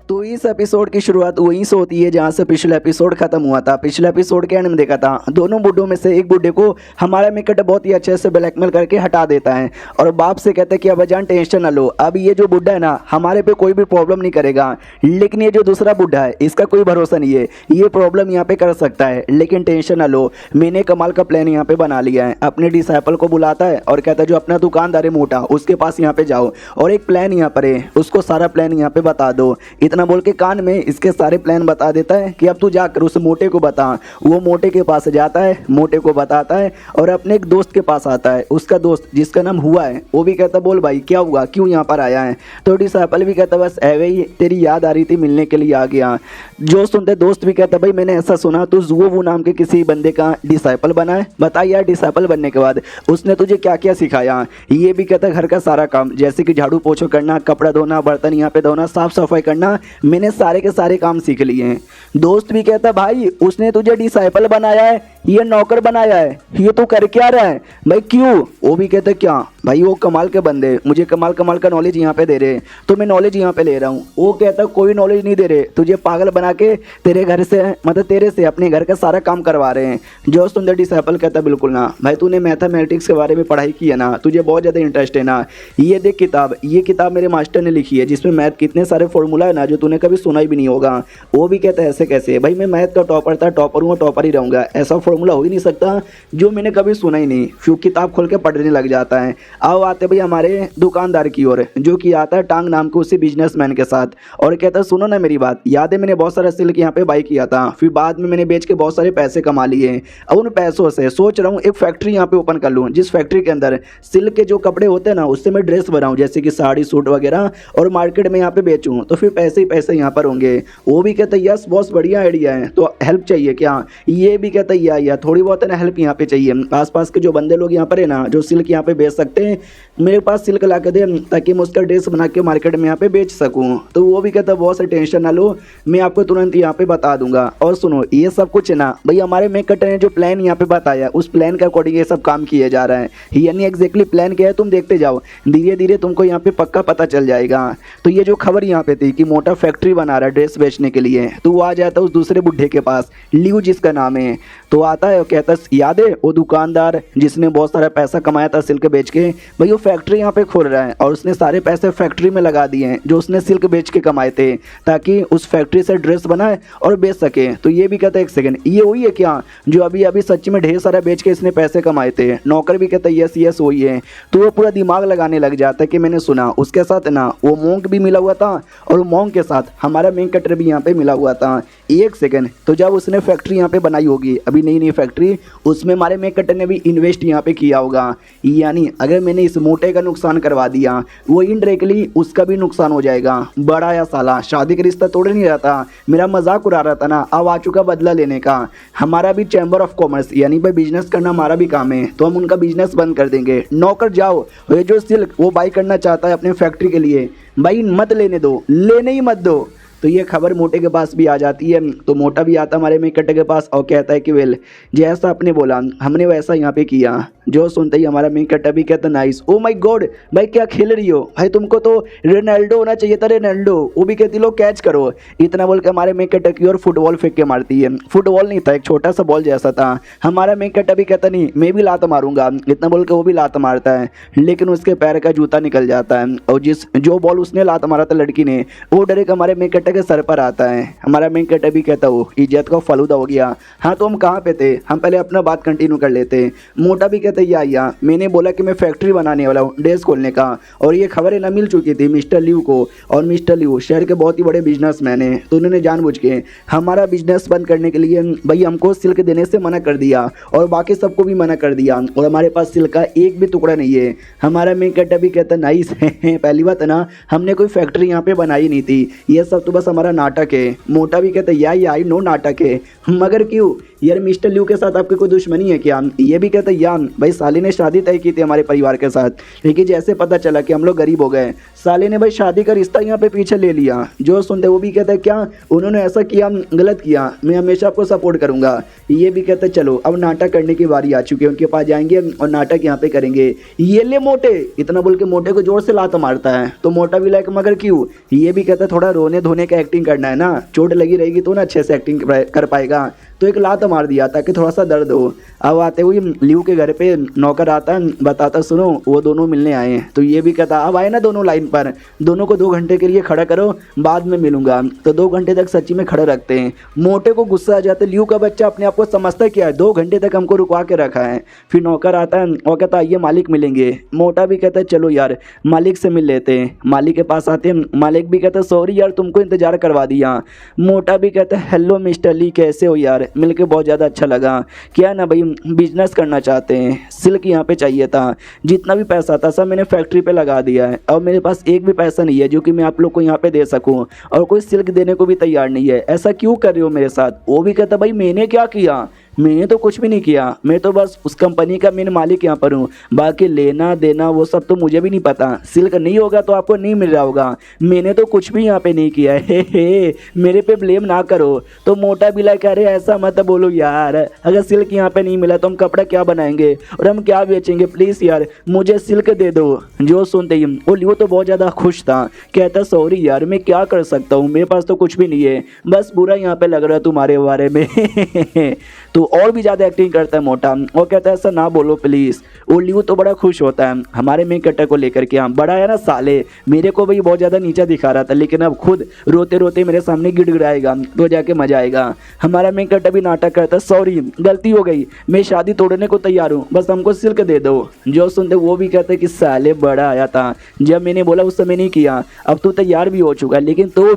तो इस एपिसोड की शुरुआत वहीं से होती है जहाँ से पिछला एपिसोड खत्म हुआ था। पिछले एपिसोड के एंड में देखा था दोनों बुड्ढों में से एक बुड्ढे को हमारा मेकट बहुत ही अच्छे से ब्लैकमेल करके हटा देता है और बाप से कहता है कि अब जान टेंशन ना लो, अब ये जो बुड्ढा है ना हमारे पे कोई भी प्रॉब्लम नहीं करेगा। लेकिन ये जो दूसरा बुड्ढा है इसका कोई भरोसा नहीं है, ये प्रॉब्लम यहाँ पे कर सकता है। लेकिन टेंशन ना लो, मैंने कमाल का प्लान यहाँ पे बना लिया है। अपने डिसाइपल को बुलाता है और कहता है जो अपना दुकानदार है मोटा उसके पास यहाँ पे जाओ और एक प्लान यहाँ पर है, उसको सारा प्लान यहाँ पे बता दो। इतना बोल के कान में इसके सारे प्लान बता देता है कि अब तू जाकर उस मोटे को बता। वो मोटे के पास जाता है, मोटे को बताता है और अपने एक दोस्त के पास आता है। उसका दोस्त जिसका नाम हुआ है वो भी कहता बोल भाई क्या हुआ, क्यों यहाँ पर आया है। तो डिसाइपल भी कहता बस एवे ही तेरी याद आ रही थी, मिलने के लिए आ गया। जो सुनते दोस्त भी कहता भाई मैंने ऐसा सुना तू जुओ नाम के किसी बंदे का डिसाइपल बना है, बता यार डिसाइपल बनने के बाद उसने तुझे क्या क्या सिखाया। ये भी कहता घर का सारा काम जैसे कि झाड़ू पोछो करना, कपड़ा धोना, बर्तन यहाँ पे धोना, साफ सफाई करना, मैंने सारे के सारे काम सीख लिए हैं। दोस्त भी कहता भाई उसने तुझे डिसाइपल बनाया है, ये नौकर बनाया है, ये तू कर क्या रहा है भाई क्यों। वो भी कहता क्या भाई वो कमाल के बंदे मुझे कमाल कमाल का नॉलेज यहाँ पे दे रहे, तो मैं नॉलेज यहाँ पे ले रहा हूँ। वो कहता कोई नॉलेज नहीं दे रहे, तुझे पागल बना के तेरे घर से मतलब तेरे से अपने घर का सारा काम करवा रहे हैं। जो सुंदर डिसाइपल कहता बिल्कुल ना भाई, तूने मैथमेटिक्स के बारे में पढ़ाई की है ना, तुझे बहुत ज़्यादा इंटरेस्ट है ना, ये देख किताब, ये किताब मेरे मास्टर ने लिखी है जिसमें मैथ कितने सारे फॉर्मूला है ना जो तूने कभी सुना ही भी नहीं होगा। वो भी कहता है ऐसे कैसे भाई, मैं मैथ का टॉपर था, टॉपर हूँ, टॉपर ही रहूँगा, ऐसा फॉर्मूला हो ही नहीं सकता जो मैंने कभी सुना ही नहीं। फिर किताब खोल के पढ़ने लग जाता है। आओ आते भाई हमारे दुकानदार की ओर, जो कि आता है टांग नाम के उसी बिजनेसमैन के साथ और कहता है सुनो ना मेरी बात, याद है मैंने बहुत सारा सिल्क यहाँ पे बाई किया था, फिर बाद में मैंने बेच के बहुत सारे पैसे कमा लिए। अब उन पैसों से सोच रहा हूँ एक फैक्ट्री यहाँ पे ओपन कर लूँ, जिस फैक्ट्री के अंदर सिल्क के जो कपड़े होते हैं ना उससे मैं ड्रेस बनाऊँ जैसे कि साड़ी सूट वगैरह और मार्केट में यहाँ पे बेचूँ, तो फिर पैसे ही पैसे यहाँ पर होंगे। वो भी कहता है यस बॉस बढ़िया आइडिया है, तो हेल्प चाहिए क्या। ये भी कहता है या थोड़ी बहुत है ना हेल्प यहाँ पे चाहिए, आसपास के जो बंदे लोग यहाँ पर है ना जो सिल्क यहाँ पे बेच सकते हैं मेरे पास सिल्क ला के दे ताकि मैं उसका ड्रेस बना के मार्केट में यहाँ पे बेच सकूँ। तो वो भी कहता है बहुत से टेंशन ना लो, मैं आपको तुरंत यहाँ पे बता दूंगा। और सुनो ये सब कुछ है ना भाई हमारे मेक कटर ने जो प्लान यहाँ पे बताया उस प्लान के अकॉर्डिंग ये सब काम किया जा रहा है, यानी एग्जैक्टली प्लान क्या है तुम देखते जाओ, धीरे धीरे तुमको यहाँ पे पक्का पता चल जाएगा। तो ये जो खबर यहाँ पे थी कि मोटा फैक्ट्री बना रहा है ड्रेस बेचने के लिए, तो वो आ जाता है उस दूसरे बुढ़े के पास, लियू जिसका नाम है। तो आता है कहता याद है वो दुकानदार जिसने बहुत सारा पैसा कमाया था सिल्क बेच के, भाई वो फैक्ट्री यहाँ पे खोल रहा है और उसने सारे पैसे फैक्ट्री में लगा दिए हैं जो उसने सिल्क बेच के कमाए थे ताकि उस फैक्ट्री से ड्रेस बनाए और बेच सके। तो ये भी कहता है एक सेकंड ये वही है क्या जो अभी अभी सच में ढेर सारा बेच के इसने पैसे कमाए थे। नौकर भी कहता है यस यस वही है। तो वो पूरा दिमाग लगाने लग जाता है कि मैंने सुना उसके साथ ना वो मोंक भी मिला हुआ था और मोंक के साथ हमारा मेन कटर भी यहाँ पे मिला हुआ था। एक सेकंड, तो जब उसने फैक्ट्री यहाँ पे बनाई होगी अभी नई नई फैक्ट्री, उसमें हमारे मेक कटर ने भी इन्वेस्ट यहाँ पे किया होगा, यानी अगर मैंने इस मोटे का नुकसान करवा दिया वो इनडायरेक्टली उसका भी नुकसान हो जाएगा। बड़ा या साला शादी का रिश्ता तोड़ नहीं रहा था, मेरा मजाक उड़ा रहा था ना, अब आ चुका बदला लेने का। हमारा भी चैम्बर ऑफ कॉमर्स यानी भाई बिजनेस करना हमारा भी काम है, तो हम उनका बिजनेस बंद कर देंगे। नौकर जाओ, ये जो सिल्क वो बाई करना चाहता है अपने फैक्ट्री के लिए भाई मत लेने दो, लेने ही मत दो। तो ये खबर मोटे के पास भी आ जाती है। तो मोटा भी आता हमारे मेक कटर के पास और कहता है कि वेल जैसा आपने बोला हमने वैसा यहाँ पे किया। जो सुनते ही हमारा मेक कटर भी कहता नाइस, ओ माय गॉड भाई क्या खेल रही हो भाई, तुमको तो रोनाल्डो होना चाहिए था, रोनाल्डो। वो भी कहती लो कैच करो। इतना बोल के हमारे मेक कटर की ओर फुटबॉल फेंक के मारती है। फुटबॉल नहीं था, एक छोटा सा बॉल जैसा था। हमारा मेक कटर भी कहता नहीं मैं भी लात मारूंगा, इतना बोल के वो भी लात मारता है, लेकिन उसके पैर का जूता निकल जाता है और जो बॉल उसने लात मारा था लड़की ने वो डायरेक्ट हमारे मेक कटर के सर पर आता है। हमारा मेन कटर भी कहता हो इज्जत का फलूदा हो गया। हाँ तो हम कहाँ पे थे, हम पहले अपना बात कंटिन्यू कर लेते। मोटा भी कहता या मैंने बोला कि मैं फैक्ट्री बनाने वाला हूँ ड्रेस खोलने का, और ये खबरें ना मिल चुकी थी मिस्टर लियू को, और मिस्टर लियू शहर के बहुत ही बड़े बिजनेसमैन हैं, तो उन्होंने जानबूझ के हमारा बिजनेस बंद करने के लिए भाई हमको सिल्क देने से मना कर दिया और बाकी सबको भी मना कर दिया, और हमारे पास सिल्क का एक भी टुकड़ा नहीं है। हमारा मेन कटर भी कहता नाइस है, पहली बात है ना हमने कोई फैक्ट्री यहाँ पे बनाई नहीं थी, ये सब तो बस हमारा नाटक है। मोटा भी कहता या आई नो नाटक है, मगर क्यों यार मिस्टर ल्यू के साथ आपकी कोई दुश्मनी है क्या? ये भी कहता है यान भाई साली ने शादी तय की थी हमारे परिवार के साथ, लेकिन जैसे पता चला कि हम लोग गरीब हो गए, साले ने भाई शादी का रिश्ता यहाँ पे पीछे ले लिया। जो सुनते वो भी कहता है क्या उन्होंने ऐसा किया, गलत किया, मैं हमेशा आपको सपोर्ट करूंगा। ये भी कहता है चलो अब नाटक करने की बारी आ चुकी है, उनके पास जाएंगे और नाटक यहाँ पे करेंगे। ये ले मोटे, इतना बोल के मोटे को जोर से लात मारता है तो मोटा भी लाइक मगर क्यों? ये भी कहता है थोड़ा रोने धोने का एक्टिंग करना है ना, चोट लगी रहेगी तो ना अच्छे से एक्टिंग कर पाएगा, तो एक लात मार दिया ताकि थोड़ा सा दर्द हो। अब आते हुए ल्यू के घर पे नौकर आता है, बताता सुनो वो दोनों मिलने आए हैं। तो ये भी कहता अब आए ना दोनों लाइन पर, दोनों को 2 घंटे के लिए खड़ा करो, बाद में मिलूंगा। तो 2 घंटे तक सच्ची में खड़े रखते हैं। मोटे को गुस्सा आ जाता है, ल्यू का बच्चा अपने आप को समझता क्या है, 2 घंटे तक हमको रुकवा के रखा है। फिर नौकर आता है और कहता है ये मालिक मिलेंगे। मोटा भी कहता है चलो यार मालिक से मिल लेते हैं। मालिक के पास आते हैं, मालिक भी कहता है सॉरी यार तुमको इंतजार करवा दिया। मोटा भी कहता है हेलो मिस्टर ली कैसे हो यार, मिलके बहुत ज़्यादा अच्छा लगा। क्या ना भाई बिजनेस करना चाहते हैं, सिल्क यहाँ पे चाहिए था, जितना भी पैसा था सब मैंने फैक्ट्री पे लगा दिया है, और मेरे पास एक भी पैसा नहीं है जो कि मैं आप लोग को यहाँ पे दे सकूँ, और कोई सिल्क देने को भी तैयार नहीं है। ऐसा क्यों कर रहे हो मेरे साथ? वो भी कहता भाई मैंने क्या किया, मैंने तो कुछ भी नहीं किया, मैं तो बस उस कंपनी का मेन मालिक यहाँ पर हूँ, बाकी लेना देना वो सब तो मुझे भी नहीं पता। सिल्क नहीं होगा तो आपको नहीं मिल रहा होगा, मैंने तो कुछ भी यहाँ पे नहीं किया है। हे मेरे पे ब्लेम ना करो। तो मोटा भी लाइक अरे ऐसा मत बोलो यार, अगर सिल्क यहाँ पे नहीं मिला तो हम कपड़ा क्या बनाएंगे और हम क्या बेचेंगे, प्लीज़ यार मुझे सिल्क दे दो। जो सुनते ही वो ल्यू तो बहुत ज़्यादा खुश था, कहता सॉरी यार मैं क्या कर सकता हूँ, मेरे पास तो कुछ भी नहीं है, बस बुरा यहाँ पे लग रहा है तुम्हारे बारे में। तो और भी ज़्यादा एक्टिंग करता है मोटा, और कहता है ऐसा ना बोलो प्लीज़। वो ल्यू तो बड़ा खुश होता है हमारे मेन कैरेक्टर को लेकर के। बड़ा है ना साले, मेरे को भाई बहुत ज़्यादा नीचा दिखा रहा था, लेकिन अब खुद रोते रोते मेरे सामने गिड़गिड़ाएगा तो जाके मजा आएगा। हमारा मेन कैरेक्टर भी नाटक करता है सॉरी गलती हो गई, मैं शादी तोड़ने को तैयार हूँ, बस हमको सिल्क दे दो। जो सुनते वो भी कहते कि साले बड़ा आया था, जब मैंने बोला उस समय नहीं किया, अब तो तैयार भी हो चुका, लेकिन तो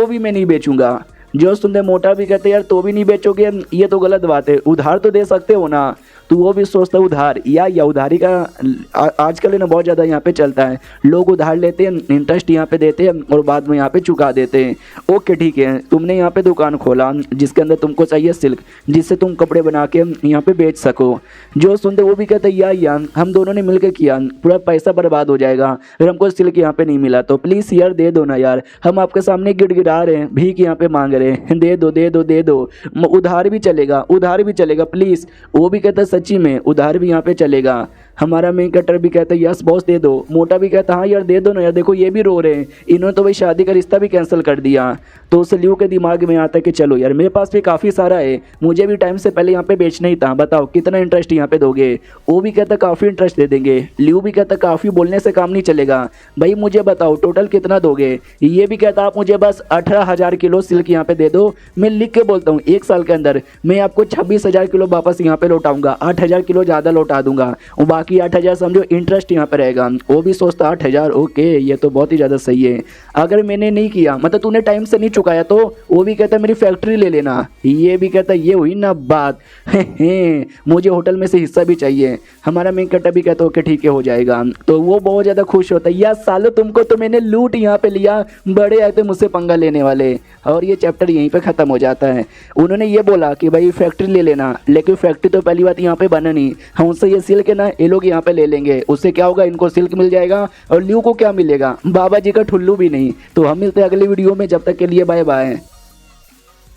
भी मैं नहीं बेचूंगा। जो सुनते मोटा भी कहते यार तो भी नहीं बेचोगे, ये तो गलत बात है, उधार तो दे सकते हो ना। तो वो भी सोचता है उधार या उधारी का आजकल ना बहुत ज़्यादा यहाँ पे चलता है, लोग उधार लेते हैं, इंटरेस्ट यहाँ पे देते हैं और बाद में यहाँ पे चुका देते हैं। ओके ठीक है, तुमने यहाँ पे दुकान खोला जिसके अंदर तुमको चाहिए सिल्क, जिससे तुम कपड़े बना के यहाँ पे बेच सको। जो सुनते वो भी कहते यार हम दोनों ने मिलकर किया, पूरा पैसा बर्बाद हो जाएगा अगर हमको सिल्क यहाँ पे नहीं मिला तो, प्लीज़ यार दे दो ना यार, हम आपके सामने गिड़गिड़ा रहे हैं, भीख यहाँ पे मांग रहे हैं, दे दो दे दो दे दो। उधार भी चलेगा प्लीज़। वो भी कहता सच्ची में उधार भी यहाँ पे चलेगा। हमारा मेन कैरेक्टर भी कहता है यस बॉस दे दो। मोटा भी कहता हाँ यार दे दो ना यार, देखो ये भी रो रहे हैं, इन्होंने तो भाई शादी का रिश्ता भी कैंसिल कर दिया। तो उस ल्यू के दिमाग में आता है कि चलो यार मेरे पास भी काफ़ी सारा है, मुझे भी टाइम से पहले यहाँ पे बेचना ही था, बताओ कितना इंटरेस्ट यहाँ पे दोगे। वो भी कहता काफ़ी इंटरेस्ट दे देंगे। ल्यू भी कहता काफ़ी बोलने से काम नहीं चलेगा, भाई मुझे बताओ टोटल कितना दोगे। ये भी कहता आप मुझे बस 18,000 किलो सिल्क यहाँ पे दे दो, मैं लिख के बोलता हूँ 1 साल के अंदर मैं आपको 26,000 किलो वापस यहाँ पे लौटाऊंगा, 8,000 किलो ज़्यादा लौटा दूंगा और बाकी 8,000 समझो इंटरेस्ट यहाँ पे रहेगा। वो भी सोचता 8,000 ओके ये तो बहुत ही ज़्यादा सही है। अगर मैंने नहीं किया मतलब तूने टाइम से नहीं चुकाया तो वो भी कहता मेरी फैक्ट्री ले लेना। ये भी कहता ये हुई ना बात, मुझे होटल में से हिस्सा भी चाहिए। हमारा मेन कैरेक्टर भी कहता ओके ठीक है हो जाएगा। तो वो बहुत ज़्यादा खुश होता है, यार सालो तुमको तो मैंने लूट यहाँ पे लिया, बड़े आए थे मुझसे पंगा लेने वाले। और ये चैप्टर यहीं पे ख़त्म हो जाता है। उन्होंने ये बोला कि भाई फैक्ट्री ले लेना, लेकिन फैक्ट्री तो पहली बात यहाँ पे बना नहीं, हमसे ये सिल्क है ना ये लोग यहाँ पे ले लेंगे, उससे क्या होगा इनको सिल्क मिल जाएगा और ल्यू को क्या मिलेगा, बाबा जी का ठुल्लू भी नहीं। तो हम मिलते हैं अगली वीडियो में, जब तक के लिए बाय बाय।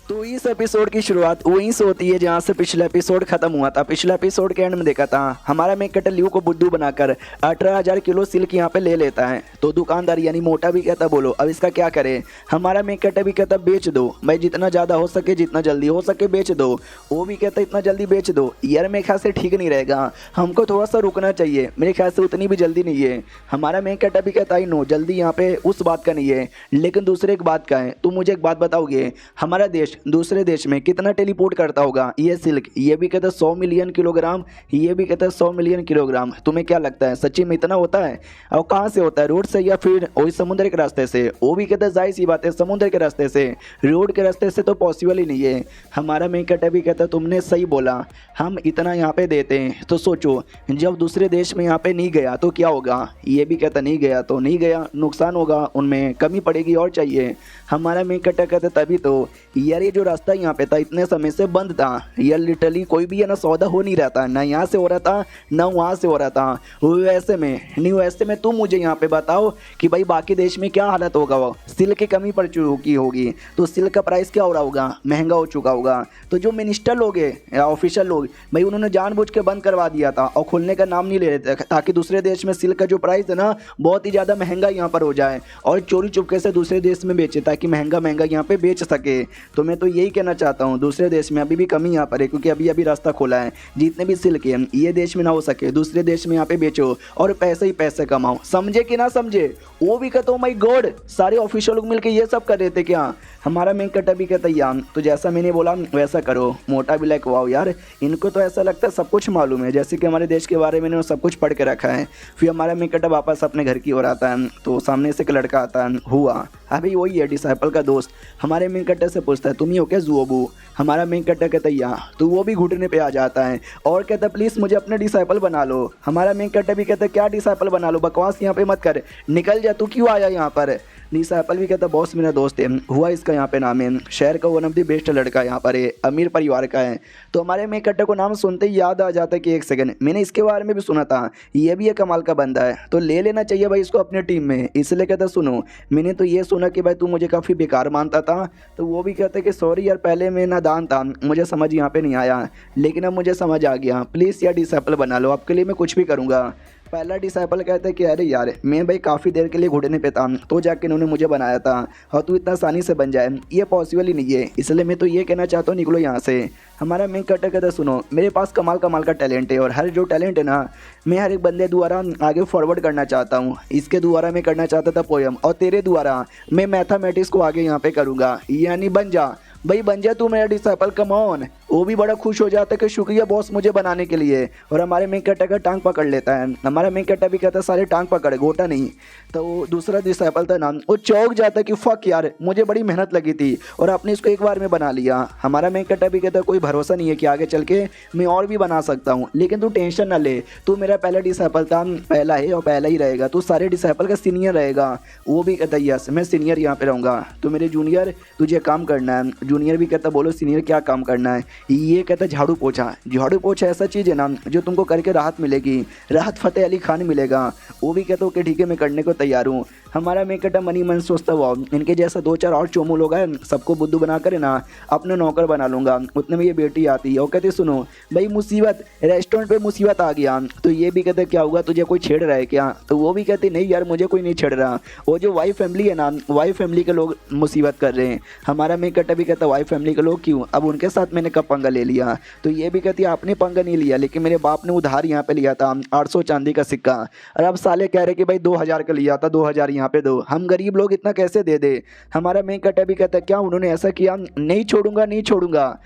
तो इस एपिसोड की शुरुआत वहीं से होती है जहाँ से पिछला एपिसोड खत्म हुआ था। पिछला एपिसोड के एंड में देखा था हमारा मेन कैरेक्टर ल्यू को बुद्धू बनाकर 18,000 किलो सिल्क यहाँ पे ले लेता है। तो दुकानदार यानी मोटा भी कहता बोलो अब इसका क्या करें। हमारा मेन कैरेक्टर भी कहता बेच दो भाई, जितना ज़्यादा हो सके जितना जल्दी हो सके बेच दो। वो भी कहता इतना जल्दी बेच दो यार मेरे ख्याल से ठीक नहीं रहेगा, हमको थोड़ा सा रुकना चाहिए, मेरे ख्याल से उतनी भी जल्दी नहीं है। हमारा मेन कैरेक्टर भी कहता ही नो जल्दी यहाँ पे उस बात का नहीं है, लेकिन दूसरे एक बात का है। तुम मुझे एक बात बताओगे हमारा देश दूसरे देश में कितना टेलीपोर्ट करता होगा ये सिल्क। ये भी कहता है 100 मिलियन किलोग्राम, ये भी कहता है 100 मिलियन किलोग्राम। तुम्हें क्या लगता है सच्ची में इतना होता है? और कहाँ से होता है, रोड से या फिर वही समुद्र के रास्ते से? वो भी कहता है जाहिर सी बात है समुद्र के रास्ते से, रोड के रास्ते से तो पॉसिबल ही नहीं है। हमारा मेन कैरेक्टर भी कहता है तुमने सही बोला, हम इतना यहाँ पे देते हैं तो सोचो जब दूसरे देश में यहाँ पे नहीं गया तो क्या होगा। ये भी कहता नहीं गया तो नहीं गया, नुकसान होगा, उनमें कमी पड़ेगी और चाहिए। हमारा मेन कैरेक्टर कहता तभी तो यार यार ये जो रास्ता यहाँ पे था इतने समय से बंद था, यार लिटरली कोई भी है ना सौदा हो नहीं रहा था, ना यहाँ से हो रहा था ना वहाँ से हो रहा था। वैसे में तुम मुझे यहाँ पे बताओ कि भाई बाकी देश में क्या हालत होगा, वो सिल्क की कमी पड़ चुकी होगी तो सिल्क का प्राइस क्या हो रहा होगा, महंगा हो चुका होगा। तो जो मिनिस्टर लोग हैं या ऑफिशियल लोग भाई उन्होंने जानबूझ के बंद करवा दिया था और खोलने का नाम नहीं ले रहे थे ताकि दूसरे देश में सिल्क का जो प्राइस है ना बहुत ही ज़्यादा महंगा यहाँ पर हो जाए और चोरी चुपके से दूसरे देश में बेचे ताकि महंगा महंगा यहाँ पे बेच सके। तो मैं तो यही कहना चाहता हूँ दूसरे देश में अभी भी कमी यहाँ पर है क्योंकि अभी अभी रास्ता खोला है, जितने भी सिल्क है ये देश में ना हो सके दूसरे देश में यहाँ पे बेचो और पैसे ही पैसे कमाओ। समझे कि ना समझे? वो भी कहता हूँ माई गॉड सारे ऑफिशियल लोग मिलकर ये सब कर रहे थे क्या? हमारा मेन कट्टा भी कहता यार तो जैसा मैंने बोला वैसा करो। मोटा भी लाइक वाओ यार इनको तो ऐसा लगता है सब कुछ मालूम है, जैसे कि हमारे देश के बारे में इन्होंने सब कुछ पढ़ के रखा है। फिर हमारा मेन कट्टा वापस अपने घर की ओर आता है तो सामने से एक लड़का आता है, हुआ अभी वही है डिसाइपल का दोस्त। हमारे मेन कट्टे से पूछता है तुम ही हो क्या जुओबू? हमारा मेन कट्टा कहता है या, तो वो भी घुटने पे आ जाता है और कहता है प्लीज़ मुझे अपने डिसाइपल बना लो। हमारा मेन कट्टा भी कहता है क्या डिसाइपल बना लो, बकवास यहाँ पे मत कर, निकल जा, तू क्यों आया यहाँ पर? डिसाइपल भी कहता बॉस मेरा दोस्त है, हुआ इसका यहाँ पे नाम है, शहर का वन ऑफ द बेस्ट लड़का यहाँ पर है, अमीर परिवार का है। तो हमारे मेन कट्टे को नाम सुनते ही याद आ जाता है कि एक सेकंड मैंने इसके बारे में भी सुना था, ये भी एक कमाल का बंदा है तो ले लेना चाहिए भाई इसको अपने टीम में। इसलिए कहता सुनो मैंने तो ये सुना कि भाई तू मुझे काफ़ी बेकार मानता था। तो वो भी कहते कि सॉरी यार पहले मैं नादान था, मुझे समझ यहाँ पे नहीं आया, लेकिन अब मुझे समझ आ गया, प्लीज़ यार डिसाइपल बना लो, आपके लिए मैं कुछ भी करूँगा। पहला डिसाइपल कहता है कि अरे यार मैं भाई काफ़ी देर के लिए घुटने पे था तो जाके इन्होंने मुझे बनाया था और तू इतना आसानी से बन जाए ये पॉसिबल ही नहीं है, इसलिए मैं तो ये कहना चाहता हूँ निकलो यहाँ से। हमारा मेन कट्टा कहता सुनो मेरे पास कमाल कमाल का टैलेंट है और हर जो टैलेंट है ना मैं हर एक बंदे द्वारा आगे फॉरवर्ड करना चाहता हूँ। इसके द्वारा मैं करना चाहता था पोयम और तेरे द्वारा मैं मैथमेटिक्स को आगे यहाँ पे करूँगा, यानी बन जा भाई बन जा तू मेरा डिसाइपल, कम ऑन। वो भी बड़ा खुश हो जाता है कि शुक्रिया बॉस मुझे बनाने के लिए, और हमारे मेन कट्टा का टांग पकड़ लेता है। हमारा मेन कट्टा भी कहता है सारे टांग पकड़ गोटा नहीं। तो वो दूसरा डिसाइपल था ना वो चौंक जाता है कि फक यार मुझे बड़ी मेहनत लगी थी और आपने इसको एक बार में बना लिया। हमारा मेन कट्टा भी कहता है कोई भरोसा नहीं है कि आगे चल के मैं और भी बना सकता हूँ, लेकिन तू टेंशन ना ले, तू मेरा पहला डिसाइपल था, पहला है और पहला ही रहेगा, तू सारे डिसाइपल का सीनियर रहेगा। वो भी कहता है यस मैं सीनियर यहाँ पे रहूँगा, तो मेरे जूनियर तुझे काम करना है। जूनियर भी कहता बोलो सीनियर क्या काम करना है? ये कहता झाड़ू पोछा। झाड़ू पोछा ऐसा चीज़ है ना जो तुमको करके राहत मिलेगी, राहत फतेह अली खान मिलेगा। वो भी कहता कि ठीक है मैं करने को तैयार हूँ। हमारा मेन कट्टा मनी मन सोचता हुआ इनके जैसा 2-4 और चोमू लोग हैं सबको बुद्धू बना कर ना अपने नौकर बना लूँगा। उतने में ये बेटी आती है और कहती सुनो भाई मुसीबत, रेस्टोरेंट पे मुसीबत आ गया। तो ये भी कहते क्या हुआ तुझे कोई छेड़ रहा है क्या? तो वो भी कहती नहीं यार मुझे कोई नहीं छेड़ रहा, वो जो वाइफ फैमिली है ना वाइफ फैमिली के लोग मुसीबत कर रहे हैं। हमारा मेन कट्टा भी कहता वाइफ फैमिली के लोग क्यों, अब उनके साथ मैंने कब पंगा ले लिया? तो ये भी कहती आपने पंगा नहीं लिया, लेकिन मेरे बाप ने उधार यहाँ पे लिया था 800 चांदी का सिक्का, और अब साले कह रहे कि भाई 2000 का लिया था, 2000 यहाँ पे दो, हम गरीब लोग इतना कैसे दे दे? हमारा मेन कट्टा भी कहता क्या उन्होंने ऐसा किया? नहीं छोड़ूंगा नहीं छोड़ूंगा।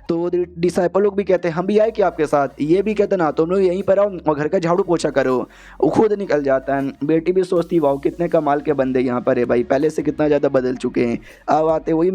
तो डिसाइपल लोग भी कहते हैं हम भी आए क्या आपके साथ? ये भी कहते ना तुम लोग यहीं पर आओ और घर का झाड़ू पोछा करो। वो खुद निकल जाता है। बेटी भी सोचती वाओ कितने कमाल के बंदे यहाँ पर है भाई, पहले से कितना ज़्यादा बदल चुके हैं। अब आते वही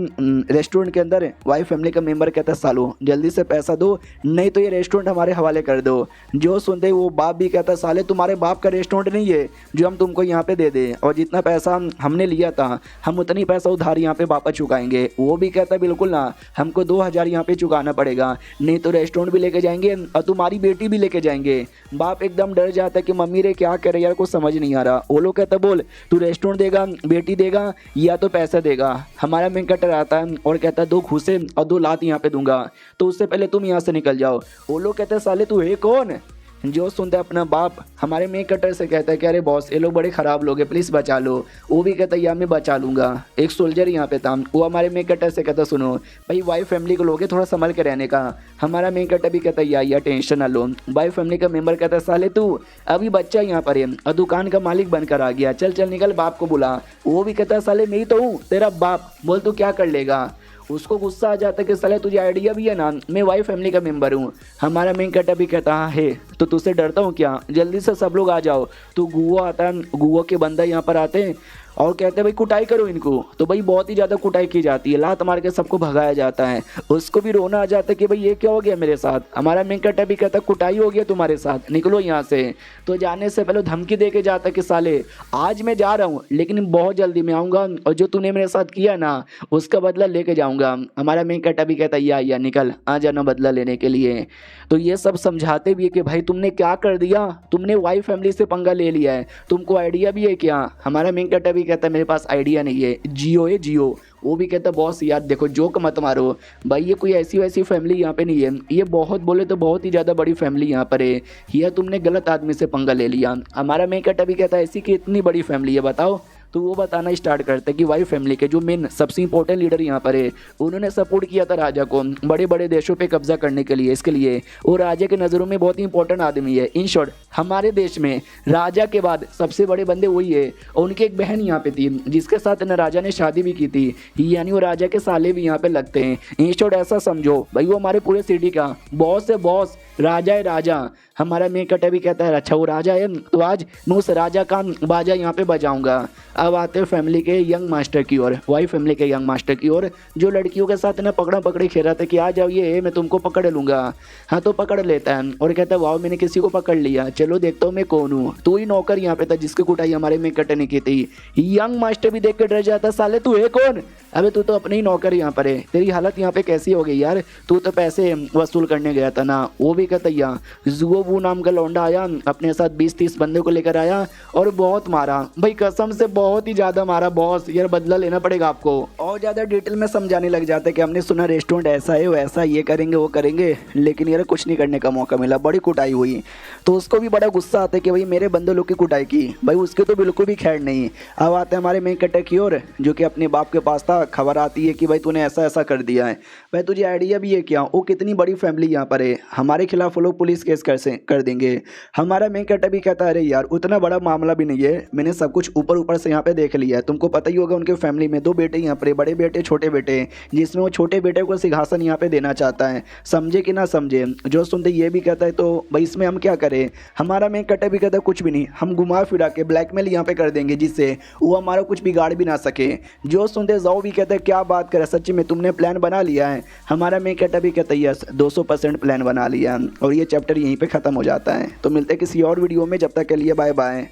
रेस्टोरेंट के अंदर वाइफ फैमिली का मेंबर कहता है सालो जल्दी से पैसा दो नहीं तो ये रेस्टोरेंट हमारे हवाले कर दो। जो सुनते वो बाप भी कहता साले तुम्हारे बाप का रेस्टोरेंट नहीं है जो हम तुमको यहाँ पे दे दें, और जितना पैसा हमने लिया था हम उतनी पैसा उधार यहाँ पे वापस चुकाएंगे। वो भी कहता बिल्कुल ना, हमको 2000 यहाँ पे चुकाना पड़ेगा, नहीं तो रेस्टोरेंट भी लेके जाएंगे और तुम्हारी बेटी भी लेके जाएंगे। बाप एकदम डर जाता है कि मम्मी रे क्या करे यार, कुछ समझ नहीं आ रहा। वो लोग कहता बोल तू रेस्टोरेंट देगा, बेटी देगा या तो पैसा देगा? हमारा मेन कट्टर आता है और कहता है 2 घूसे और 2 लात यहाँ पे दूंगा, तो उससे पहले तुम यहाँ से निकल जाओ। वो लोग कहते हैं साले तू है कौन? जो सुनता है अपना बाप हमारे मेन कट्टर से कहता है कि अरे बॉस ये लोग बड़े ख़राब लोग हैं प्लीज़ बचा लो। वो भी कहता है या मैं बचा लूँगा। एक सोल्जर यहाँ पे था, वो हमारे मेन कट्टर से कहता सुनो भाई वाइफ फैमिली को लोग थोड़ा संभल के रहने का। हमारा मेन कट्टर भी कहता है या टेंशन ना लो। वाइफ फैमिली का मेंबर कहता है साले तू अभी बच्चा यहाँ पर है और दुकान का मालिक बनकर आ गया, चल चल निकल बाप को बुला। वो भी कहता है साले मैं ही तो हूँ तेरा बाप, बोल तू क्या कर लेगा? उसको गुस्सा आ जाता है कि साले तुझे आइडिया भी है ना, मैं वाइफ फैमिली का मेंबर हूँ। हमारा मेन कट्टर भी कहता हाँ है तो तुझसे डरता हूँ क्या, जल्दी से सब लोग आ जाओ। तो गुआ आता है, गुआ के बंदा यहाँ पर आते हैं और कहते हैं भाई कुटाई करो इनको। तो भाई बहुत ही ज़्यादा कुटाई की जाती है, लात मार के सबको भगाया जाता है। उसको भी रोना आ जाता है कि भाई ये क्या हो गया मेरे साथ। हमारा मेन कटा भी कहता है कुटाई हो गया तुम्हारे साथ, निकलो यहाँ से। तो जाने से पहले धमकी दे के जाता है कि साले आज मैं जा रहा हूँ लेकिन बहुत जल्दी मैं आऊँगा और जो तूने मेरे साथ किया ना उसका बदला लेके जाऊँगा। हमारा मेन कटा भी कहता है या निकल आ जाना बदला लेने के लिए। तो ये सब समझाते भी है कि भाई तुमने क्या कर दिया, तुमने वाइफ फैमिली से पंगा ले लिया है, तुमको आइडिया भी है क्या। हमारा मेन कटा भी कहता है मेरे पास आइडिया नहीं है, जियो है जियो। वो भी कहता है बॉस यार देखो जोक मत मारो भाई, ये कोई ऐसी वैसी फैमिली यहाँ पे नहीं है, ये बहुत बोले तो बहुत ही ज़्यादा बड़ी फैमिली यहाँ पर है, यह तुमने गलत आदमी से पंगा ले लिया। हमारा मेन कटा भी कहता है ऐसी कि इतनी बड़ी फैमिली है बताओ। तो वो बताना स्टार्ट करते हैं कि वाइफ फैमिली के जो मेन सबसे इंपॉर्टेंट लीडर यहाँ पर है, उन्होंने सपोर्ट किया था राजा को बड़े बड़े देशों पे कब्जा करने के लिए, इसके लिए वो राजा के नज़रों में बहुत ही इंपॉर्टेंट आदमी है। इन शॉर्ट हमारे देश में राजा के बाद सबसे बड़े बंदे वही है। और उनकी एक बहन यहाँ पे थी जिसके साथ न राजा ने शादी भी की थी, यानी वो राजा के साले भी यहाँ पे लगते हैं। इन शॉर्ट ऐसा समझो भाई वो हमारे पूरे सिटी का बॉस है, बॉस राजा है राजा। हमारा मेन कटा भी कहता है अच्छा वो राजा है तो आज मैं उस राजा का बाजा यहाँ पे बजाऊंगा। अब आते हैं फैमिली के यंग मास्टर की ओर, वाइफ फैमिली के यंग मास्टर की ओर, जो लड़कियों के साथ ना पकड़ा पकड़ी खेल रहा था कि आ जाओ ये मैं तुमको पकड़ लूंगा। हाँ तो पकड़ लेता है और कहता है वाह मैंने किसी को पकड़ लिया, चलो देखता हूँ मैं कौन हूँ। तू ही नौकर यहाँ पे था जिसकी कुटाई हमारे मेन कटे ने की थी। यंग मास्टर भी देख के डर जाता, साले तू है कौन, अबे तू तो अपने ही नौकर यहाँ पर है, तेरी हालत यहाँ पे कैसी हो गई यार, तू तो पैसे वसूल करने गया था ना। वो भी कहता जुओ वो नाम का लौंडा आया अपने साथ 20-30 बंदे को लेकर आया और बहुत मारा भाई, कसम से बहुत ही ज़्यादा मारा बॉस, यार बदला लेना पड़ेगा आपको। और ज़्यादा डिटेल में समझाने लग जाते हैं कि हमने सुना रेस्टोरेंट ऐसा है वैसा, ये करेंगे वो करेंगे, लेकिन यार कुछ नहीं करने का मौका मिला, बड़ी कुटाई हुई। तो उसको भी बड़ा गुस्सा आता है कि भाई मेरे बंदे लोग की कुटाई की, भाई उसके तो बिल्कुल भी खैर नहीं। अब आते हैं हमारे मेन कट्टे की ओर जो कि अपने बाप के पास था, खबर आती है कि भाई तूने ऐसा ऐसा कर दिया है, भाई तुझे आइडिया भी है क्या, वो कितनी बड़ी फैमिली यहाँ पर है, हमारे खिलाफ वो लोग पुलिस केस कर देंगे। हमारा मेन कट्टा भी कहता है अरे यार उतना बड़ा मामला भी नहीं है, मैंने सब कुछ ऊपर ऊपर से यहाँ पे देख लिया है, तुमको पता ही होगा उनके फैमिली में 2 बेटे यहाँ पर, बड़े बेटे छोटे बेटे, जिसमें वो छोटे बेटे को सिंहासन यहाँ पे देना चाहता है, समझे कि ना समझे। जो सुनते ये भी कहता है तो भाई इसमें हम क्या करें। हमारा मेन कट्टा भी कहता है कुछ भी नहीं, हम घुमा फिरा के ब्लैकमेल यहाँ पे कर देंगे जिससे वो हमारा कुछ बिगाड़ भी ना सके। जो सुनते जाओ भी कहता है क्या बात करे सच्ची में तुमने प्लान बना लिया है। हमारा मेन कट्टा भी कहता है यस 200% प्लान बना लिया। और ये चैप्टर यहीं पे ख़त्म हो जाता है। तो मिलते हैं किसी और वीडियो में, जब तक के लिए बाय बाय।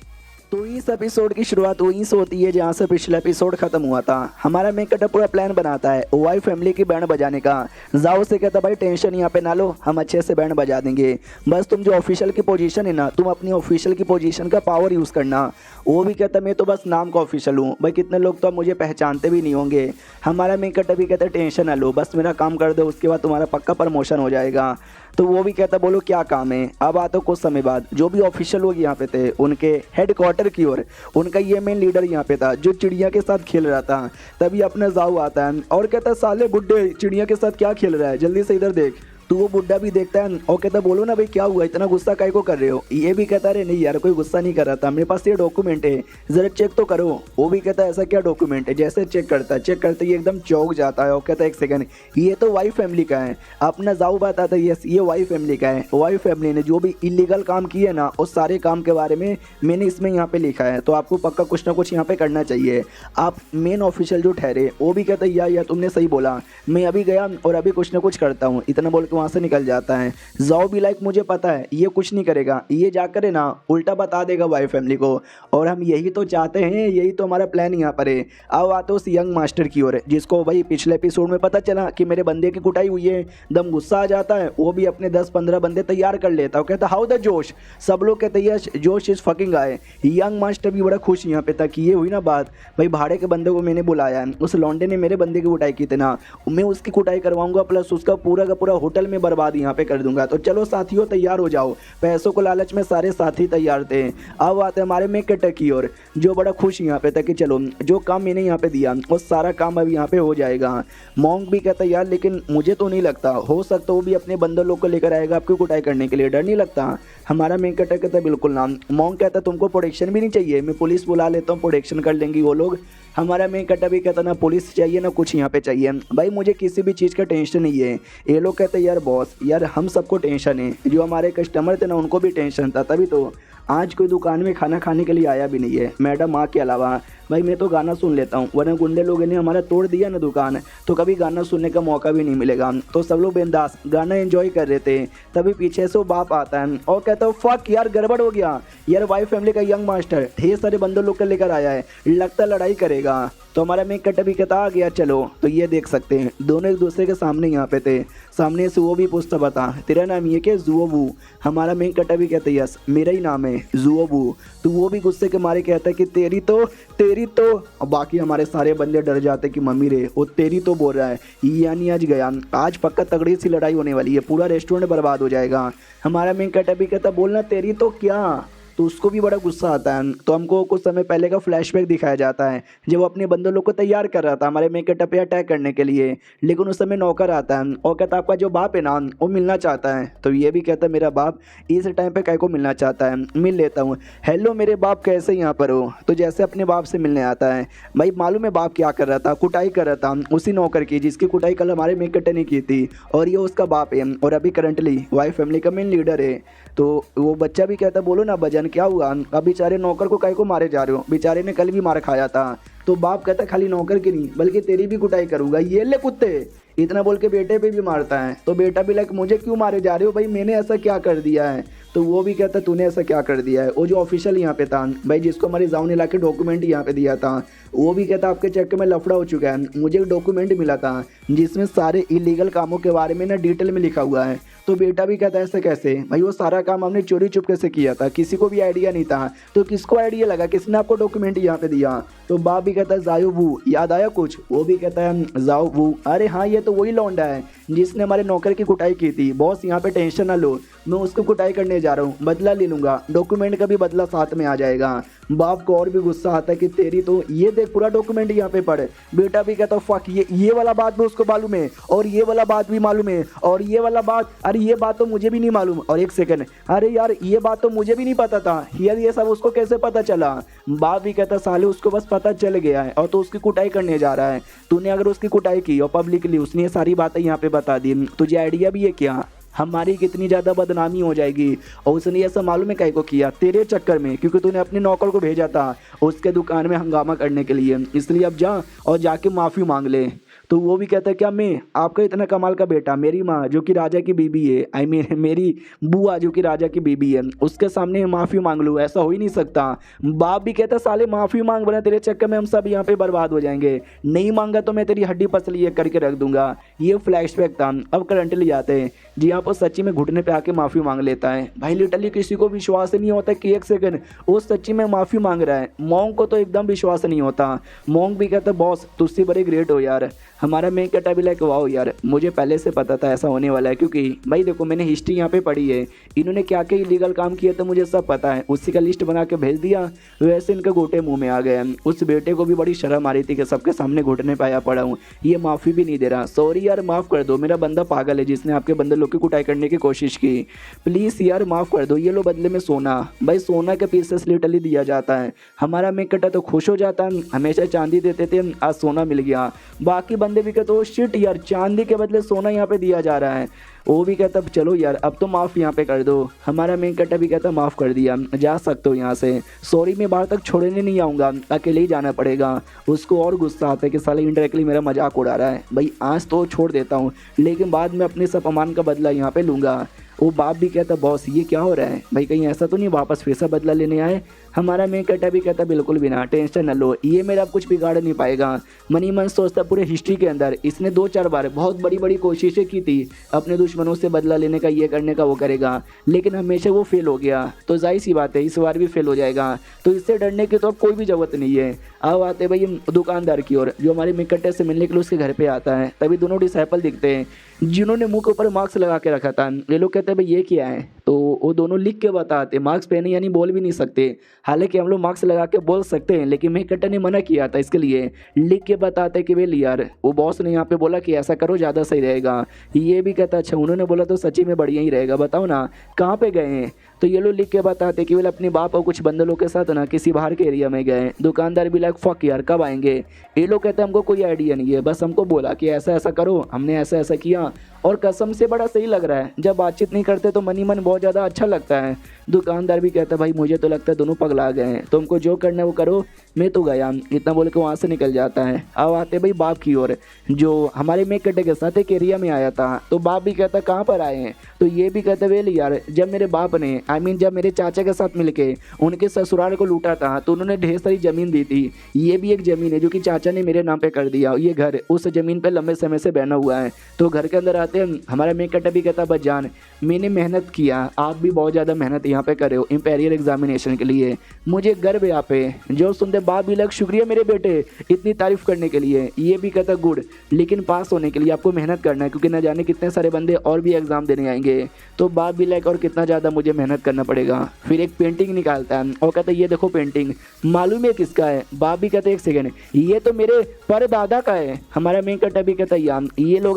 तो इस एपिसोड की शुरुआत वहीं से होती है जहाँ से पिछला एपिसोड खत्म हुआ था। हमारा मेन कट्टा पूरा प्लान बनाता है वाइफ फैमिली की बैंड बजाने का। जाओ से कहता भाई टेंशन यहाँ पे ना लो, हम अच्छे से बैंड बजा देंगे, बस तुम जो ऑफिशियल की पोजीशन है ना, तुम अपनी ऑफिशियल की पोजीशन का पावर यूज़ करना। वो भी कहता मैं तो बस नाम का ऑफिशियल हूँ, भाई कितने लोग तो अब मुझे पहचानते भी नहीं होंगे। हमारा मेन कट्टा भी कहता टेंशन ना लो, बस मेरा काम कर दो, उसके बाद तुम्हारा पक्का प्रमोशन हो जाएगा। तो वो भी कहता बोलो क्या काम है। अब आता कुछ समय बाद जो भी ऑफिशियल लोग यहाँ पे थे उनके हेडक्वार्टर की ओर, उनका ये मेन लीडर यहाँ पे था जो चिड़िया के साथ खेल रहा था। तभी अपना जाऊ आता है और कहता है साले बुड्ढे चिड़िया के साथ क्या खेल रहा है, जल्दी से इधर देख। तो वो बुड्ढा भी देखता है और कहता बोलो ना भाई क्या हुआ, इतना गुस्सा काहे को कर रहे हो। ये भी कहता है नहीं यार कोई गुस्सा नहीं कर रहा था, मेरे पास ये डॉक्यूमेंट है ज़रा चेक तो करो। वो भी कहता है ऐसा क्या डॉक्यूमेंट है। जैसे चेक करता है, चेक करते ही एकदम चौंक जाता है और कहता है एक सेकंड ये तो वाइफ फैमिली का है। अपना जाऊ बात आता है यस ये वाइफ फैमिली का है। वाइफ फैमिली ने जो भी इलीगल काम किए ना उस सारे काम के बारे में मैंने इसमें यहाँ पे लिखा है, तो आपको पक्का कुछ ना कुछ यहाँ पे करना चाहिए। आप मेन ऑफिशियल जो ठहरे वो भी कहता है या तुमने सही बोला, मैं अभी गया और अभी कुछ ना कुछ करता हूँ। इतना बोल के वहाँ से निकल जाता है। जाओ भी लाइक मुझे पता है ये कुछ नहीं करेगा, ये जाकर है ना उल्टा बता देगा वाइफ फैमिली को, और हम यही तो चाहते हैं, यही तो हमारा प्लान यहाँ पर है। अब आते उस यंग मास्टर की ओर जिसको भाई पिछले एपिसोड में पता चला कि मेरे बंदे की कुटाई हुई है, दम गुस्सा आ जाता है। वो भी अपने 10-15 बंदे तैयार कर लेता है, कहता हाउ द जोश, सब लोग कहते हैं जोश इज फकिंग आए। यंग मास्टर भी बड़ा खुश यहाँ पे था कि ये हुई ना बात, भाई भाड़े के बंदे को मैंने बुलाया है, उस लौंडे ने मेरे बंदे की कुटाई की थी ना, मैं उसकी कुटाई करवाऊंगा प्लस उसका पूरा का पूरा होटल में बर्बाद यहाँ पे कर दूंगा। तो चलो साथियों तैयार हो जाओ। पैसों को लालच में सारे साथी तैयार थे। अब आते हमारे मेन कट्टा की ओर जो बड़ा खुश यहाँ पे था कि चलो जो काम मैंने यहाँ पे दिया वो सारा काम अब यहाँ पे हो जाएगा। मॉन्क भी कहता यार लेकिन मुझे तो नहीं लगता, हो सकता वो भी अपने बंदर लोग को लेकर आएगा आपकी कुटाई करने के लिए, डर नहीं लगता। हमारा मेन कट्टा कहता बिल्कुल ना। मॉन्क कहता तुमको प्रोटेक्शन भी नहीं चाहिए, मैं पुलिस बुला लेता हूँ, प्रोटेक्शन कर लेंगी वो लोग। हमारा मेन कट्टा भी कहता ना पुलिस चाहिए ना कुछ यहाँ पे चाहिए, भाई मुझे किसी भी चीज़ का टेंशन नहीं है। ये लोग कहते यार बॉस यार हम सबको टेंशन है, जो हमारे कस्टमर थे ना उनको भी टेंशन था, तभी तो आज कोई दुकान में खाना खाने के लिए आया भी नहीं है मैडम माँ के अलावा। भाई मैं तो गाना सुन लेता हूँ, वरना गुंडे लोगों ने हमारा तोड़ दिया ना दुकान, तो कभी गाना सुनने का मौका भी नहीं मिलेगा। तो सब लोग बिंदास गाना एंजॉय कर रहे थे, तभी पीछे से वो बाप आता है और कहता है फक यार गड़बड़ हो गया यार, वाई फैमिली का यंग मास्टर ढेर सारे बंदे लोग कर लेकर आया है, लगता लड़ाई करेगा। तो हमारा मेन कट्टा भी कहता आ गया चलो। तो ये देख सकते हैं दोनों एक दूसरे के सामने यहाँ पे थे, सामने से वो भी पूछता बता तेरा नाम ये क्या जुओबू। हमारा मेन कट्टा भी कहता है यस मेरा ही नाम है जुओबू। तो वो भी गुस्से के मारे कहता है कि तेरी तो और बाकी हमारे सारे बंदे डर जाते कि मम्मी रे वो तेरी तो बोल रहा है, यानी आज गया, आज पक्का तगड़ी सी लड़ाई होने वाली है, पूरा रेस्टोरेंट बर्बाद हो जाएगा। हमारा मेन कट्टा भी कहता बोलना तेरी तो क्या। तो उसको भी बड़ा गुस्सा आता है। तो हमको कुछ समय पहले का फ्लैशबैक दिखाया जाता है जब वो अपने बंदों लोग को तैयार कर रहा था हमारे मेन कट्टा पे अटैक करने के लिए, लेकिन उस समय नौकर आता है और कहता आपका जो बाप है ना वो मिलना चाहता है। तो ये भी कहता है मेरा बाप इस टाइम पे को मिलना चाहता है, मिल लेता हूँ। हेलो मेरे बाप कैसे यहाँ पर हो। तो जैसे अपने बाप से मिलने आता है, भाई मालूम है बाप क्या कर रहा था, कुटाई कर रहा था उसी नौकर की जिसकी कुटाई कल हमारे मेन कट्टे ने की थी, और ये उसका बाप है और अभी करंटली वाई फैमिली का मेन लीडर है। तो वो बच्चा भी कहता बोलो ना भजन क्या हुआ, अब बेचारे नौकर को काहे को मारे जा रहे हो, बेचारे ने कल भी मार खाया था। तो बाप कहता खाली नौकर की नहीं बल्कि तेरी भी कुटाई करूंगा, ये ले कुत्ते, इतना बोल के बेटे पे भी मारता है। तो बेटा भी लाइक मुझे क्यों मारे जा रहे हो भाई, मैंने ऐसा क्या कर दिया है। तो वो भी कहता तूने ऐसा क्या कर दिया है। वो जो ऑफिशियल यहाँ पे था भाई जिसको हमारे जाओ ने ला के डॉक्यूमेंट यहाँ पे दिया था, वो भी कहता आपके चक्कर में लफड़ा हो चुका है, मुझे एक डॉक्यूमेंट मिला था जिसमें सारे इलीगल कामों के बारे में ना डिटेल में लिखा हुआ है। तो बेटा भी कहता है ऐसे कैसे भाई, वो सारा काम हमने चोरी चुपके से किया था, किसी को भी आइडिया नहीं था। तो किसको आइडिया लगा, किसने आपको डॉक्यूमेंट यहाँ पे दिया। तो बाप भी कहता है जायो वो याद आया कुछ। वो भी कहता है जाओ वो, अरे हाँ ये तो वही लौंडा है जिसने हमारे नौकर की कुटाई की थी। बॉस यहाँ पे टेंशन ना लो, मैं उसको कुटाई करने जा रहा हूँ, बदला ले लूंगा, डॉक्यूमेंट का भी बदला साथ में आ जाएगा। बाप को और भी गुस्सा आता है कि तेरी तो ये देख पूरा डॉक्यूमेंट यहाँ पे पढ़। बेटा भी कहता फक ये वाला बात भी उसको मालूम है और ये वाला बात भी मालूम है और ये वाला बात, अरे ये बात तो मुझे भी नहीं मालूम। और एक सेकंड, अरे यार ये बात तो मुझे भी नहीं पता था यार, ये सब उसको कैसे पता चला। बाप भी कहता साले उसको बस पता चल गया है और तो उसकी कुटाई करने जा रहा है। तूने अगर उसकी कुटाई की और पब्लिकली उसने ये सारी बातें यहाँ पे बता दी, तुझे आइडिया भी है क्या हमारी कितनी ज़्यादा बदनामी हो जाएगी। और उसने ऐसा मालूम है काहे को किया, तेरे चक्कर में, क्योंकि तूने अपने नौकर को भेजा था उसके दुकान में हंगामा करने के लिए, इसलिए अब जा और जाके माफ़ी मांग ले। तो वो भी कहता है क्या मैं आपका इतना कमाल का बेटा, मेरी माँ जो कि राजा की बीबी है, आई मीन मेरी बुआ जो कि राजा की बीबी है, उसके सामने माफ़ी मांग लूँ, ऐसा हो ही नहीं सकता। बाप भी कहता साले माफ़ी मांग, बना तेरे चक्कर में हम सब यहाँ पे बर्बाद हो जाएंगे, नहीं मांगा तो मैं तेरी हड्डी पसली ये करके रख दूंगा। ये फ्लैशबैक था। अब करंटली जाते हैं जी यहाँ पर सच्ची में घुटने पे आके माफ़ी मांग लेता है। भाई लिटरली किसी को विश्वास नहीं होता कि एक सेकंड वो सच्ची में माफ़ी मांग रहा है। मोंग को तो एकदम विश्वास नहीं होता। मोंग भी कहता बॉस तुझसे बड़े ग्रेट हो यार। हमारा मेन कट्टा भी लाइक वाओ यार मुझे पहले से पता था ऐसा होने वाला है, क्योंकि भाई देखो मैंने हिस्ट्री यहाँ पे पढ़ी है, इन्होंने क्या क्या इलीगल काम किया तो मुझे सब पता है, उसी का लिस्ट बना के भेज दिया, वैसे इनके गोटे मुंह में आ गए। उस बेटे को भी बड़ी शर्म आ रही थी कि सबके सामने घुटने पाया पड़ा हूँ, ये माफ़ी भी नहीं दे रहा। सॉरी यार माफ़ कर दो, मेरा बंदा पागल है जिसने आपके बंदे लोग की कुटाई करने की कोशिश की, प्लीज़ यार माफ़ कर दो। ये लो बदले में सोना, भाई सोना के पीसेस लिटरली दिया जाता है। हमारा मेन कट्टा तो खुश हो जाता है, हमेशा चांदी देते थे, आज सोना मिल गया। बाकी बंदे भी कहते हो शिट यार चांदी के बदले सोना यहाँ पे दिया जा रहा है। वो भी कहता चलो यार अब तो माफ़ यहाँ पे कर दो। हमारा मेन कट्टा भी कहता माफ़ कर दिया, जा सकते हो यहाँ से, सॉरी मैं बाहर तक छोड़ने नहीं आऊँगा, अकेले ही जाना पड़ेगा। उसको और गुस्सा आता है कि साले इनडायरेक्टली मेरा मजाक उड़ा रहा है, भाई आज तो छोड़ देता हूँ लेकिन बाद में अपने सब अपमान का बदला यहाँ पे लूँगा। वो बाप भी कहता बॉस ये क्या हो रहा है भाई, कहीं ऐसा तो नहीं वापस फिर से बदला लेने आए। हमारा मेन कट्टा भी कहता बिल्कुल भी ना, टेंशन न लो, ये मेरा कुछ बिगाड़ नहीं पाएगा। मनी मन सोचता पूरे हिस्ट्री के अंदर इसने 2-4 बार बहुत बड़ी बड़ी कोशिशें की थी अपने दुश्मनों से बदला लेने का, ये करने का वो करेगा, लेकिन हमेशा वो फेल हो गया। तो जाहिर सी बात है इस बार भी फेल हो जाएगा, तो इससे डरने की तो अब कोई भी ज़रूरत नहीं है। अब आते भाई दुकानदार की ओर जो हमारे मेन कट्टे से मिलने के लिए उसके घर पर आता है। तभी दोनों डिसाइपल दिखते हैं जिन्होंने मुंह के ऊपर मास्क लगा के रखा था। ये लोग कहते कहते हैं भाई ये क्या है, तो वो दोनों लिख के बताते, मार्क्स पहने यानी बोल भी नहीं सकते। हालांकि हम लोग मार्क्स लगा के बोल सकते हैं, लेकिन मैं कट्टर ने मना किया था, इसके लिए लिख के बताते कि वेल यार वो बॉस ने यहाँ पे बोला कि ऐसा करो ज़्यादा सही रहेगा। ये भी कहता अच्छा उन्होंने बोला तो सच्ची में बढ़िया ही रहेगा, बताओ ना कहाँ पे गए हैं। तो ये लोग लिख के बताते कि वेल अपने बाप और कुछ बंदे लोग के साथ ना किसी बाहर के एरिया में गए। दुकानदार भी लाइक फक यार कब आएंगे। ये लोग कहते हैं हमको कोई आइडिया नहीं है, बस हमको बोला कि ऐसा ऐसा करो, हमने ऐसा ऐसा किया और कसम से बड़ा सही लग रहा है। जब बातचीत नहीं करते तो मन ही मन बहुत ज़्यादा अच्छा लगता है। दुकानदार भी कहता है भाई मुझे तो लगता है दोनों पगला गए हैं, तुमको जो करना है वो करो, मैं तो गया। इतना बोल के वहाँ से निकल जाता है। अब आते भाई बाप की ओर, जो हमारे मेक कट्टे के साथ एक एरिया में आया था। तो बाप भी कहता कहाँ पर आए हैं, तो ये भी कहते वेल यार जब मेरे बाप ने जब मेरे चाचा के साथ मिलके उनके ससुराल को लूटा था तो उन्होंने ढेर सारी ज़मीन दी थी। ये भी एक ज़मीन है जो कि चाचा ने मेरे नाम पे कर दिया। ये घर उस ज़मीन पे लंबे समय से बना हुआ है। तो घर के अंदर आते हैं, हमारा मेक कट्टा भी कहता बस जान मैंने मेहनत किया, आप भी बहुत ज़्यादा मेहनत यहाँ पे करे हो इंपीरियल एग्जामिनेशन के लिए, मुझे गर्व है यहाँ पे। जो सुनते बाप भी लग शुक्रिया मेरे बेटे इतनी तारीफ करने के लिए। ये भी कहता गुड, लेकिन पास होने के लिए आपको मेहनत करना है, क्योंकि न जाने कितने सारे बंदे और भी एग्जाम देने आएंगे। तो बाप भी लाइक और कितना ज़्यादा मुझे मेहनत करना पड़ेगा। फिर एक पेंटिंग निकालता है और कहता है ये देखो पेंटिंग, मालूम है किसका है। बाप भी कहते एक सेकेंड ये तो मेरे परदादा का है। हमारा मेन कट्टा भी कहता यार ये लो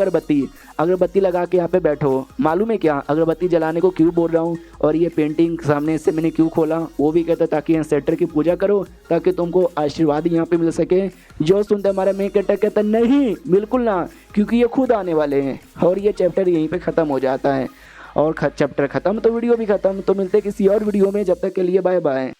अगरबत्ती लगा के यहाँ पे बैठो, मालूम है क्या अगरबत्ती जलाने को क्यों बोल रहा हूँ, और ये पेंटिंग सामने से मैंने क्यों खोला। वो भी कहता ताकि एंसेस्टर की पूजा करो, ताकि तुमको आशीर्वाद यहाँ पे मिल सके। जो सुनते हमारा मेन कट्टा कहता नहीं बिल्कुल ना, क्योंकि ये खुद आने वाले हैं। और ये चैप्टर यहीं पे ख़त्म हो जाता है। और चैप्टर ख़त्म तो वीडियो भी ख़त्म। तो मिलते किसी और वीडियो में, जब तक के लिए बाय बाय।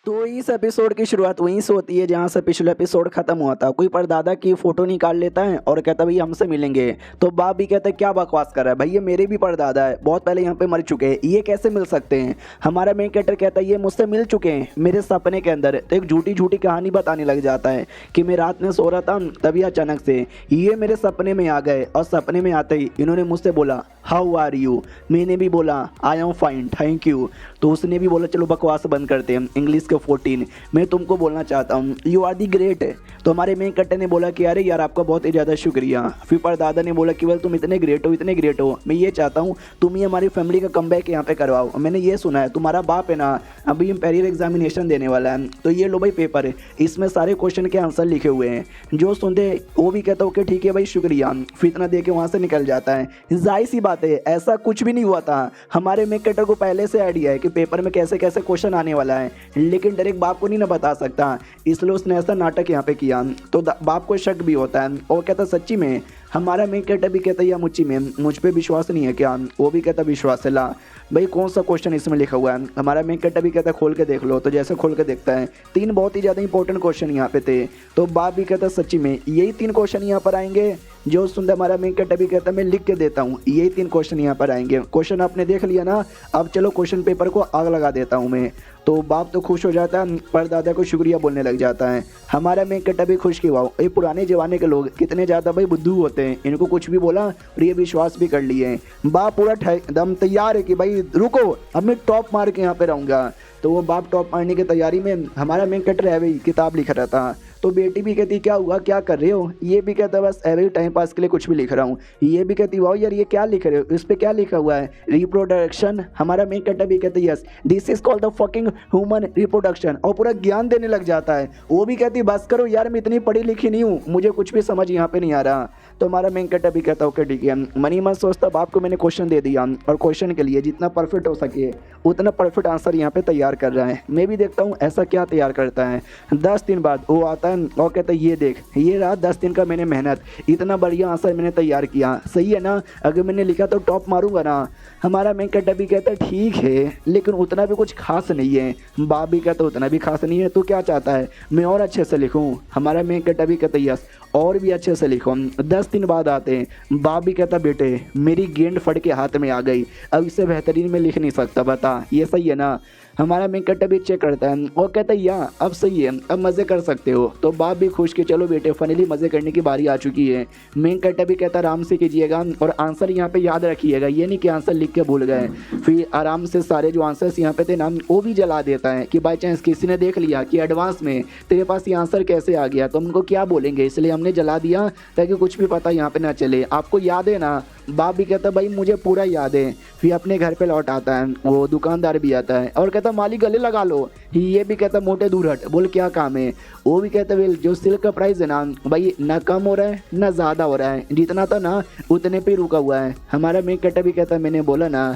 तो इस एपिसोड की शुरुआत वहीं से होती है जहाँ से पिछला एपिसोड खत्म हुआ था। कोई परदादा की फोटो निकाल लेता है और कहता भाई हमसे मिलेंगे। तो बाप भी कहता है क्या बकवास कर रहा है भाई, ये मेरे भी परदादा है, बहुत पहले यहाँ पे मर चुके हैं, ये कैसे मिल सकते हैं। हमारा मेन कैरेक्टर कहता है ये मुझसे मिल चुके हैं मेरे सपने के अंदर। तो एक झूठी झूठी कहानी बताने लग जाता है कि मैं रात में सो रहा था, तभी अचानक से ये मेरे सपने में आ गए। और सपने में आते ही इन्होंने मुझसे बोला हाउ आर यू। मैंने भी बोला I am fine thank you. तो उसने भी बोला चलो बकवास बंद करते हैं, इंग्लिश के 14 मैं तुमको बोलना चाहता हूँ यू आर दी ग्रेट। तो हमारे मेन कट्टे ने बोला कि अरे यार आपका बहुत ही ज़्यादा शुक्रिया। फिर परदादा ने बोला कि वेल तुम इतने ग्रेट हो, मैं ये चाहता हूँ तुम ही हमारी फैमिली का कमबैक यहाँ पे करवाओ। मैंने ये सुना है तुम्हारा बाप है ना अभी इंपीरियल एग्जामिनेशन देने वाला है, तो ये लो भाई पेपर है, इसमें सारे क्वेश्चन के आंसर लिखे हुए हैं। जो सुनते वो भी कहता ओके ठीक है भाई शुक्रिया, फिर इतना दे के वहाँ से निकल जाता है। जाहिर सी बात है ऐसा कुछ भी नहीं हुआ था। हमारे मेन कट्टर को पहले से आइडिया है कि पेपर में कैसे कैसे क्वेश्चन आने वाला है, लेकिन डायरेक्ट बाप को नहीं ना बता सकता, इसलिए उसने ऐसा नाटक यहाँ पे किया। तो बाप को शक भी होता है और कहता सच्ची में। हमारा मेन कैरेक्टर भी कहता है या मुझी में मुझ पे विश्वास नहीं है क्या। वो भी कहता विश्वास है। ला भाई कौन सा क्वेश्चन इसमें लिखा हुआ है। हमारा मेन कैरेक्टर भी कहता खोल के देख लो। तो जैसे खोल के देखता है 3 बहुत ही ज़्यादा इंपॉर्टेंट क्वेश्चन यहाँ पे थे। तो बाप भी कहता सच्ची में यही 3 क्वेश्चन यहाँ पर आएंगे। जो सुंदर हमारा मेन कैरेक्टर भी कहता मैं लिख के देता हूँ यही 3 क्वेश्चन यहाँ पर आएंगे। क्वेश्चन आपने देख लिया ना, अब चलो क्वेश्चन पेपर को आग लगा देता हूँ मैं। तो बाप तो खुश हो जाता है, परदादा को शुक्रिया बोलने लग जाता है। हमारा मेन कैरेक्टर भी खुश की वाओ ये पुराने जमाने के लोग कितने ज़्यादा भाई बुद्धू होते हैं, इनको कुछ भी बोला और ये विश्वास भी कर लिए। बाप पूरा दम तैयार है कि भाई रुको अब मैं टॉप मार के यहाँ पे रहूँगा। तो वो बाप टॉप मारने की तैयारी में हमारा मेन कैरेक्टर है भाई किताब लिख रहा था। तो बेटी भी कहती क्या हुआ क्या कर रहे हो। ये भी कहता बस एवरी टाइम पास के लिए कुछ भी लिख रहा हूँ। ये भी कहती वाह यार ये क्या लिख रहे हो, इस पे क्या लिखा हुआ है रिप्रोडक्शन। हमारा मेन कैरेक्टर भी कहते yes this is called the fucking human reproduction, और पूरा ज्ञान देने लग जाता है। वो भी कहती बस करो यार मैं इतनी पढ़ी लिखी नहीं हूँ, मुझे कुछ भी समझ यहाँ पे नहीं आ रहा। तो हमारा मेन कैरेक्टर भी कहता ओके ठीक है। मनी मन सोचता बाप को मैंने क्वेश्चन दे दिया और क्वेश्चन के लिए जितना परफेक्ट हो सके उतना परफेक्ट आंसर यहाँ पे तैयार कर रहा है। मैं भी देखता हूँ ऐसा क्या तैयार करता है। 10 दिन बाद वो आता है और कहता है ये देख ये रहा 10 दिन का मैंने मेहनत, इतना बढ़िया आंसर मैंने तैयार किया, सही है ना, अगर मैंने लिखा तो टॉप मारूंगा ना। हमारा मेन कैरेक्टर भी कहता है ठीक है लेकिन उतना भी कुछ खास नहीं है। बाप भी कहता उतना भी खास नहीं है, तो क्या चाहता है मैं और अच्छे से लिखूं। हमारा मेन कैरेक्टर भी कहता यस और भी अच्छे से लिखो। 10 दिन बाद आते हैं। बाप भी कहता बेटे मेरी गेंद फट के हाथ में आ गई, अब इससे बेहतरीन में लिख नहीं सकता, बता ये सही है ना। हमारा मेन कैरेक्टर भी चेक करता है और कहता है या अब सही है अब मज़े कर सकते हो। तो बाप भी खुश कि चलो बेटे फाइनली मज़े करने की बारी आ चुकी है। मेन कैरेक्टर भी कहता आराम से कीजिएगा और आंसर यहाँ पे याद रखिएगा, ये नहीं कि आंसर लिख के भूल गए। फिर आराम से सारे जो आंसर्स यहाँ पे थे ना वो भी जला देता है कि बाई चांस किसी ने देख लिया कि एडवांस में तेरे पास ये आंसर कैसे आ गया तो हम उनको क्या बोलेंगे, इसलिए हमने जला दिया ताकि कुछ भी पता यहाँ पे ना चले। आपको याद है ना? बाप भी कहता भाई मुझे पूरा याद है। फिर अपने घर पे लौट आता है, वो दुकानदार भी आता है और कहता मालिक गले लगा लो। ये भी कहता मोटे दूर हट, बोल क्या काम है? वो भी कहता वेल जो सिल्क का प्राइस है ना भाई ना कम हो रहा है ना ज़्यादा हो रहा है, जितना था ना उतने पे रुका हुआ है। हमारा मेक कटर भी कहता मैंने बोला ना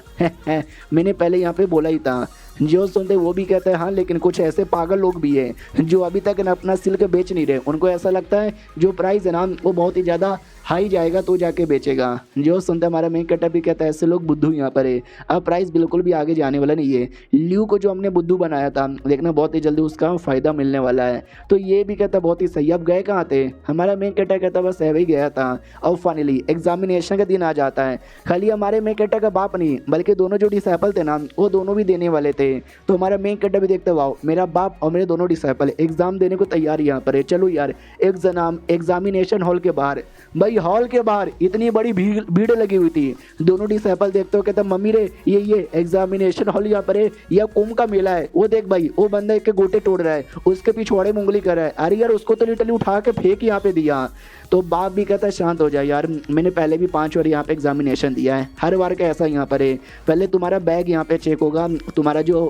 मैंने पहले यहाँ पे बोला ही था। जो सुनते वो भी कहते हैं हाँ, लेकिन कुछ ऐसे पागल लोग भी हैं जो अभी तक ना अपना सिल्क बेच नहीं रहे। उनको ऐसा लगता है जो प्राइस है ना वो बहुत ही ज़्यादा हाई जाएगा तो जाके बेचेगा। जो सुनते हमारा मेन कटर भी कहता है ऐसे लोग बुद्धू यहाँ पर है, अब प्राइस बिल्कुल भी आगे जाने वाला नहीं है। ल्यू को जो हमने बुद्धू बनाया था देखना बहुत ही जल्दी उसका फ़ायदा मिलने वाला है। तो ये भी कहता बहुत ही सही। अब गए कहाँ थे? हमारा मेन कटर कहता बस ऐसे ही गया था। और फाइनली एग्जामिनेशन का दिन आ जाता है। खाली हमारे मेन कटर का बाप नहीं बल्कि दोनों जो डिसाइपल थे ना वो दोनों भी देने वाले थे। तो हमारा मेन कटर भी देखते वाओ मेरा बाप और मेरे दोनों डिसाइपल एग्जाम देने को तैयार यहाँ पर है। चलो यार एग्जामिनेशन हॉल के बाहर, भाई हॉल के बाहर इतनी बड़ी भीड़ लगी हुई थी। दोनों डिसाइपल देखते हो कहते मम्मी रे ये एग्जामिनेशन हॉल यहाँ पर है या कुंभ का मेला है। वो देख भाई वो बंदा एक के गोटे तोड़ रहा है, उसके पिछवाड़े में उंगली कर रहा है। अरे यार उसको तो लिटरली उठा के फेंक यहाँ पे दिया। तो बाप भी कहता है शांत हो जाए यार, मैंने पहले भी 5 बार यहाँ पे एग्जामिनेशन दिया है, हर बार का ऐसा यहाँ पर है। पहले तुम्हारा बैग यहाँ पे चेक होगा, तुम्हारा जो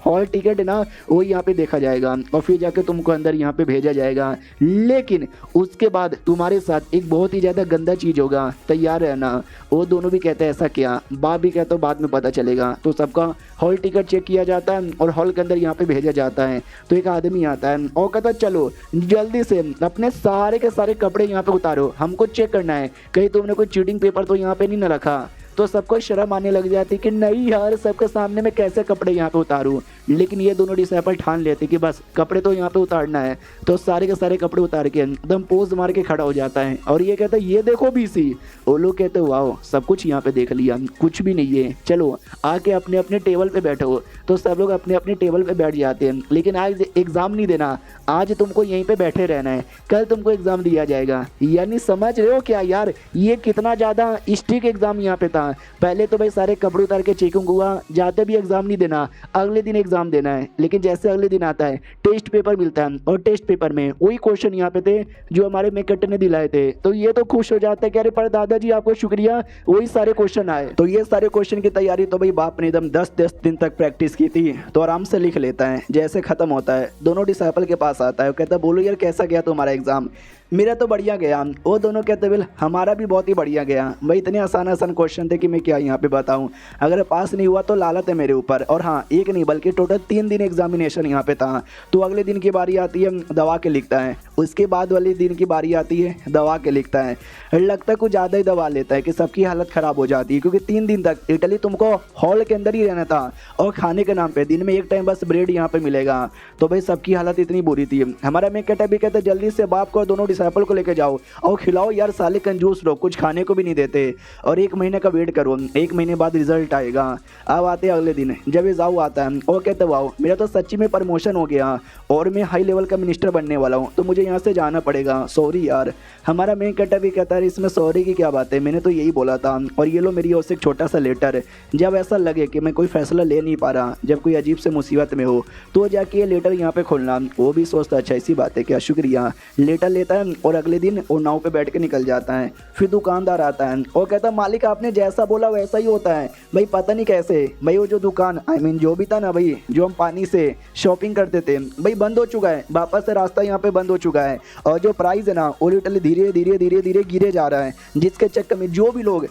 हॉल टिकट है ना वो यहाँ पे देखा जाएगा और फिर जाके तुमको अंदर यहाँ पे भेजा जाएगा। लेकिन उसके बाद तुम्हारे साथ एक बहुत ही ज़्यादा गंदा चीज़ होगा, तैयार रहना। वो दोनों भी कहते हैं ऐसा क्या? बाप भी कहता है बाद में पता चलेगा। तो सबका हॉल टिकट चेक किया जाता है और हॉल के अंदर यहाँ पे भेजा जाता है। तो एक आदमी आता है और कहता है चलो जल्दी से अपने सारे के सारे कपड़े यहाँ पे उतारो, हमको चेक करना है कहीं तुमने कोई चीटिंग पेपर तो यहाँ पे नहीं ना रखा। तो सबको शर्म आने लग जाती कि नहीं यार सबके सामने मैं कैसे कपड़े यहाँ पे उतारूँ। लेकिन ये दोनों डिसाइपल ठान लेते कि बस कपड़े तो यहाँ पे उतारना है। तो सारे के सारे कपड़े उतार के एकदम पोज मार के खड़ा हो जाता है और ये कहता है ये देखो बीसी। वो लोग कहते वाओ सब कुछ यहाँ पे देख लिया, कुछ भी नहीं है, चलो आके अपने अपने टेबल पे बैठो। तो सब लोग अपने अपने टेबल पे बैठ जाते हैं। लेकिन आज एग्ज़ाम नहीं देना, आज तुमको यहीं पे बैठे रहना है, कल तुमको एग्ज़ाम दिया जाएगा। यानी समझ रहे हो क्या यार ये कितना ज़्यादा स्ट्रिक्ट एग्ज़ाम यहाँ पे था। पहले तो भाई सारे कपड़े उतार के चेकिंग हुआ, जाते भी एग्ज़ाम नहीं देना, अगले दिन एग्ज़ाम देना है। लेकिन जैसे अगले दिन आता है टेस्ट पेपर मिलता है और टेस्ट पेपर में वही क्वेश्चन यहाँ पे थे जो हमारे मेकट ने दिलाए थे। तो ये तो खुश हो जाता है कि अरे पर दादाजी आपको शुक्रिया, वही सारे क्वेश्चन आए। तो ये सारे क्वेश्चन की तैयारी तो भाई बाप ने एकदम 10 दिन तक प्रैक्टिस की थी, तो आराम से लिख लेता है। जैसे ख़त्म होता है दोनों डिसाइपल के पास आता है, वो कहता है बोलो यार कैसा गया तुम्हारा एग्ज़ाम? मेरा तो बढ़िया गया। वो दोनों कहते बिल हमारा भी बहुत ही बढ़िया गया भाई, इतने आसान आसान क्वेश्चन थे कि मैं क्या यहाँ पे बताऊँ। अगर पास नहीं हुआ तो लालत है मेरे ऊपर। और हाँ एक नहीं बल्कि टोटल 3 दिन एग्जामिनेशन यहाँ पे था। तो अगले दिन की बारी आती है दवा के लिखता है, उसके बाद वाले दिन की बारी आती है दवा के लिखता है। लगता है कुछ ज़्यादा ही दवा लेता है कि सबकी हालत ख़राब हो जाती है, क्योंकि 3 दिन तक इटली तुमको हॉल के अंदर ही रहना था और खाने के नाम पे दिन में एक टाइम बस ब्रेड यहाँ पे मिलेगा। तो भाई सबकी हालत इतनी बुरी थी। हमारा मैं कहता भी कहता जल्दी से बाप को दोनों डिसाइपल को लेकर जाओ और खिलाओ यार, साले कंजूस लोग कुछ खाने को भी नहीं देते। और 1 महीने का वेट करो, 1 महीने बाद रिजल्ट आएगा। अब आते अगले दिन जब ये जाऊ आता है और कहते वाओ मेरा तो सच्ची में प्रमोशन हो गया और मैं हाई लेवल का मिनिस्टर बनने वाला हूँ, तो मुझे यहाँ से जाना पड़ेगा, सॉरी यार। हमारा मेन कटा भी कहता है इसमें सॉरी की क्या बात है, मैंने तो यही बोला था। और ये लो मेरी ओर से एक छोटा सा लेटर, जब ऐसा लगे कि मैं कोई फैसला ले नहीं पा रहा, जब कोई अजीब से मुसीबत में हो तो जाके ये लेटर यहाँ पे खोलना। वो भी सोचता अच्छा ऐसी बात है क्या, शुक्रिया। लेटर लेता है और अगले दिन वो नाव पे बैठ के निकल जाता है। फिर दुकानदार आता है और कहता है मालिक आपने जैसा बोला वैसा ही होता है। भाई पता नहीं कैसे भाई वो जो दुकान जो भी था ना भाई, जो हम पानी से शॉपिंग करते थे भाई बंद हो चुका है, वापस से रास्ता यहाँ पे बंद हो चुका है। और जो प्राइस है ना वो लिटरली धीरे धीरे धीरे धीरे गिरे जा रहा है, जिसके चक्कर में जो भी लोग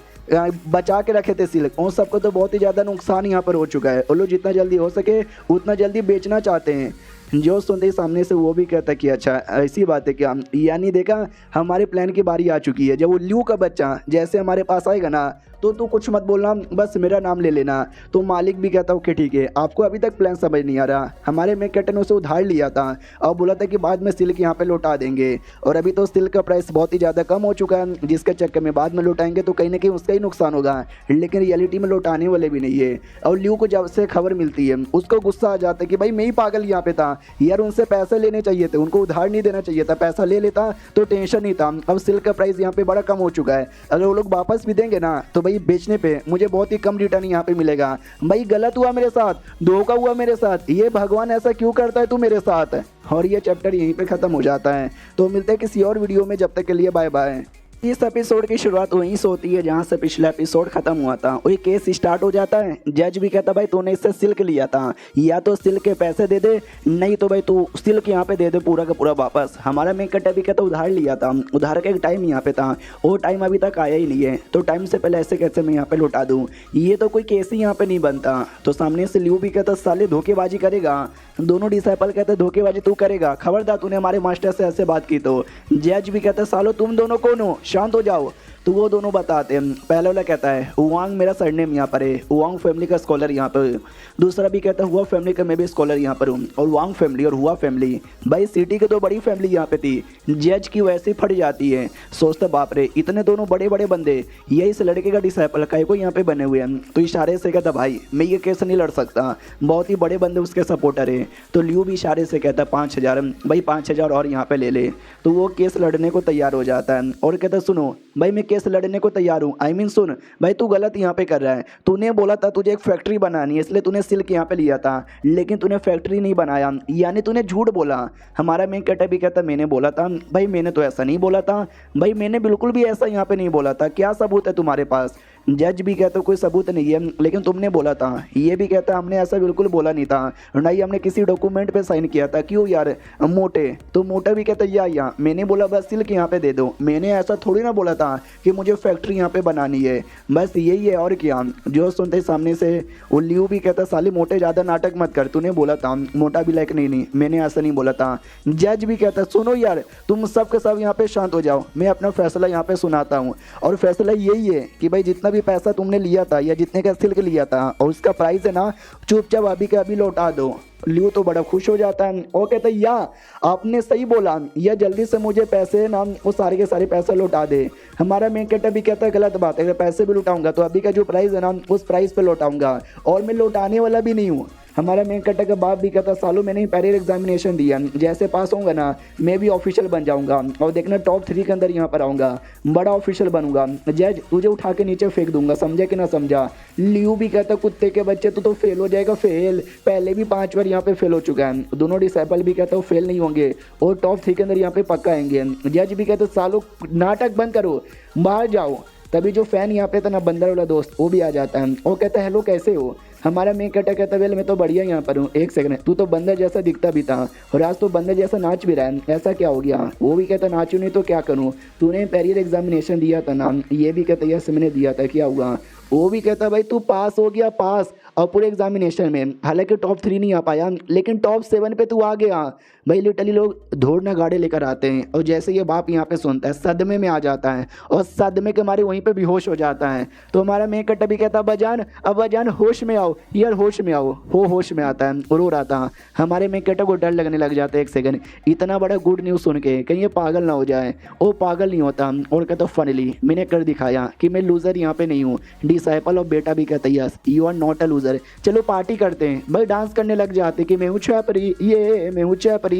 बचा के रखे थे सिल्क उन सबको तो बहुत ही ज़्यादा नुकसान यहाँ पर हो चुका है। वो लोग जितना जल्दी हो सके उतना जल्दी बेचना चाहते हैं। जो सुनते ही सामने से वो भी कहता कि अच्छा ऐसी बात है क्या, यानी देखा हमारे प्लान की बारी आ चुकी है। जब वो ल्यू का बच्चा जैसे हमारे पास आएगा ना तो तू कुछ मत बोलना, बस मेरा नाम ले लेना। तो मालिक भी कहता ओके ठीक है, आपको अभी तक प्लान समझ नहीं आ रहा। हमारे मैं कैप्टन उसे उधार लिया था और बोला था कि बाद में सिल्क यहाँ पे लौटा देंगे, और अभी तो सिल्क का प्राइस बहुत ही ज़्यादा कम हो चुका है, जिसके चक्कर में बाद में लौटाएंगे तो कहीं ना कहीं उसका ही नुकसान होगा। लेकिन रियलिटी में लौटाने वाले भी नहीं है। और ल्यू को जब से खबर मिलती है उसको गुस्सा आ जाता है कि भाई मैं ही पागल यहाँ पे था यार, उनसे पैसे लेने चाहिए थे, उनको उधार नहीं देना चाहिए था, पैसा ले लेता तो टेंशन नहीं था। अब सिल्क का प्राइस यहाँ पे बड़ा कम हो चुका है, अगर वो लोग वापस भी देंगे ना तो भाई भाई बेचने पे मुझे बहुत ही कम रिटर्न यहाँ पे मिलेगा। भाई गलत हुआ मेरे साथ, धोखा हुआ मेरे साथ, ये भगवान ऐसा क्यों करता है तू मेरे साथ। और ये चैप्टर यहीं पे ख़त्म हो जाता है। तो मिलते हैं किसी और वीडियो में, जब तक के लिए बाय बाय। इस एपिसोड की शुरुआत वहीं से होती है जहाँ से पिछला एपिसोड खत्म हुआ था। वही केस स्टार्ट हो जाता है। जज भी कहता भाई तूने इससे सिल्क लिया था, या तो सिल्क के पैसे दे दे, नहीं तो भाई तू सिल्क यहाँ पे दे दे पूरा का पूरा वापस। हमारा मेन कट भी कहता उधार लिया था, उधार का एक टाइम यहाँ पे था, वो टाइम अभी तक आया ही नहीं है, तो टाइम से पहले ऐसे कैसे मैं यहाँ पे लौटा दूँ, ये तो कोई केस ही यहाँ पे नहीं बनता। तो सामने से ल्यू भी कहता साले धोखेबाजी करेगा। दोनों डिसाइपल कहते धोखेबाजी तू करेगा, खबरदार तूने हमारे मास्टर से ऐसे बात की तो। जज भी कहता सालो तुम दोनों कौन हो, शांत हो जाओ। तो वो दोनों बताते हैं। पहले वाला कहता है वांग मेरा सरनेम यहाँ पर है, वांग फैमिली का स्कॉलर यहाँ पर। दूसरा भी कहता है हुआ फैमिली का मैं भी स्कॉलर यहाँ पर हूँ, और वांग फैमिली और हुआ फैमिली भाई सिटी की तो बड़ी फैमिली यहाँ पे थी। जज की वैसे फट जाती है, सोचता बाप रे इतने दोनों बड़े बड़े बंदे ये इस लड़के का डिसाइपल काय को यहाँ पे बने हुए हैं। तो इशारे से कहता भाई मैं ये केस नहीं लड़ सकता, बहुत ही बड़े बंदे उसके सपोर्टर है। तो ल्यू भी इशारे से कहता 5,000 भाई 5,000 और यहाँ पे ले ले। तो वो केस लड़ने को तैयार हो जाता है और कहता सुनो भाई मैं केस लड़ने को तैयार हूँ। आई मीन सुन भाई तू गलत यहाँ पे कर रहा है, तूने बोला था तुझे एक फैक्ट्री बनानी है इसलिए तूने सिल्क यहाँ पे लिया था, लेकिन तूने फैक्ट्री नहीं बनाया, यानी तूने झूठ बोला। हमारा मेन कटर भी कहता मैंने बोला था। भाई मैंने तो ऐसा नहीं बोला था, भाई मैंने बिल्कुल भी ऐसा यहाँ पे नहीं बोला था, क्या सबूत है तुम्हारे पास। जज भी कहता कोई सबूत नहीं है, लेकिन तुमने बोला था। ये भी कहता हमने ऐसा बिल्कुल बोला नहीं था, ना ही हमने किसी डॉक्यूमेंट पे साइन किया था। क्यों यार मोटे। तो मोटा भी कहता या मैंने बोला बस सिल्क यहाँ पे दे दो, मैंने ऐसा थोड़ी ना बोला था कि मुझे फैक्ट्री यहाँ पे बनानी है, बस यही है और क्या। जो सुनते सामने से वो ल्यू भी कहता साली मोटे ज़्यादा नाटक मत कर, तूने बोला था। मोटा भी लाइक नहीं मैंने ऐसा नहीं बोला था। जज भी कहता सुनो यार तुम सब के सब यहाँ पे शांत हो जाओ, मैं अपना फैसला यहाँ पे सुनाता हूँ। और फैसला यही है कि भाई जितना भी पैसा तुमने लिया था या जितने का सिल्क लिया था और उसका प्राइस है ना चुपचाप अभी के अभी लौटा दो। ल्यू तो बड़ा खुश हो जाता है और कहता है या आपने सही बोला, या जल्दी से मुझे पैसे ना वो सारे के सारे पैसे लौटा दे। हमारा मेन कैटर भी कहता है गलत बात है, अगर पैसे भी लौटाऊंगा तो अभी का जो प्राइस है ना उस प्राइस पे लौटाऊंगा, और मैं लौटाने वाला भी नहीं हूँ। हमारा मेन कटर का बाप भी कहता सालों मैंने पैरेलल एग्जामिनेशन दिया, जैसे पास होऊंगा ना मैं भी ऑफिशियल बन जाऊंगा और देखना टॉप 3 के अंदर यहाँ पर आऊँगा, बड़ा ऑफिशियल बनूंगा। जज तुझे उठा के नीचे फेंक दूंगा, समझा कि ना समझा। ल्यू भी कहता कुत्ते के बच्चे तू तो फेल हो जाएगा, फेल पहले भी 5 बार यहाँ पे फेल हो चुका है। दोनों डिसाइपल भी कहता वो फेल नहीं होंगे और टॉप 3 के अंदर यहाँ पे पक्का आएंगे। जज भी कहते सालों नाटक बंद करो बाहर जाओ। तभी जो फैन यहाँ पे था ना बंदर वाला दोस्त वो भी आ जाता है और कहता है हेलो कैसे हो। हमारा मेन कटर कहता वेल मैं तो बढ़िया यहाँ पर हूँ, एक सेकंड तू तो बंदर जैसा दिखता भी था और आज तो बंदर जैसा नाच भी रहा है, ऐसा क्या हो गया। वो भी कहता नाचू नहीं तो क्या करूँ, तूने पैरेलल एग्जामिनेशन दिया था ना। ये भी कहता यस मैंने दिया था, क्या हुआ। वो भी कहता भाई तू पास हो गया, पास और पूरे एग्जामिनेशन में, हालांकि टॉप 3 नहीं आ पाया लेकिन टॉप 7 पे तू आ गया। भाई लिटरली लोग दौड़ना गाड़े लेकर आते हैं और जैसे ये बाप यहाँ पे सुनता है सदमे में आ जाता है और सदमे के मारे वहीं पे बेहोश हो जाता है। तो हमारा मेन कट्टा भी कहता अब्बाजान होश में आओ यार, होश में आओ। वो होश में आता है रो रहा था। हमारे मेन कट्टा को डर लगने लग जाता है एक सेकंड, इतना बड़ा गुड न्यूज़ सुन के कहीं ये पागल ना हो जाए। वो पागल नहीं होता और कहता फनली मैंने कर दिखाया कि मैं लूज़र यहाँ पे नहीं हूँ। डिसाइपल और बेटा भी कहता yes you are not a loser, चलो पार्टी करते हैं। भाई डांस करने लग जाते कि मैं हूँ छपरी, ये मैं हूँ छपरी।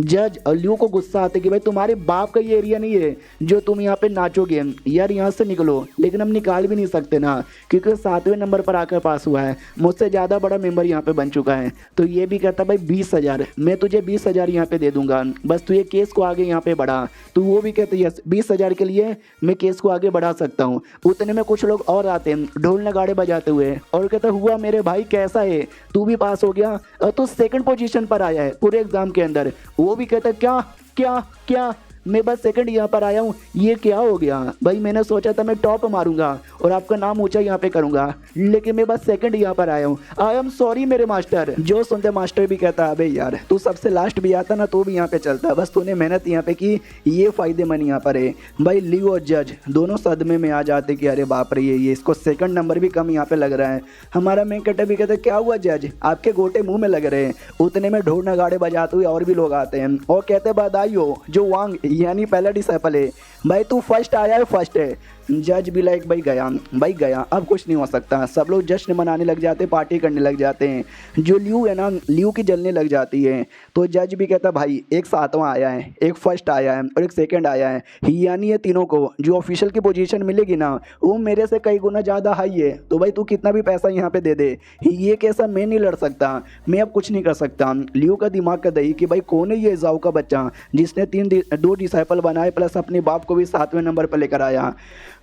जज और ल्यू को गुस्सा आते कि भाई तुम्हारे बाप का ये एरिया नहीं है जो तुम यहाँ पे नाचोगे, यार यहाँ से निकलो। लेकिन हम निकाल भी नहीं सकते ना क्योंकि 7वें नंबर पर आकर पास हुआ है, मुझसे ज़्यादा बड़ा मेंबर यहाँ पे बन चुका है। तो ये भी कहता भाई 20,000 मैं तुझे 20,000 यहाँ पे दे दूंगा, बस तू ये केस को आगे यहाँ पे बढ़ा। तो वो भी कहते यस 20,000 के लिए मैं केस को आगे बढ़ा सकता हूँ। उतने में कुछ लोग और आते हैं ढोल नगाड़े बजाते हुए और कहता हुआ मेरे भाई कैसा है, तू भी पास हो गया और तू 2nd पोजीशन पर आया है पूरे एग्जाम के अंदर। वो भी कहता क्या क्या क्या मैं बस 2nd यहाँ पर आया हूँ, ये क्या हो गया। भाई मैंने सोचा था मैं टॉप मारूंगा और आपका नाम ऊंचा यहाँ पे करूंगा, लेकिन मैं बस 2nd यहाँ पर आया हूँ, आई एम सॉरी मेरे मास्टर। जो सुनते मास्टर भी कहता अबे यार तू सबसे लास्ट भी आता ना तो भी यहाँ पे चलता, बस तूने मेहनत यहाँ पे की, ये फायदेमंद यहाँ पर है। भाई ल्यू और जज दोनों सदमे में आ जाते कि अरे बाप रे ये इसको 2nd नंबर भी कम यहाँ पे लग रहा है। हमारा मेन कटर भी कहता क्या हुआ जज आपके गोटे मुँह में लग रहे हैं। उतने में ढोल नगाड़े बजाते हुए और भी लोग आते हैं और कहते बधाई हो जो वांग यानी पहला डिसाइपल है भाई तू फर्स्ट आया है, फर्स्ट है। जज भी लाइक भाई गया, अब कुछ नहीं हो सकता। सब लोग जश्न मनाने लग जाते, पार्टी करने लग जाते हैं। जो ल्यू है ना, ल्यू की जलने लग जाती है। तो जज भी कहता भाई एक सातवां आया है, एक फर्स्ट आया है और एक सेकंड आया है, यानी ये तीनों को जो ऑफिशियल की पोजीशन मिलेगी ना वो मेरे से कई गुना ज़्यादा हाई है। तो भाई तू कितना भी पैसा यहाँ पे दे दे, ये कैसा मैं नहीं लड़ सकता, मैं अब कुछ नहीं कर सकता। ल्यू का दिमाग का दही कि भाई कौन है ये जाऊ का बच्चा जिसने दो डिसाइपल बनाए प्लस अपने बाप को भी 7वें नंबर पर लेकर आया।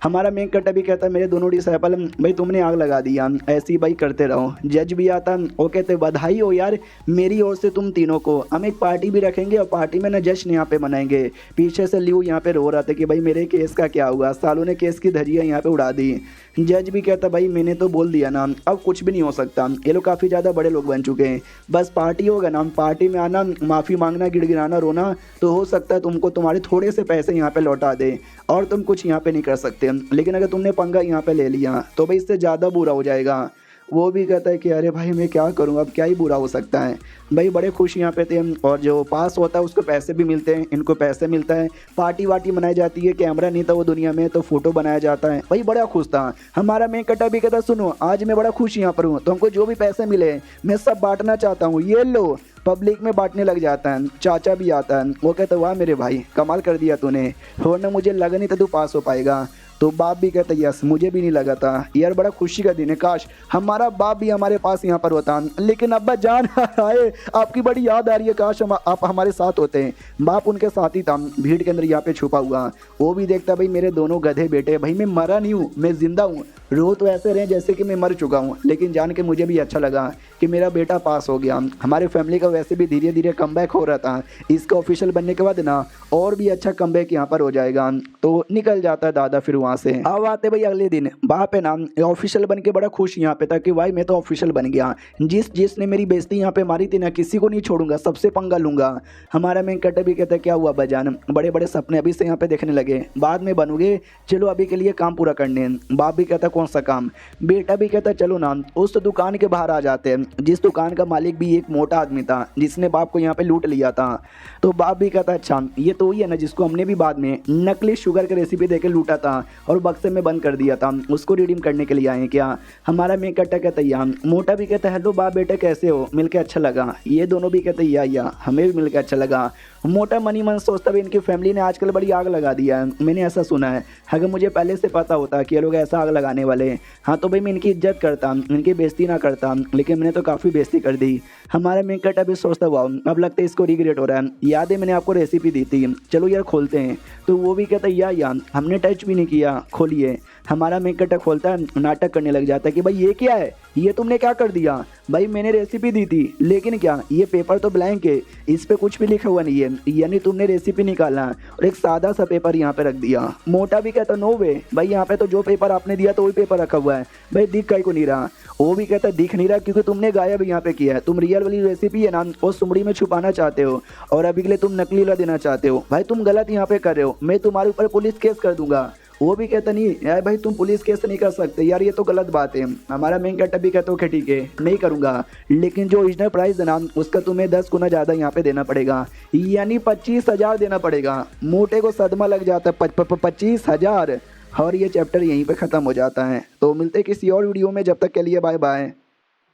हमारा मेन कट भी कहता है मेरे दोनों डिसाइपल भाई तुमने आग लगा दिया, ऐसे ही भाई करते रहो। जज भी आता वो कहते बधाई हो यार मेरी ओर से तुम तीनों को, हम एक पार्टी भी रखेंगे और पार्टी में ना जश्न यहाँ पे मनाएंगे। पीछे से ल्यू यहाँ पे रो रहा था कि भाई मेरे केस का क्या हुआ, सालों ने केस की धज्जियाँ यहाँ पे उड़ा दी। जज भी कहता भाई मैंने तो बोल दिया ना, अब कुछ भी नहीं हो सकता, ये लोग काफ़ी ज़्यादा बड़े लोग बन चुके हैं। बस पार्टी होगा ना, पार्टी में आना, माफ़ी मांगना, गिड़गिड़ाना, रोना, तो हो सकता है तुमको तुम्हारे थोड़े से पैसे यहाँ पे लौटा दे और तुम कुछ यहाँ पे नहीं कर सकते। लेकिन अगर तुमने पंगा यहाँ पे ले लिया तो भाई इससे ज़्यादा बुरा हो जाएगा। वो भी कहता है कि अरे भाई मैं क्या करूँ, अब क्या ही बुरा हो सकता है। भाई बड़े खुश यहाँ पे थे और जो पास होता है उसको पैसे भी मिलते हैं, इनको पैसे मिलता है, पार्टी वार्टी मनाई जाती है। कैमरा नहीं था वो दुनिया में तो फोटो बनाया जाता है। भाई बड़ा खुश था। हमारा मेन कटा भी कहता सुनो आज मैं बड़ा खुश यहाँ पर हूँ, तो हमको जो भी पैसे मिले मैं सब बांटना चाहता हूँ, ये लो। पब्लिक में बांटने लग जाता है। चाचा भी आता है, वो कहता वाह मेरे भाई कमाल कर दिया तूने, वरना मुझे लगा नहीं था तू पास हो पाएगा। तो बाप भी कहता यस मुझे भी नहीं लगा था यार, बड़ा खुशी का दिन है, काश हमारा बाप भी हमारे पास यहाँ पर होता। लेकिन अब्बा जान आए आपकी बड़ी याद आ रही है, काश आप हमारे साथ होते हैं। बाप उनके साथ ही था भीड़ के अंदर यहाँ पे छुपा हुआ। वो भी देखता भाई मेरे दोनों गधे बेटे, भाई मैं मरा नहीं हूँ, मैं जिंदा हूँ। रो तो ऐसे रहे जैसे कि मैं मर चुका हूँ, लेकिन जान के मुझे भी अच्छा लगा कि मेरा बेटा पास हो गया। हमारे फैमिली का वैसे भी धीरे धीरे कमबैक हो रहा था, इसका ऑफिशियल बनने के बाद ना और भी अच्छा कमबैक यहाँ पर हो जाएगा। तो निकल जाता है दादा फिर वहाँ से। अब आते भाई अगले दिन, बाप है ना ऑफिशियल बन के बड़ा खुश यहाँ पे था कि भाई मैं तो ऑफिशियल बन गया, जिसने मेरी बेइज्जती यहाँ पे मारी थी ना किसी को नहीं छोड़ूंगा, सबसे पंगा लूंगा। हमारा मेन कट भी कहता है क्या हुआ बजान, बड़े बड़े सपने अभी से यहाँ पे देखने लगे, बाद में बनोगे, चलो अभी के लिए काम पूरा करने। बाप भी कहता कौन सा काम, बेटा भी कहता चलो ना उस दुकान के बाहर आ जाते हैं जिस दुकान का मालिक भी एक मोटा आदमी था जिसने बाप को यहाँ पे लूट लिया था। तो बाप भी कहता अच्छा ये तो वही है ना जिसको हमने भी बाद में नकली शुगर की रेसिपी देके लूटा था और बक्से में बंद कर दिया था, उसको रिडीम करने के लिए आए क्या। हमारा मेन कट्टा कहता या मोटा भी कहता हेलो बाप बेटे कैसे हो, मिलके अच्छा लगा। ये दोनों भी कहते या हमें भी मिलकर अच्छा लगा। मोटा मनी मन सोचता भी इनकी फैमिली ने आजकल बड़ी आग लगा दिया है, मैंने ऐसा सुना है, अगर मुझे पहले से पता होता कि ये लोग ऐसा आग लगाने वाले हैं हाँ तो भाई मैं इनकी इज्जत करता, इनकी बेइज्जती ना करता, लेकिन मैंने तो काफ़ी बेइज्जती कर दी। हमारा मेन कट अभी सोचता हुआ अब लगता है इसको रिग्रेट हो रहा है, याद है मैंने आपको रेसिपी दी थी, चलो यार खोलते हैं। तो वो भी कहता है या हमने टच भी नहीं किया, खोलिए। हमारा मेन कट खोलता है, नाटक करने लग जाता है कि भाई ये क्या है, ये तुमने क्या कर दिया। भाई मैंने रेसिपी दी थी लेकिन क्या ये पेपर तो ब्लैंक है, इस पे कुछ भी लिखा हुआ नहीं है, यानी तुमने रेसिपी निकाला और एक सादा सा पेपर यहाँ पे रख दिया। मोटा भी कहता नो वे भाई यहाँ पे तो जो पेपर आपने दिया तो वही पेपर रखा हुआ है, भाई दिख कहीं को नहीं रहा। वो भी कहता दिख नहीं रहा क्योंकि तुमने गायब यहाँ पे किया है, तुम रियल वाली रेसिपी है ना वो सुमड़ी में छुपाना चाहते हो और अभी के लिए तुम नकली ला देना चाहते हो। भाई तुम गलत यहाँ पे कर रहे हो, मैं तुम्हारे ऊपर पुलिस केस कर दूंगा। वो भी कहता नहीं यार भाई तुम पुलिस केस नहीं कर सकते यार, ये तो गलत बात है। हमारा मेन कट्टा भी कहता ओके ठीक है नहीं करूँगा, लेकिन जो ओरिजिनल प्राइस है ना उसका तुम्हें 10 गुना ज़्यादा यहाँ पे देना पड़ेगा, यानी 25,000 देना पड़ेगा। मोटे को सदमा लग जाता है 25,000। और ये चैप्टर यहीं पे ख़त्म हो जाता है। तो मिलते हैं किसी और वीडियो में, जब तक के लिए बाय बाय।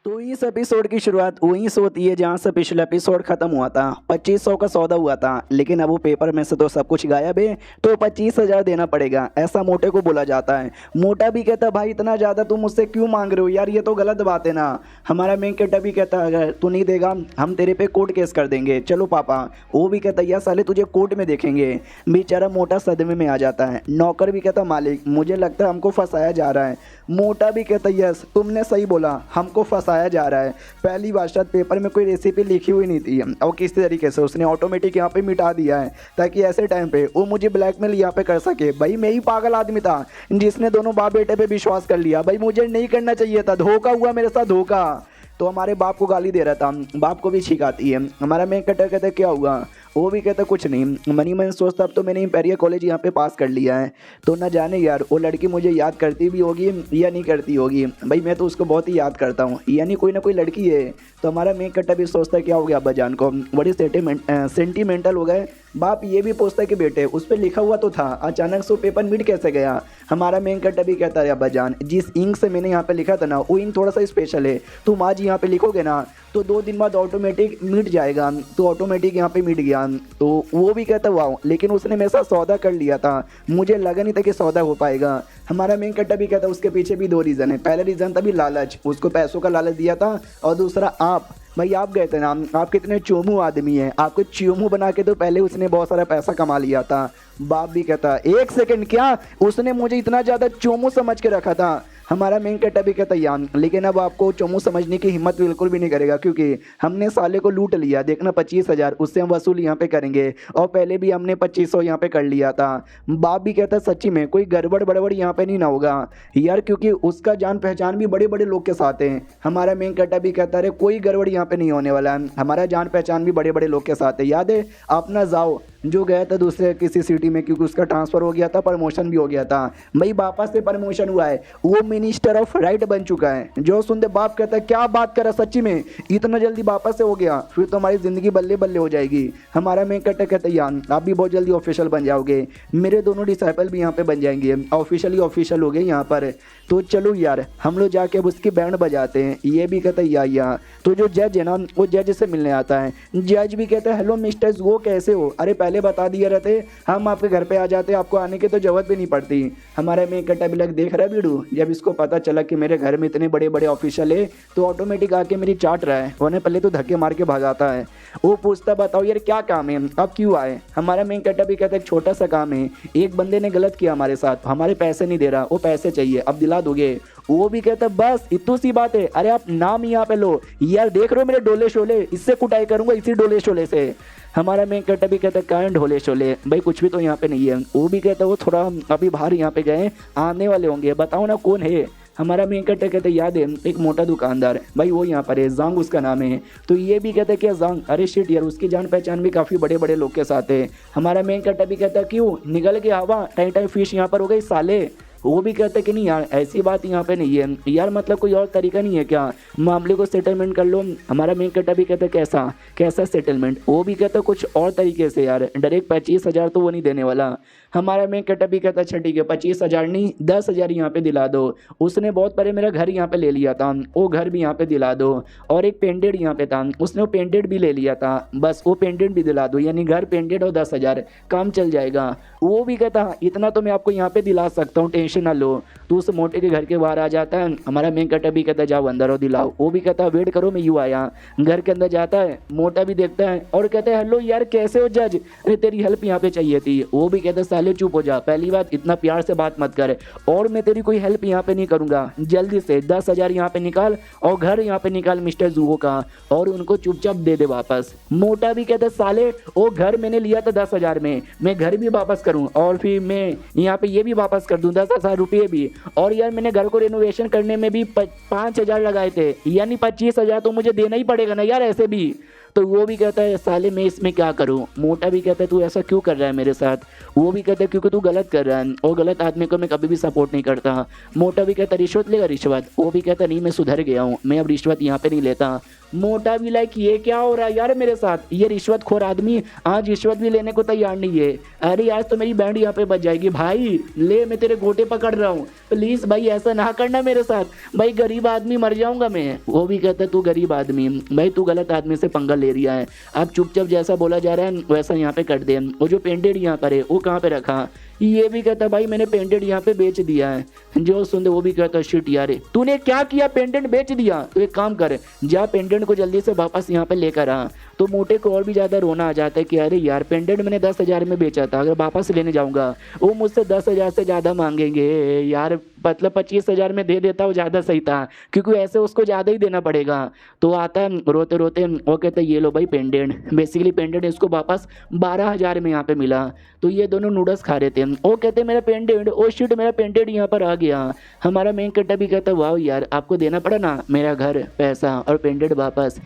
तो इस एपिसोड की शुरुआत वहीं से होती है जहाँ से पिछला एपिसोड खत्म हुआ था। 2500 का सौदा हुआ था, लेकिन अब वो पेपर में से तो सब कुछ गायब है, तो 25,000 देना पड़ेगा, ऐसा मोटे को बोला जाता है। मोटा भी कहता भाई इतना ज़्यादा तुम मुझसे क्यों मांग रहे हो यार, ये तो गलत बात है ना। हमारा मेन कट्टा भी कहता अगर तू नहीं देगा हम तेरे पे कोर्ट केस कर देंगे, चलो पापा। वो भी कहता यार साले तुझे कोर्ट में देखेंगे। बेचारा मोटा सदमे में आ जाता है। नौकर भी कहता मालिक मुझे लगता है हमको फंसाया जा रहा है। मोटा भी कहता यस तुमने सही बोला, हमको फंसाया जा रहा है। पहली बार शायद पेपर में कोई रेसिपी लिखी हुई नहीं थी और किस तरीके से उसने ऑटोमेटिक यहाँ पे मिटा दिया है ताकि ऐसे टाइम पे वो मुझे ब्लैकमेल यहाँ पे कर सके। भाई मैं ही पागल आदमी था जिसने दोनों बाप बेटे पे विश्वास कर लिया, भाई मुझे नहीं करना चाहिए था, धोखा हुआ मेरे साथ धोखा। तो हमारे बाप को गाली दे रहा था, बाप को भी छींक आती है। हमारा मेन कटर कहता क्या हुआ, वो भी कहता कुछ नहीं। मनी मन सोचता अब तो मैंने इंपेरियल कॉलेज यहाँ पे पास कर लिया है, तो ना जाने यार वो लड़की मुझे याद करती भी होगी या नहीं करती होगी। भाई मैं तो उसको बहुत ही याद करता हूँ, यानी कोई ना कोई लड़की है। तो हमारा मेन कट्टा भी सोचता है क्या हो गया अब्बा जान को, बड़ी सेंटिमेंटल हो गए। बाप ये भी पूछता है कि बेटे उस पर लिखा हुआ तो था, अचानक से वो पेपर मिट कैसे गया। हमारा मेन कट्टा भी कहता है अब्बा जान जिस इंक से मैंने यहाँ पे लिखा था ना वो इंक थोड़ा सा स्पेशल है, तुम आज यहाँ पे लिखोगे ना तो 2 दिन बाद ऑटोमेटिक मिट जाएगा। तो ऑटोमेटिक यहाँ पे मिट गया। तो वो भी कहता वाह, लेकिन उसने मेरे साथ सौदा कर लिया था, मुझे लगा नहीं था कि सौदा हो पाएगा। हमारा मेन कट्टा भी कहता उसके पीछे भी 2 रीज़न है। पहला रीज़न था भी लालच, उसको पैसों का लालच दिया था, और दूसरा आप भाई आप गए थे ना, आप कितने चोमू आदमी हैं, आपको चोमू बना के तो पहले उसने बहुत सारा पैसा कमा लिया था। बाप भी कहता 1 सेकंड क्या, उसने मुझे इतना ज़्यादा चोमू समझ के रखा था। हमारा मेन कट्टा भी कहता यान, लेकिन अब आपको चोमू समझने की हिम्मत बिल्कुल भी नहीं करेगा, क्योंकि हमने साले को लूट लिया। देखना 25,000 उससे हम वसूल यहाँ पे करेंगे, और पहले भी हमने 2500 यहाँ पे कर लिया था। बाप भी कहता सच्ची में कोई गड़बड़ बड़बड़ यहाँ पे नहीं ना होगा यार, क्योंकि उसका जान पहचान भी बड़े बड़े लोग के साथ है। हमारा मेन कट्टा भी कहता है कोई गड़बड़ यहाँ पे नहीं होने वाला है, हमारा जान पहचान भी बड़े बड़े लोग के साथ है। याद है अपना जाओ जो गया था दूसरे किसी सिटी में, क्योंकि उसका ट्रांसफ़र हो गया था, प्रमोशन भी हो गया था। भाई वापस से प्रमोशन हुआ है, वो मिनिस्टर ऑफ राइट बन चुका है। जो सुनते बाप कहता है क्या बात करा, सच्ची में इतना जल्दी वापस से हो गया, फिर तो हमारी ज़िंदगी बल्ले बल्ले हो जाएगी। हमारा मेन कट्टा कहता है यार आप भी बहुत जल्दी ऑफिशियल बन जाओगे, मेरे दोनों डिसाइपल भी यहाँ पे बन जाएंगे, ऑफिशियल हो गए यहाँ पर। तो चलो यार हम लोग जाके अब उसकी बैंड बजाते हैं। ये भी कहता है या तो जो जज है ना वो जज से मिलने आता है। जज भी कहता है हेलो मिस्टर वो कैसे हो, अरे पहले बता दिए रहते हम आपके घर पे आ जाते, आपको आने की तो जरूरत भी नहीं पड़ती। हमारे में कट्टा भी लग देख रहा है बीड़ू, जब इसको पता चला कि मेरे घर में इतने बड़े बड़े ऑफिशियल है तो ऑटोमेटिक आके मेरी चाट रहा है, उन्हें पहले तो धक्के मार के भागाता है। वो पूछता बताओ यार क्या काम है, अब क्यों आए। हमारा मेन कट्टा भी कहता है एक छोटा सा काम है, एक बंदे ने गलत किया हमारे साथ, हमारे पैसे नहीं दे रहा, वो पैसे चाहिए, अब दिला दोगे। वो भी कहता बस इतनी सी बात है, अरे आप नाम यहाँ पे लो यार, देख रहे हो मेरे डोले शोले, इससे कुटाई करूंगा इसी डोले शोले से। हमारा मेन कट्टा भी कहता है कांड ढोले शोले, भाई कुछ भी तो यहाँ पे नहीं है। वो भी कहता है वो थोड़ा अभी बाहर यहाँ पे गए, आने वाले होंगे, बताओ ना कौन है। हमारा मेन कट्टा कहते याद है एक मोटा दुकानदार, भाई वो यहाँ पर है, जांग उसका नाम है। तो ये भी कहता है क्या जांग, अरे शिट यार उसकी जान पहचान भी काफ़ी बड़े बड़े लोग के साथ है। हमारा मेन कट्टा भी कहता है क्यों निकल के हवा, टाई टाई फिश यहाँ पर हो गई साले। वो भी कहते कि नहीं यार ऐसी बात यहाँ पे नहीं है यार, मतलब कोई और तरीका नहीं है क्या, मामले को सेटलमेंट कर लो। हमारा मेन कट्टा भी कहता कैसा कैसा सेटलमेंट, वो भी कहता कुछ और तरीके से यार, डायरेक्ट 25,000 तो वो नहीं देने वाला। हमारा मेन कट्टा भी कहता अच्छा ठीक है 25,000 नहीं 10,000 यहाँ पे दिला दो, उसने बहुत पहले मेरा घर यहाँ पे ले लिया था, वो घर भी यहाँ पे दिला दो, और एक पेंटेड यहाँ पे था उसने वो पेंटेड भी ले लिया था, बस वो पेंटेड भी दिला दो, यानी घर पेंटेड और 10,000 काम चल जाएगा। वो भी कहता इतना तो मैं आपको यहाँ पे दिला सकता हूँ, टेंशन ना लो। तो उस मोटे के घर के बाहर आ जाता है। हमारा मेन कट्टा भी कहता जाओ अंदर और दिलाओ। वो भी कहता वेट करो मैं यूँ आया। घर के अंदर जाता है, मोटा भी देखता है और कहता है हेलो यार कैसे हो जज, अरे तेरी हेल्प यहाँ पे चाहिए थी। वो भी कहता साले चुप हो जा, पहली बात इतना प्यार से बात मत कर, और मैं तेरी कोई हेल्प यहाँ पे नहीं करूँगा, जल्दी से 10,000 यहाँ पे निकाल और घर यहाँ पे निकाल मिस्टर जूहो का, और उनको चुपचाप दे दे वापस। मोटा भी कहता साले वो घर मैंने लिया था 10,000 में, मैं घर भी वापस करूँ और फिर मैं यहाँ पे ये भी वापस कर दूँ 10,000 रुपये भी, और यार मैंने घर को रेनोवेशन करने में भी 5,000 लगाए थे, यानी 25,000 तो मुझे देना ही पड़ेगा ना यार ऐसे भी। तो वो भी कहता है साले मैं इसमें क्या करूं। मोटा भी कहता है तू ऐसा क्यों कर रहा है मेरे साथ। वो भी कहता है क्योंकि तू गलत कर रहा है और गलत आदमी को मैं कभी भी सपोर्ट नहीं करता। मोटा भी कहता रिश्वत लेगा रिश्वत। वो भी कहता नहीं मैं सुधर गया हूँ, मैं अब रिश्वत यहाँ पे नहीं लेता। मोटा भी लाइक ये क्या हो रहा है यार मेरे साथ, ये रिश्वतखोर आदमी आज रिश्वत भी लेने को तैयार नहीं है। अरे आज तो मेरी बैंड यहाँ पे बच जाएगी भाई, ले मैं तेरे गोटे पकड़ रहा हूँ, प्लीज़ भाई ऐसा ना करना मेरे साथ, भाई गरीब आदमी मर जाऊँगा मैं। वो भी कहता है तू गरीब आदमी, भाई तू गलत आदमी से पंगा ले रहा है, अब चुपचाप जैसा बोला जा रहा है वैसा यहाँ पे कर दे। वो जो पेंटेड यहाँ पर है वो कहाँ पे रखा। ये भी कहता भाई मैंने पेंटेड यहाँ पे बेच दिया है। जो सुनते वो भी कहता शिट यार तूने क्या किया, पेंडेंट बेच दिया। तो एक काम कर, जा पेंडेंट को जल्दी से वापस यहाँ पे लेकर आ। तो मोटे को और भी ज़्यादा रोना आ जाता है कि अरे यार पेंडेंट मैंने 10,000 में बेचा था, अगर वापस लेने जाऊँगा वो मुझसे 10,000 से ज़्यादा मांगेंगे यार, मतलब 25,000 में दे देता वो ज़्यादा सही था, क्योंकि ऐसे उसको ज़्यादा ही देना पड़ेगा। तो आता है रोते रोते, वो कहता है ये लो भाई पेंडेंट। बेसिकली पेंडेंट इसको वापस 12,000 में यहाँ पे मिला। तो ये दोनों नूडल्स खा रहे थे। वो कहते मेरा पेंडेंट, ओ शिट मेरा पेंडेंट यहाँ पर आ गया। हमारा मेन कट्टा भी कहता वाह यार आपको देना पड़ा ना मेरा घर, पैसा और पेंडेंट वापस।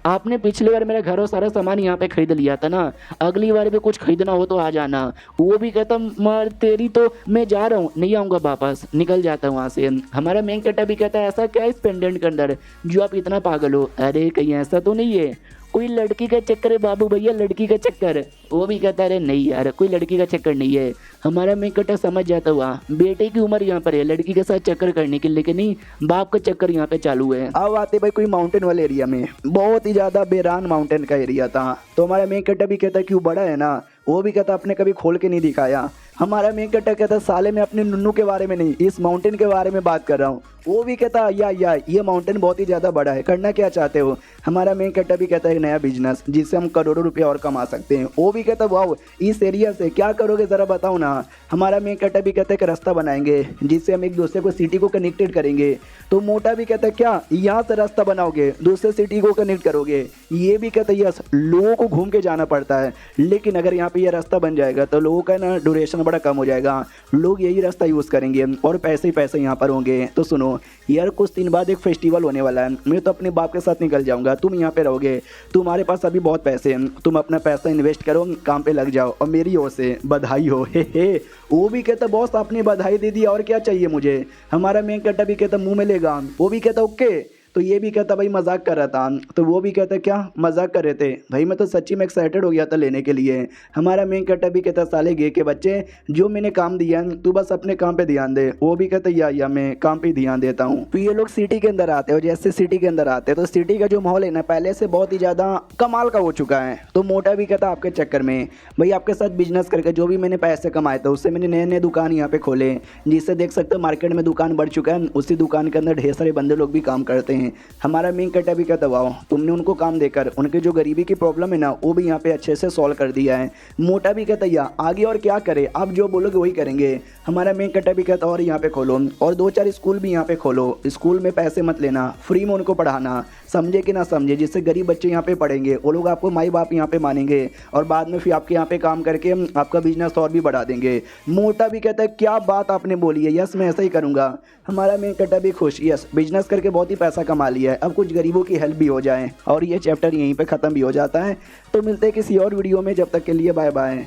आपने पिछली बार मेरा घर और सारा सामान यहाँ पे खरीद लिया था ना, अगली बार भी कुछ खरीदना हो तो आ जाना। वो भी कहता मार तेरी तो मैं जा रहा हूँ, नहीं आऊँगा वापस, निकल जाता हूँ वहाँ से। हमारा मेन कट्टा भी कहता है ऐसा क्या है इस पेंडेंट के अंदर जो आप इतना पागल हो? अरे कहीं ऐसा तो नहीं है कोई लड़की का चक्कर है बाबू भैया, लड़की का चक्कर? वो भी कहता है अरे नहीं यार कोई लड़की का चक्कर नहीं है। हमारा मेन कट्टा समझ जाता हुआ बेटे की उम्र यहाँ पर है लड़की के साथ चक्कर करने की, लेकिन नहीं बाप का चक्कर यहाँ पे चालू है। अब आते भाई कोई माउंटेन वाले एरिया में, बहुत ही ज़्यादा बेरान माउंटेन का एरिया था। तो हमारा मेन कट्टा भी कहता है क्यों बड़ा है ना, वो भी कहता आपने कभी खोल के नहीं दिखाया। हमारा मेन कट्टा कहता साले मैं अपने नुन्नू के बारे में नहीं इस माउंटेन के बारे में बात कर रहा हूँ। वो भी कहता या ये माउंटेन बहुत ही ज़्यादा बड़ा है, करना क्या चाहते हो? हमारा मेन कट्टा भी कहता है नया बिजनेस जिससे हम करोड़ों रुपया और कमा सकते हैं। वो भी कहता वाह इस एरिया से क्या करोगे ज़रा बताओ ना। हमारा मेन कट्टा भी कहता है कि रास्ता बनाएंगे जिससे हम एक दूसरे को सिटी को कनेक्टेड करेंगे। तो मोटा भी कहता है क्या यहाँ से रास्ता बनाओगे दूसरे सिटी को कनेक्ट करोगे? ये भी कहता है यस लोगों को घूम के जाना पड़ता है, लेकिन अगर यहाँ पे ये रास्ता बन जाएगा तो लोगों का ना ड्यूरेशन बड़ा कम हो जाएगा, लोग यही रास्ता यूज़ करेंगे और पैसे ही पैसे यहाँ पर होंगे। तो सुनो यार कुछ दिन बाद एक फेस्टिवल होने वाला है, मैं तो अपने बाप के साथ निकल जाऊँगा, तुम यहाँ पे रहोगे, तुम्हारे पास अभी बहुत पैसे हैं, तुम अपना पैसा इन्वेस्ट करो, काम पे लग जाओ और मेरी ओर से बधाई हो। हे वो भी कहता बॉस आपने बधाई दे दी और क्या चाहिए मुझे। हमारा मेन कट्टा भी कहता मुँह में लेगा। वो भी कहता ओके। तो ये भी कहता भाई मजाक कर रहा था। तो वो भी कहता क्या मजाक कर रहे थे भाई, मैं तो सच्ची में एक्साइटेड हो गया था लेने के लिए। हमारा मेन कट्टा भी कहता साले गे के बच्चे जो मैंने काम दिया तू बस अपने काम पे ध्यान दे। वो भी कहता या मैं काम पे ध्यान देता हूँ। तो ये लोग सिटी के अंदर आते हैं, जैसे सिटी के अंदर आते हैं तो सिटी का जो माहौल है ना पहले से बहुत ही ज़्यादा कमाल का हो चुका है। तो मोटा भी कहता आपके चक्कर में भाई आपके साथ बिजनेस करके जो भी मैंने पैसे कमाए थे उससे मैंने नए नए दुकान यहाँ पे खोले, जिससे देख सकते हो मार्केट में दुकान बढ़ चुका है। उसी दुकान के अंदर ढेर सारे बंदे लोग भी काम करते हैं। हमारा मेन कट्टा भी कहता वाओ तुमने उनको काम देकर उनके जो गरीबी की प्रॉब्लम है ना वो भी यहाँ पे अच्छे से सॉल्व कर दिया है। मोटा भी कहता या आगे और क्या करे, आप जो बोलोगे वही करेंगे। हमारा मेन कट्टा भी कहता और यहाँ पे खोलो और 2-4 स्कूल भी यहाँ पे खोलो, स्कूल में पैसे मत लेना, फ्री में उनको पढ़ाना, समझे कि ना समझे, जिससे गरीब बच्चे यहाँ पे पढ़ेंगे, वो लोग आपको माई बाप यहाँ पे मानेंगे और बाद में फिर आपके यहाँ पे काम करके आपका बिजनेस और भी बढ़ा देंगे। मोटा भी कहता है क्या बात आपने बोली है, यस मैं ऐसा ही करूँगा। हमारा मेन कट्टा भी खुश, यस बिजनेस करके बहुत ही पैसा कमा लिया है, अब कुछ गरीबों की हेल्प भी हो जाए। और ये चैप्टर यहीं पे ख़त्म भी हो जाता है। तो मिलते हैं किसी और वीडियो में, जब तक के लिए बाय बाय।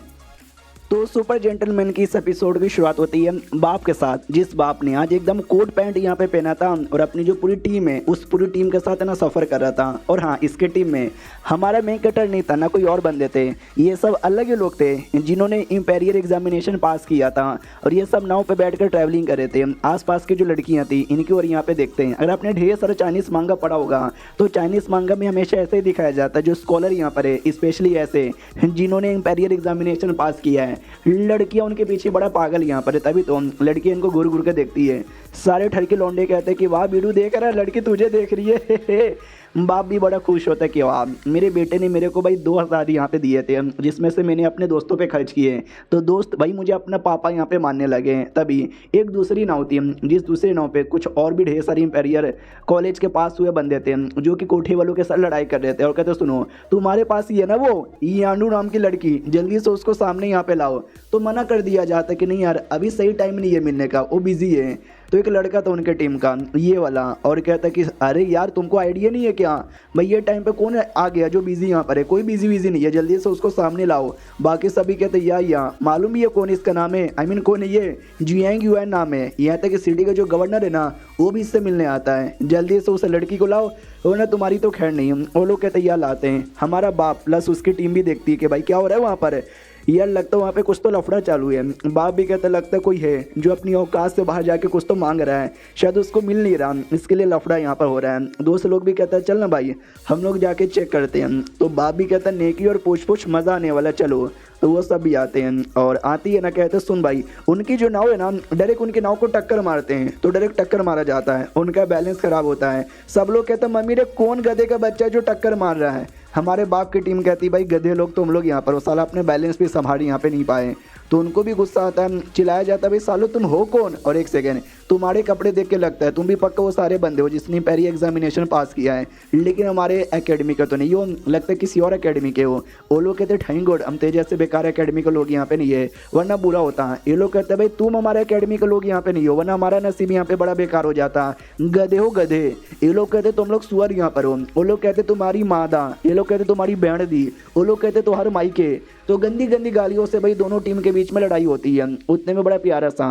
तो सुपर जेंटलमैन की इस एपिसोड की शुरुआत होती है बाप के साथ, जिस बाप ने आज एकदम कोट पैंट यहाँ पे पहना था और अपनी जो पूरी टीम है उस पूरी टीम के साथ ना सफ़र कर रहा था। और हाँ इसके टीम में हमारा मेन कटर नहीं था ना कोई और बंदे थे, ये सब अलग ही लोग थे जिन्होंने इंपीरियल एग्जामिनेशन पास किया था और ये सब नाव पर बैठ कर ट्रैवलिंग कर रहे थे। आसपास की जो लड़कियाँ थी इनकी और यहाँ पे देखते हैं। अगर आपने ढेर सारा चाइनीज़ मांगा पढ़ा होगा तो चाइनीज़ मांगा में हमेशा ऐसे ही दिखाया जाता है, जो स्कॉलर यहाँ पर है स्पेशली ऐसे जिन्होंने इंपीरियल एग्जामिनेशन पास किया है, लड़कियां उनके पीछे बड़ा पागल यहाँ पर है, तभी तो लड़कियां इनको घूर घूर के देखती है। सारे ठरके लौंडे कहते हैं कि वाह बीड़ू देख रहा है, लड़की तुझे देख रही है। बाप भी बड़ा खुश होता है कि वाह मेरे बेटे ने मेरे को भाई 2,000 यहाँ पे दिए थे, जिसमें से मैंने अपने दोस्तों पे खर्च किए, तो दोस्त भाई मुझे अपना पापा यहाँ पे मानने लगे हैं। तभी एक दूसरी नाव थी, जिस दूसरी नाव पे कुछ और भी ढेर सारी इंपीरियल कॉलेज के पास हुए बंदे थे जो कि कोठे वालों के साथ लड़ाई कर रहे थे और कहते सुनो तुम्हारे पास ही है ना वो यानू नाम की लड़की, जल्दी से उसको सामने यहाँ पे लाओ। तो मना कर दिया जाता कि नहीं यार अभी सही टाइम नहीं है मिलने का, वो बिजी है। तो एक लड़का था उनके टीम का ये वाला और कहता कि अरे यार तुमको आइडिया नहीं है क्या भाई ये टाइम पे कौन आ गया जो बिजी यहाँ पर है, कोई बिजी नहीं है, जल्दी से उसको सामने लाओ। बाकी सभी कहते या मालूम ही है कौन इसका नाम है, आई मीन कौन है ये, जियांग युआन नाम है। यहाँ तक कि सिटी का जो गवर्नर है ना वो भी इससे मिलने आता है, जल्दी से उस लड़की को लाओ वरना तुम्हारी तो खैर नहीं है। वो लोग कहते या लाते हैं। हमारा बाप प्लस उसकी टीम भी देखती है कि भाई क्या हो रहा है वहाँ पर, यार लगता है वहाँ पे कुछ तो लफड़ा चालू है। बाप भी कहता लगता है कोई है जो अपनी औकात से बाहर जाके कुछ तो मांग रहा है, शायद उसको मिल नहीं रहा, इसके लिए लफड़ा यहाँ पर हो रहा है। दोस्त लोग भी कहता है चल ना भाई हम लोग जाके चेक करते हैं। तो बाप भी कहता है नेकी और पूछ मज़ा आने वाला, चलो। तो वो सब भी आते हैं और आती है ना कहते सुन भाई उनकी जो नाव है ना डायरेक्ट उनकी नाव को टक्कर मारते हैं, तो डायरेक्ट टक्कर मारा जाता है, उनका बैलेंस खराब होता है। सब लोग कहते हैं मम्मी रे कौन गधे का बच्चा है जो टक्कर मार रहा है। हमारे बाप की टीम कहती भाई गधे लोग तुम लोग यहाँ पर हो, साला अपने बैलेंस भी संभाल यहाँ पे नहीं पाए। तो उनको भी गुस्सा आता है, चिल्लाया जाता है भाई सालो तुम हो कौन, और एक सेकेंड तुम्हारे कपड़े देख के लगता है तुम भी पक्का वो सारे बंदे हो जिसने पहली एग्जामिनेशन पास किया है, लेकिन हमारे एकेडमी का तो नहीं हो, लगता है किसी और एकेडमी के हो। वो लोग कहते थैंक गॉड हम तेज जैसे बेकार एकेडमी के लोग यहाँ पे नहीं है, वरना बुरा होता है। ये लोग कहते हैं भाई तुम हमारे एकेडमी के लोग यहाँ पे नहीं हो, वरना हमारा नसीब यहाँ पे बड़ा बेकार हो जाता, गधे हो गधे। ये लोग कहते तुम लोग सुअर यहाँ पर हो, वो लोग कहते तुम्हारी मादा, ये लोग कहते तुम्हारी बैंड दी, वो लोग कहते तुम्हारे माइके। तो गंदी गंदी गालियों से भाई दोनों टीम के बीच में लड़ाई होती है। उतने में बड़ा प्यारा सा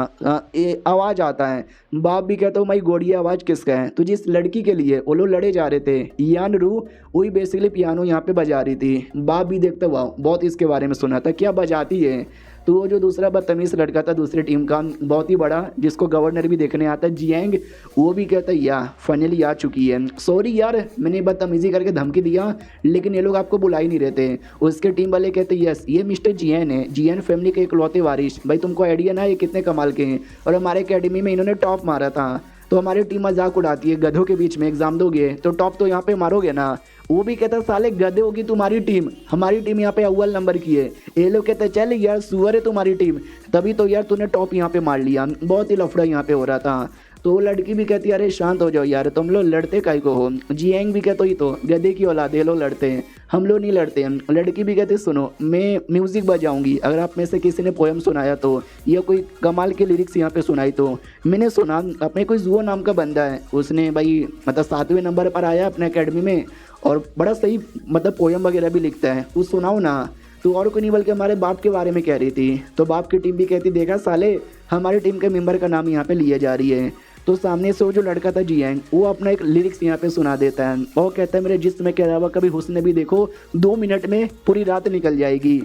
आवाज़ आता है, बाप भी कहता हूँ भाई गोड़ी आवाज़ किसका है, तो जिस लड़की के लिए वो लोग लड़े जा रहे थे यान रू, वही बेसिकली पियानो यहाँ पे बजा रही थी। बाप भी देखता वाह बहुत इसके बारे में सुना था क्या बजाती है। तो वो जो दूसरा बदतमीज लड़का था दूसरी टीम का बहुत ही बड़ा, जिसको गवर्नर भी देखने आता है जियांग, वो भी कहता है या फाइनली आ चुकी है, सॉरी यार मैंने बदतमीजी करके धमकी दिया, लेकिन ये लोग आपको बुला ही नहीं रहे थे। उसके टीम वाले कहते यस ये मिस्टर जियान है, जियान फैमिली के इकलौते वारिस। भाई तुमको आइडिया ना ये कितने कमाल के हैं, और हमारे अकेडमी में इन्होंने टॉप मारा था। तो हमारी टीम मजाक उड़ाती है, गधों के बीच में एग्जाम दोगे तो टॉप तो यहाँ पे मारोगे ना। वो भी कहता साले गधे होगी तुम्हारी टीम, हमारी टीम यहाँ पे अव्वल नंबर की है। ये लोग कहते चल यार सुअर है तुम्हारी टीम, तभी तो यार तूने टॉप यहाँ पे मार लिया। बहुत ही लफड़ा यहाँ पे हो रहा था। तो वो लड़की भी कहती अरे शांत हो जाओ यार तुम लोग लड़ते काहे को हो। जियांग भी कहते ही तो गधे की औलाद है लोग लड़ते हैं, हम लोग नहीं लड़ते हैं। लड़की भी कहती सुनो मैं म्यूज़िक बजाऊंगी, अगर आप में से किसी ने पोएम सुनाया तो, या कोई कमाल के लिरिक्स यहाँ पे सुनाई तो। मैंने सुना अपने कोई जुओ नाम का बंदा है, उसने भाई मतलब 7वें नंबर पर आया अपने अकेडमी में, और बड़ा सही मतलब पोएम वगैरह भी लिखता है, वो सुनाओ ना। तो और कोई नहीं बल्कि हमारे बाप के बारे में कह रही थी। तो बाप की टीम भी कहती देखा साले हमारी टीम के मेंबर का नाम यहाँ पे लिया जा रही है। तो सामने से वो जो लड़का था जियांग, वो अपना एक लिरिक्स यहाँ पे सुना देता है और कहता है मेरे जिस्म के अलावा कभी हुस्न भी देखो 2 मिनट में पूरी रात निकल जाएगी।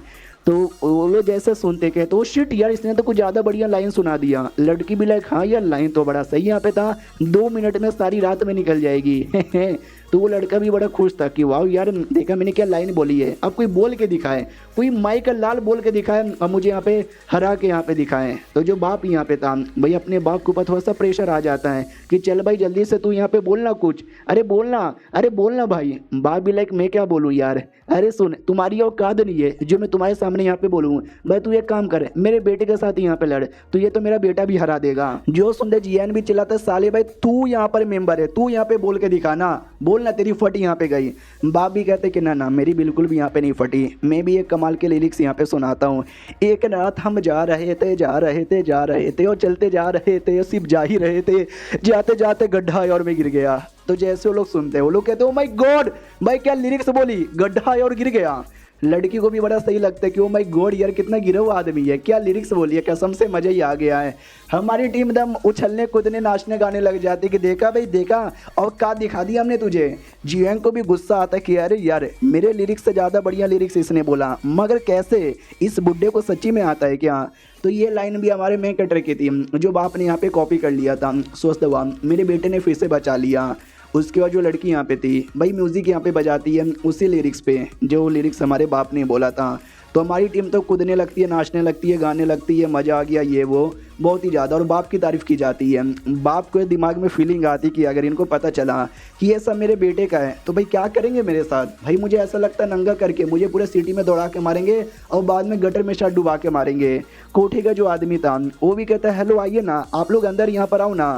तो वो लोग जैसे सुनते के तो शिट यार इसने तो कुछ ज़्यादा बढ़िया लाइन सुना दिया। लड़की भी लाइक हाँ यार लाइन तो बड़ा सही यहाँ पे था, 2 मिनट में सारी रात में निकल जाएगी। तो वो लड़का भी बड़ा खुश था कि वाह यार देखा मैंने क्या लाइन बोली है। अब कोई बोल के दिखाए, कोई माइक लाल बोल के दिखाए, अब मुझे यहाँ पे हरा के यहाँ पे दिखाए। तो जो बाप यहाँ पे था भाई अपने बाप के ऊपर थोड़ा सा प्रेशर आ जाता है कि चल भाई जल्दी से तू यहाँ पे बोलना कुछ, अरे बोलना भाई। बाप भी लाइक मैं क्या बोलूँ यार, अरे सुन तुम्हारी औकात नहीं है जो मैं तुम्हारे सामने यहाँ पे बोलूँ। भाई तू एक काम कर मेरे बेटे के साथ यहाँ पे लड़, तो ये तो मेरा बेटा भी हरा देगा। जो सुनते जियान भी चिल्लाता साले भाई तू यहाँ पर मेंबर है, तू यहाँ पे बोल के दिखाना, बोलना तेरी फटी यहाँ पे गई। बाप भी कहते कि ना मेरी बिल्कुल भी यहाँ पे नहीं फटी, मैं भी एक कमाल के लिरिक्स यहाँ पे सुनाता हूँ। एक रात हम जा रहे थे और चलते जा रहे थे, सिर्फ जा ही रहे थे, जाते जाते गड्ढा आया और मैं गिर गया। तो जैसे वो लोग सुनते हैं वो लोग कहते हैं ओ माय गॉड भाई क्या लिरिक्स बोली, गड्ढा आया और गिर गया। लड़की को भी बड़ा सही लगता है कि ओ माय गॉड यार कितना गिरा हुआ आदमी है, क्या लिरिक्स बोली है, कसम से मजा ही आ गया है। हमारी टीम दम उछलने कूदने नाचने गाने लग जाती कि देखा भाई देखा औकात दिखा दी हमने तुझे। जियांग को भी गुस्सा आता है कि अरे यार मेरे लिरिक्स से ज़्यादा बढ़िया लिरिक्स इसने बोला, मगर कैसे, इस बुड्ढे को सच्ची में आता है क्या। तो ये लाइन भी हमारे मेन कैरेक्टर की थी जो बाप ने यहाँ पे कॉपी कर लिया था। सोचते हुआ मेरे बेटे ने फिर से बचा लिया। उसके बाद जो लड़की यहाँ पे थी भाई म्यूज़िक यहाँ पे बजाती है उसी लिरिक्स पे जो लिरिक्स हमारे बाप ने बोला था। तो हमारी टीम तो कूदने लगती है, नाचने लगती है, गाने लगती है, मज़ा आ गया ये वो बहुत ही ज़्यादा, और बाप की तारीफ़ की जाती है। बाप को दिमाग में फीलिंग आती कि अगर इनको पता चला कि ये सब मेरे बेटे का है तो भाई क्या करेंगे मेरे साथ। भाई मुझे ऐसा लगता है नंगा करके मुझे पूरे सिटी में दौड़ा के मारेंगे और बाद में गटर में शायद डुबा के मारेंगे। कोठे का जो आदमी था वो भी कहता है हेलो आइए ना आप लोग अंदर यहाँ पर आओ ना।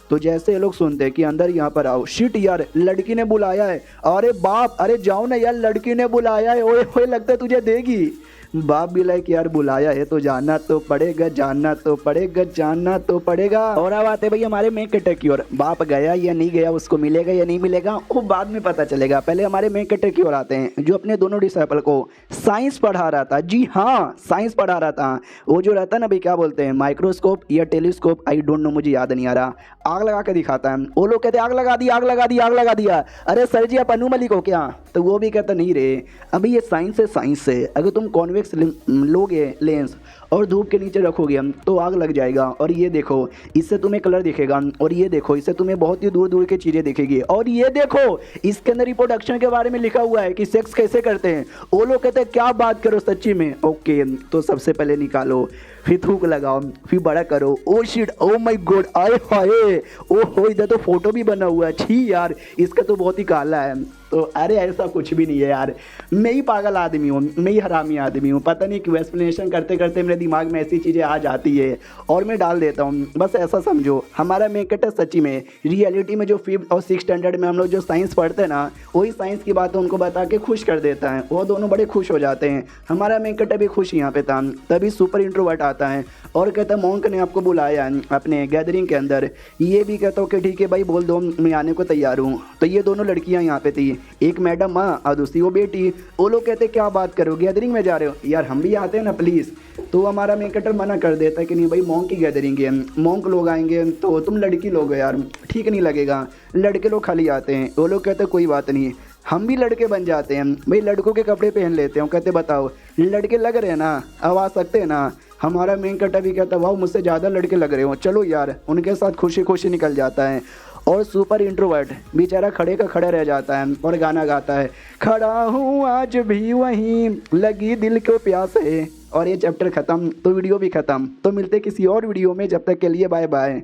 तो जैसे ये लोग सुनते हैं कि अंदर यहाँ पर आओ, शिट यार लड़की ने बुलाया है, अरे बाप अरे जाओ ना यार लड़की ने बुलाया है, ओए ओए लगता है तुझे देगी। बाप भी लाइक यार बुलाया है तो जाना तो पड़ेगा, जाना तो पड़ेगा, जाना तो पड़ेगा। और अब आते भाई हमारे मेन कैरेक्टर की ओर, बाप गया या नहीं गया, उसको मिलेगा या नहीं मिलेगा वो बाद में पता चलेगा। पहले हमारे मेन कैरेक्टर की ओर आते हैं जो अपने दोनों डिसाइपल को साइंस पढ़ा रहा था। जी हाँ साइंस पढ़ा रहा था। वो जो रहता है ना भाई क्या बोलते हैं माइक्रोस्कोप या टेलीस्कोप, आई डोंट नो मुझे याद नहीं आ रहा, आग लगा के दिखाता है। वो लोग कहते आग लगा दी आग लगा दी आग लगा दिया, अरे सर जी आप अनु मलिक हो क्या। तो वो भी कहता नहीं रे अभी ये साइंस है, साइंस है, अगर तुम कॉन्वेक्स लोगे लेंस और धूप के नीचे रखोगे तो आग लग जाएगा, और ये देखो इससे तुम्हें कलर दिखेगा, और ये देखो इससे तुम्हें बहुत ही दूर दूर की चीज़ें दिखेगी, और ये देखो इसके अंदर रिप्रोडक्शन के बारे में लिखा हुआ है कि सेक्स कैसे करते हैं। वो लोग कहते हैं क्या बात करो सच्ची में, ओके तो सबसे पहले निकालो फिर थूक लगाओ, फिर बड़ा करो। Oh shit, oh my God, आए हाय, ओ हो, इधर तो फोटो भी बना हुआ है। छी यार, इसका तो बहुत ही काला है। तो अरे ऐसा कुछ भी नहीं है यार, मैं ही पागल आदमी हूँ, मैं ही हरामी आदमी हूँ। पता नहीं क्यों एक्सप्लेनेशन करते करते मेरे दिमाग में ऐसी चीज़ें आ जाती है और मैं डाल देता हूँ। बस ऐसा समझो, हमारा मेकट है सच्ची में रियलिटी में जो 5th और 6th स्टैंडर्ड में हम लोग जो साइंस पढ़ते हैं ना, वही साइंस की बातें उनको बता के खुश कर देता है। वो दोनों बड़े खुश हो जाते हैं। हमारा मेकट अभी खुश यहाँ पे था, तभी सुपर इंट्रोवर्ट आता है और कहता है मॉन्क ने आपको बुलाया है अपने गैदरिंग के अंदर। ये भी कहता हूँ कि ठीक है भाई, बोल दो, मैं आने को तैयार हूँ। तो ये दोनों लड़कियाँ यहाँ पे थी, एक मैडम माँ और दूसरी वो बेटी। वो लोग कहते क्या बात करो, गैदरिंग में जा रहे हो? यार हम भी आते हैं ना प्लीज़। तो हमारा मेकटर मना कर देता है कि नहीं भाई, मॉन्क की गैदरिंग है, मॉन्क लोग आएंगे तो तुम लड़की लोग हो यार, ठीक नहीं लगेगा, लड़के लोग खाली आते हैं। वो लोग कहते कोई बात नहीं, हम भी लड़के बन जाते हैं भाई, लड़कों के कपड़े पहन लेते हैं। कहते बताओ लड़के लग रहे हैं ना, अब आ सकते हैं ना? हमारा मेन कटा भी कहता वाह मुझसे ज़्यादा लड़के लग रहे हो, चलो यार। उनके साथ खुशी खुशी निकल जाता है और सुपर इंट्रोवर्ट बेचारा खड़े का खड़ा रह जाता है और गाना गाता है, खड़ा हूँ आज भी वहीं, लगी दिल को प्यास है। और ये चैप्टर ख़त्म, तो वीडियो भी ख़त्म। तो मिलते किसी और वीडियो में, जब तक के लिए बाय बाय।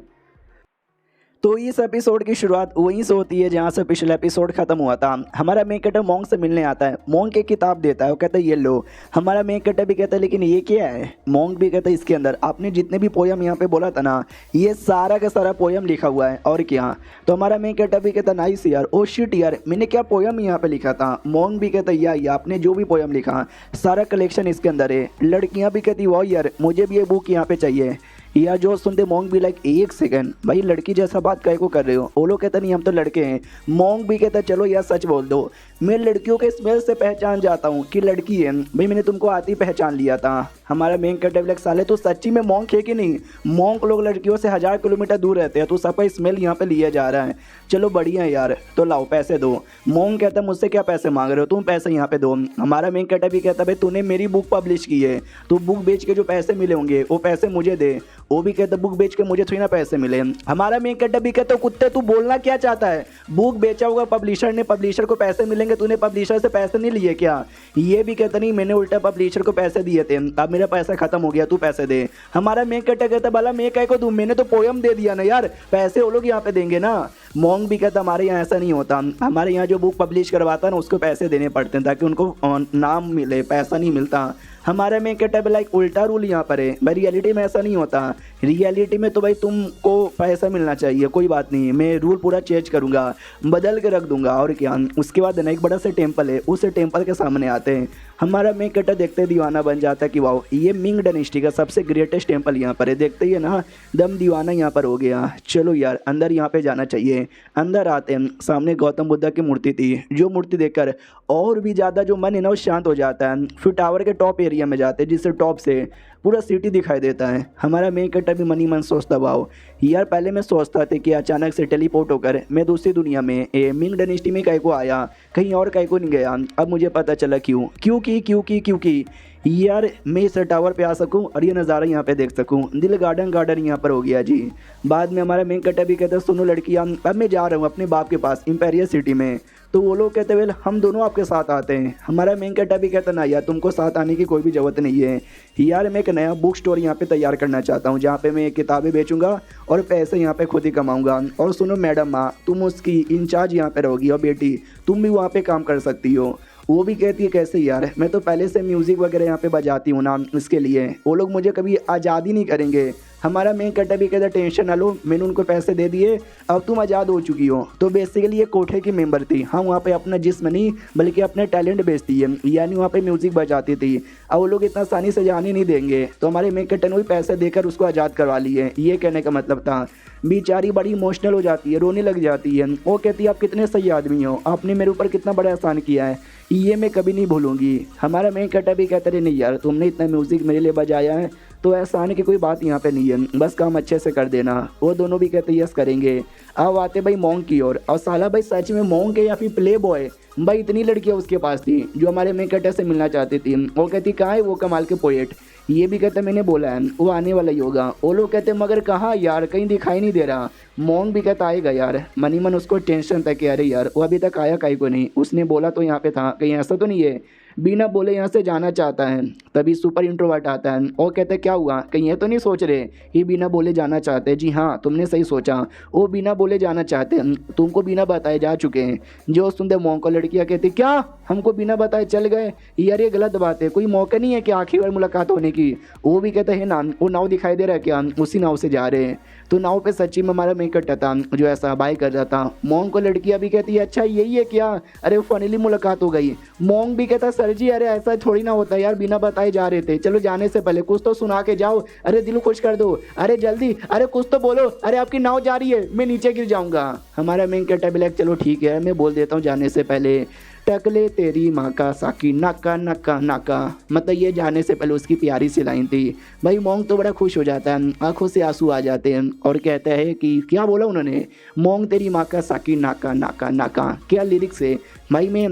तो इस एपिसोड की शुरुआत वहीं से होती है जहाँ से पिछला एपिसोड खत्म हुआ था। हमारा मेन कैरेक्टर मॉन्क से मिलने आता है, मॉन्क एक किताब देता है, वो कहता है ये लो। हमारा मेन कैरेक्टर भी कहता है लेकिन ये क्या है? मॉन्क भी कहता है इसके अंदर आपने जितने भी पोयम यहाँ पे बोला था ना, ये सारा का सारा पोयम लिखा हुआ है और क्या। तो हमारा मेन कैरेक्टर भी कहता है नाइस यार, ओ शिट यार, मैंने क्या पोयम यहाँ पे लिखा था। मॉन्क भी कहता है या आपने जो भी पोयम लिखा सारा कलेक्शन इसके अंदर है। लड़कियाँ भी कहती वाह यार, मुझे भी ये बुक यहाँ पे चाहिए। या जो सुनते मॉन्क भी लाइक एक सेकंड भाई, लड़की जैसा बात काहे को कर रहे हो? वो लोग कहते नहीं हम तो लड़के हैं। मॉन्क भी कहता चलो यार सच बोल दो, मैं लड़कियों के स्मेल से पहचान जाता हूँ कि लड़की है भाई, मैंने तुमको आते ही पहचान लिया था। हमारा मेन कैरेक्टर साले तो सच्ची में मॉन्क है कि नहीं? मॉन्क लोग लड़कियों से 1000 किलोमीटर दूर रहते हैं, तो सबका स्मेल यहाँ पे लिया जा रहा है। चलो बढ़िया है यार, तो लाओ पैसे दो। मॉन्क कहता है मुझसे क्या पैसे मांग रहे हो, तुम पैसे यहाँ पे दो। हमारा मेन कैरेक्टर भी कहता है भाई तूने मेरी बुक पब्लिश की है, तो बुक बेच के जो पैसे मिले होंगे वो पैसे मुझे दे। वो भी कहता बुक बेच के मुझे थोड़ी ना पैसे मिले। हमारा मेन कैरेक्टर भी कहता कुत्ते तू बोलना क्या चाहता है? बुक बेचा होगा पब्लिशर ने, पब्लिशर को पैसे मिलेंगे, तूने पब्लिशर से पैसे नहीं लिए क्या? ये भी कहता नहीं मैंने उल्टा पब्लिशर को पैसे दिए थे, अब मेरा पैसा खत्म हो गया, तू पैसे दे। हमारा मेन कैरेक्टर कहता भला मैं काय को दूं, मैंने तो पोयम दे दिया ना यार, पैसे वो लोग यहाँ पे देंगे ना। मॉन्क भी कहता हमारे यहाँ ऐसा नहीं होता, हमारे यहाँ जो बुक पब्लिश करवाता है ना उसको पैसे देने पड़ते हैं ताकि उनको नाम मिले, पैसा नहीं मिलता। हमारे में कैरेक्टर लाइक उल्टा रूल यहाँ पर है भाई, रियलिटी में ऐसा नहीं होता। रियलिटी में तो भाई तुमको पैसा मिलना चाहिए, कोई बात नहीं, मैं रूल पूरा चेंज करूँगा, बदल के रख दूंगा और क्या। उसके बाद ना एक बड़ा सा टेम्पल है, उस टेम्पल के सामने आते हैं। हमारा मेन कैरेक्टर देखते दीवाना बन जाता है कि वाह ये मिंग डायनेस्टी का सबसे ग्रेटेस्ट टेम्पल यहाँ पर है। देखते ही ना दम दीवाना यहाँ पर हो गया। चलो यार अंदर यहाँ पे जाना चाहिए। अंदर आते हैं, सामने गौतम बुद्ध की मूर्ति थी, जो मूर्ति देखकर और भी ज़्यादा जो मन है ना वो शांत हो जाता है। फिर टावर के टॉप एरिया में जाते हैं जिससे टॉप से पूरा सिटी दिखाई देता है। हमारा मेन कैरेक्टर भी मनी मन सोचता वाओ यार, पहले मैं सोचता था कि अचानक से टेलीपोर्ट होकर मैं दूसरी दुनिया में मिंग डायनेस्टी में कहीं को आया, कहीं और कहीं को नहीं गया। अब मुझे पता चला क्योंकि यार मैं इस टावर पे आ सकूं और ये नज़ारा यहाँ पे देख सकूं। दिल गार्डन यहाँ पर हो गया जी। बाद में हमारा मेन कैरेक्टर भी कहता है सुनो लड़कियाँ, अब मैं जा रहा हूँ अपने बाप के पास इंपेरियल सिटी में। तो वो लोग कहते वेल हम दोनों आपके साथ आते हैं। हमारा मेन कैरेक्टर भी कहता ना यार तुमको साथ आने की कोई भी ज़रूरत नहीं है यार, मैं एक नया बुक स्टोर यहाँ पे तैयार करना चाहता हूँ जहाँ पे मैं किताबें बेचूंगा और पैसे यहाँ पे खुद ही कमाऊंगा। और सुनो मैडम माँ, तुम उसकी इंचार्ज यहाँ पे रहोगी और बेटी तुम भी वहाँ पे काम कर सकती हो। वो भी कहती है कैसे यार, मैं तो पहले से म्यूज़िक वगैरह यहाँ पे बजाती हूँ ना, इसके लिए वो लोग मुझे कभी आज़ादी नहीं करेंगे। हमारा मेन कैरेक्टर भी कहता टेंशन ना लो, मैंने उनको पैसे दे दिए, अब तुम आज़ाद हो चुकी हो। तो बेसिकली ये कोठे की मेंबर थी, हाँ वहाँ पे अपना जिस्म नहीं बल्कि अपने टैलेंट बेचती है, यानी वहाँ पे म्यूज़िक बजाती थी। अब वो लोग इतना आसानी से जाने नहीं देंगे, तो हमारे मेन कैरेक्टर ने भी पैसे देकर उसको आज़ाद करवा लिए। ये कहने का मतलब था। बेचारी बड़ी इमोशनल हो जाती है, रोने लग जाती है। वो कहती है आप कितने सही आदमी हो, आपने मेरे ऊपर कितना बड़ा एहसान किया है, ये मैं कभी नहीं भूलूंगी। हमारा मेन कैरेक्टर भी कहता है नहीं यार तुमने इतना म्यूज़िक मेरे लिए बजाया है तो एहसान की कोई बात यहाँ पे नहीं है, बस काम अच्छे से कर देना। वो दोनों भी कहते यस करेंगे। अब आते भाई मॉन्क की ओर, और साला भाई सच में मॉन्क है या फिर प्ले बॉय भाई, इतनी लड़कियाँ उसके पास थी जो हमारे मेन कैरेक्टर से मिलना चाहती थी। वो कहती कहाँ है वो कमाल के पोएट, ये भी कहते मैंने बोला है वो आने वाला ही होगा। वो लोग कहते मगर कहाँ यार, कहीं दिखाई नहीं दे रहा। मॉन्क भी कहता आएगा यार, मनी मन उसको टेंशन था कि अरे यार वो अभी तक आया कहीं को नहीं, उसने बोला तो यहाँ पे था, कहीं ऐसा तो नहीं है। बिना बोले यहाँ से जाना चाहता है। तभी सुपर इंट्रोवर्ट आता है और कहता है क्या हुआ, कहीं ये तो नहीं सोच रहे ये बिना बोले जाना चाहते हैं। जी हाँ, तुमने सही सोचा, वो बिना बोले जाना चाहते हैं, तुमको बिना बताए जा चुके हैं। जो सुनते मौका को लड़कियाँ कहती क्या हमको बिना बताए चल गए, यार ये गलत बात है, कोई मौका नहीं है कि आखिरी बार मुलाकात होने की। वो भी कहता है ना, वो नाव दिखाई दे रहा है क्या, उसी नाव से जा रहे हैं। तो नाव पे सच्ची में हमारा मेक कटा था जो ऐसा बाय कर रहा था। मोंग को लड़कियां भी कहती है अच्छा यही है क्या, अरे फाइनली मुलाकात हो गई। मोंग भी कहता सर जी अरे ऐसा थोड़ी ना होता यार, बिना बताए जा रहे थे, चलो जाने से पहले कुछ तो सुना के जाओ, अरे दिल खुश कर दो, अरे जल्दी, अरे कुछ तो बोलो, अरे आपकी नाव जा रही है, मैं नीचे गिर जाऊंगा। हमारा मेक कटा भी लाइक चलो ठीक है मैं बोल देता हूँ जाने से पहले, टकले तेरी माँ का साकी नाका नाका नाका, मतलब ये जाने से पहले उसकी प्यारी सी लाइन थी। भाई मोंग तो बड़ा खुश हो जाता है, आंखों से आंसू आ जाते हैं और कहता है कि क्या बोला उन्होंने, मोंग तेरी माँ का साकी नाका नाका नाका, क्या लिरिक्स है भाई। मैं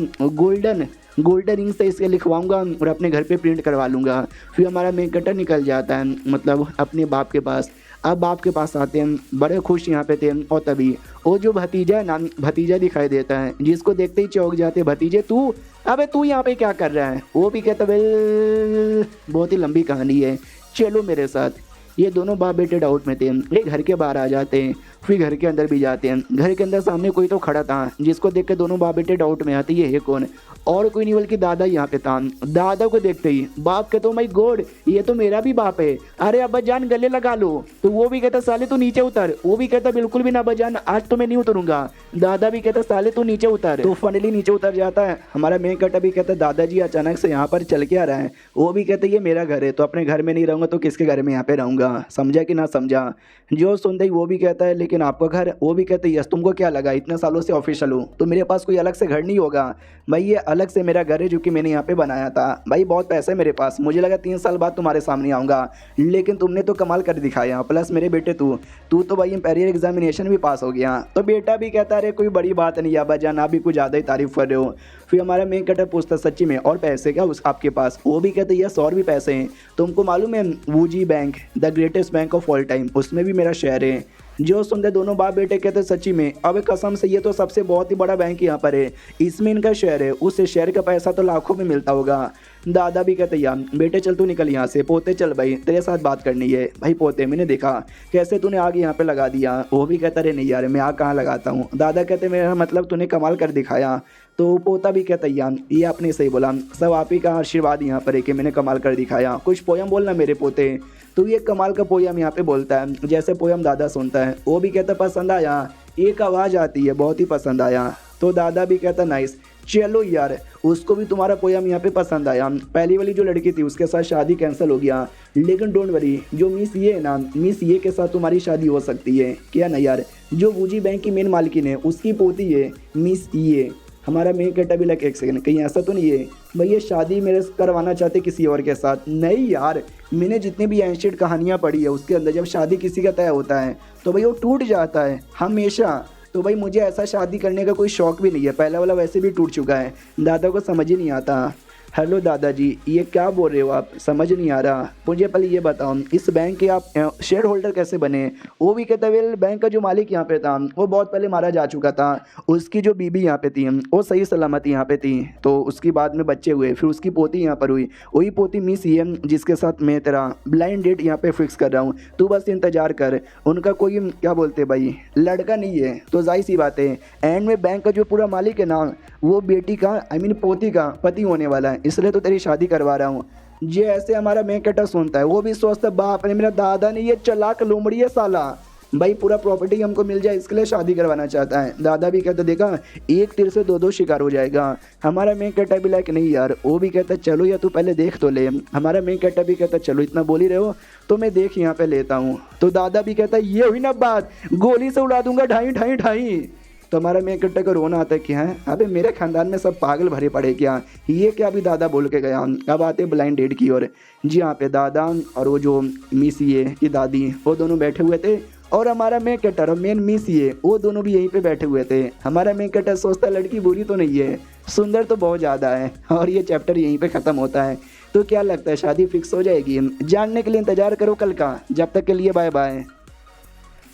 गोल्डन इंक से इसके लिखवाऊंगा और अपने घर पे प्रिंट करवा लूँगा। फिर हमारा मेन कटर निकल जाता है मतलब अपने बाप के पास। अब बाप के पास आते हैं, बड़े खुश यहाँ पे थे। और तभी वो जो भतीजा है ना, भतीजा दिखाई देता है जिसको देखते ही चौंक जाते, भतीजे तू, अबे तू यहाँ पे क्या कर रहा है। वो भी कहता वेल बहुत ही लंबी कहानी है, चलो मेरे साथ। ये दोनों बाप बेटे डाउट में थे, ये घर के बाहर आ जाते हैं, फिर घर के अंदर भी जाते हैं। घर के अंदर सामने कोई तो खड़ा था जिसको देख के दोनों बाप बेटे डाउट में आते ये है कौन, और कोई नहीं बल्कि दादा यहाँ पे था। दादा को देखते ही बाप कहते हो माई गॉड ये तो मेरा भी बाप है, अरे अब्बा जान गले लगा लो। तो वो भी कहता साले तू नीचे उतर, वो भी कहता बिल्कुल भी ना अब्बा जान आज तो मैं नहीं उतरूंगा। दादा भी कहता साले तू नीचे उतर। तो फाइनली नीचे उतर जाता है। हमारा मेन कटा भी कहता दादाजी अचानक से यहाँ पर चल के आ रहा है। वो भी कहते ये मेरा घर है तो अपने घर में नहीं रहूंगा तो किसके घर में यहाँ पे रहूंगा, समझा कि ना समझा। जो सुनते ही वो भी कहता है लेकिन आपका घर, वो भी कहते यस तुमको क्या लगा इतने सालों से ऑफिशियल हूँ तो मेरे पास कोई अलग से घर नहीं होगा भाई, ये अलग से मेरा घर है जो कि मैंने यहाँ पे बनाया था। भाई बहुत पैसे मेरे पास, मुझे लगा 3 साल बाद तुम्हारे सामने आऊँगा लेकिन तुमने तो कमाल कर दिखाया। प्लस मेरे बेटे तू तो भाई इंपीरियल एग्जामिनेशन भी पास हो गया। तो बेटा भी कहता है अरे कोई बड़ी बात नहीं अब्बा जान, आप भी कुछ ज़्यादा ही तारीफ कर रहे हो। फिर हमारा मेन कटर पूछता सच्ची में और पैसे क्या उस आपके पास, वो भी कहते यस और भी पैसे हैं। तुमको मालूम है Woozi bank the greatest bank of all time उसमें भी मेरा शेयर है। जो सुनते दोनों बाप बेटे कहते सच्ची में, अब कसम से ये तो सबसे बहुत ही बड़ा बैंक यहाँ पर है, इसमें इनका शेयर है, उस शेयर का पैसा तो लाखों में मिलता होगा। दादा भी कहते यार बेटे चल तू निकल यहाँ से, पोते चल भाई तेरे साथ बात करनी है। भाई पोते मैंने देखा कैसे तूने आग यहाँ पे लगा दिया। वो भी कहता रे नहीं यार मैं आग कहाँ लगाता हूँ। दादा कहते मेरा मतलब तूने कमाल कर दिखाया। तो पोता भी कहता यार ये आपने सही बोला, सब आप ही का आशीर्वाद यहाँ पर है कि मैंने कमाल कर दिखाया। कुछ पोयम बोलना मेरे पोते। तो ये कमाल का पोयम यहाँ पे बोलता है, जैसे पोयम दादा सुनता है। वो भी कहता पसंद आया, एक आवाज़ आती है बहुत ही पसंद आया। तो दादा भी कहता नाइस, चलो यार उसको भी तुम्हारा पोयम यहाँ पे पसंद आया। पहली वाली जो लड़की थी उसके साथ शादी कैंसिल हो गया लेकिन डोंट वरी जो मिस ये है ना, मिस ये के साथ तुम्हारी शादी हो सकती है। क्या ना यार, जो वूजी बैंक की मेन मालकिन है उसकी पोती है मिस ये। हमारा मेन कटा भी लग एक सेकंड कहीं ऐसा तो नहीं है भाई ये शादी मेरे से करवाना चाहते किसी और के साथ। नहीं यार, मैंने जितनी भी एंशिएंट कहानियाँ पढ़ी है उसके अंदर जब शादी किसी का तय होता है तो भाई वो टूट जाता है हमेशा। तो भाई मुझे ऐसा शादी करने का कोई शौक भी नहीं है, पहला वाला वैसे भी टूट चुका है। दादा को समझ ही नहीं आता। हेलो दादाजी ये क्या बोल रहे हो आप, समझ नहीं आ रहा। मुझे पहले ये बताओ इस बैंक के आप शेयर होल्डर कैसे बने। वो भी कहता वेल बैंक का जो मालिक यहाँ पे था वो बहुत पहले मारा जा चुका था, उसकी जो बीबी यहाँ पे थी वो सही सलामत यहाँ पे थी, तो उसकी बाद में बच्चे हुए, फिर उसकी पोती यहाँ पर हुई, वही पोती मिस ये जिसके साथ मैं तेरा ब्लाइंड डेट यहाँ पे फिक्स कर रहा हूँ। तू बस इंतजार कर, उनका कोई क्या बोलते भाई लड़का नहीं है तो जाहिर सी बात है एंड में बैंक का जो पूरा मालिक है ना वो बेटी का पोती का पति होने वाला है, इसलिए तो तेरी शादी करवा रहा हूँ। ये ऐसे हमारा मेन कटा सुनता है। वो भी सोचता बाप ने मेरा दादा ने ये चालाक लोमड़ी है साला, भाई पूरा प्रॉपर्टी हमको मिल जाए इसके लिए शादी करवाना चाहता है। दादा भी कहता देखा एक तीर से दो शिकार हो जाएगा। हमारा मेन कटा भी लाइक नहीं यार। वो भी कहता चलो या तू पहले देख तो ले। हमारा मेन कटा भी कहता चलो इतना बोल ही रहे हो तो मैं देख यहाँ पे लेता हूँ। तो दादा भी कहता ये हुई ना बात, गोली से उड़ा दूंगा ढाई ढाई ढाई। तो हमारा मेन कट्टे को रोना आता है कि हैं अबे मेरे खानदान में सब पागल भरे पड़े क्या, ये क्या अभी दादा बोल के गया। अब आते ब्लाइंड डेट की ओर। जी हाँ पे दादा और वो जो मिस ये की दादी वो दोनों बैठे हुए थे और हमारा मेन कटर और मेन मिस ये वो दोनों भी यहीं पे बैठे हुए थे। हमारा मेन कटर सोचता लड़की बुरी तो नहीं है, सुंदर तो बहुत ज़्यादा है। और ये चैप्टर यहीं पे ख़त्म होता है। तो क्या लगता है शादी फिक्स हो जाएगी? जानने के लिए इंतज़ार करो कल का। जब तक के लिए बाय बाय।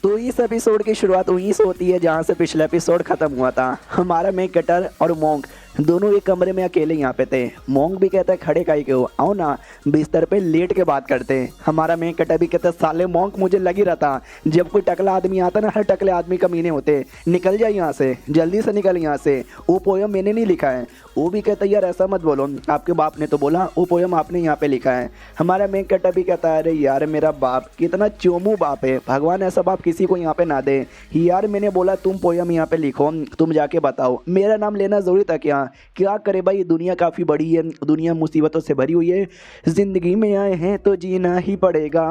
तो इस एपिसोड की शुरुआत वहीं से होती है जहाँ से पिछला एपिसोड खत्म हुआ था। हमारा मेन कटर और मोंग दोनों एक कमरे में अकेले यहाँ पे थे। मोंग भी कहता है खड़े काहे के हो, आओ ना बिस्तर पे लेट के बात करते हैं। हमारा मेन कटा भी कहता है साले मोंग मुझे लग ही रहा था जब कोई टकला आदमी आता ना, हर टकले आदमी कमीने होते, निकल जाए यहाँ से, जल्दी से निकल यहाँ से, वो पोयम मैंने नहीं लिखा है। वो भी कहता है यार ऐसा मत बोलो, आपके बाप ने तो बोला वो पोयम आपने यहाँ पे लिखा है। हमारा मेन कटा भी कहता है अरे यार मेरा बाप कितना चोमू बाप है, भगवान ऐसा बाप किसी को यहाँ पे ना दे। यार मैंने बोला तुम पोयम यहाँ पे लिखो, तुम जाके बताओ, मेरा नाम लेना जरूरी था क्या? क्या करे भाई, दुनिया काफ़ी बड़ी है, दुनिया मुसीबतों से भरी हुई है, ज़िंदगी में आए हैं तो जीना ही पड़ेगा,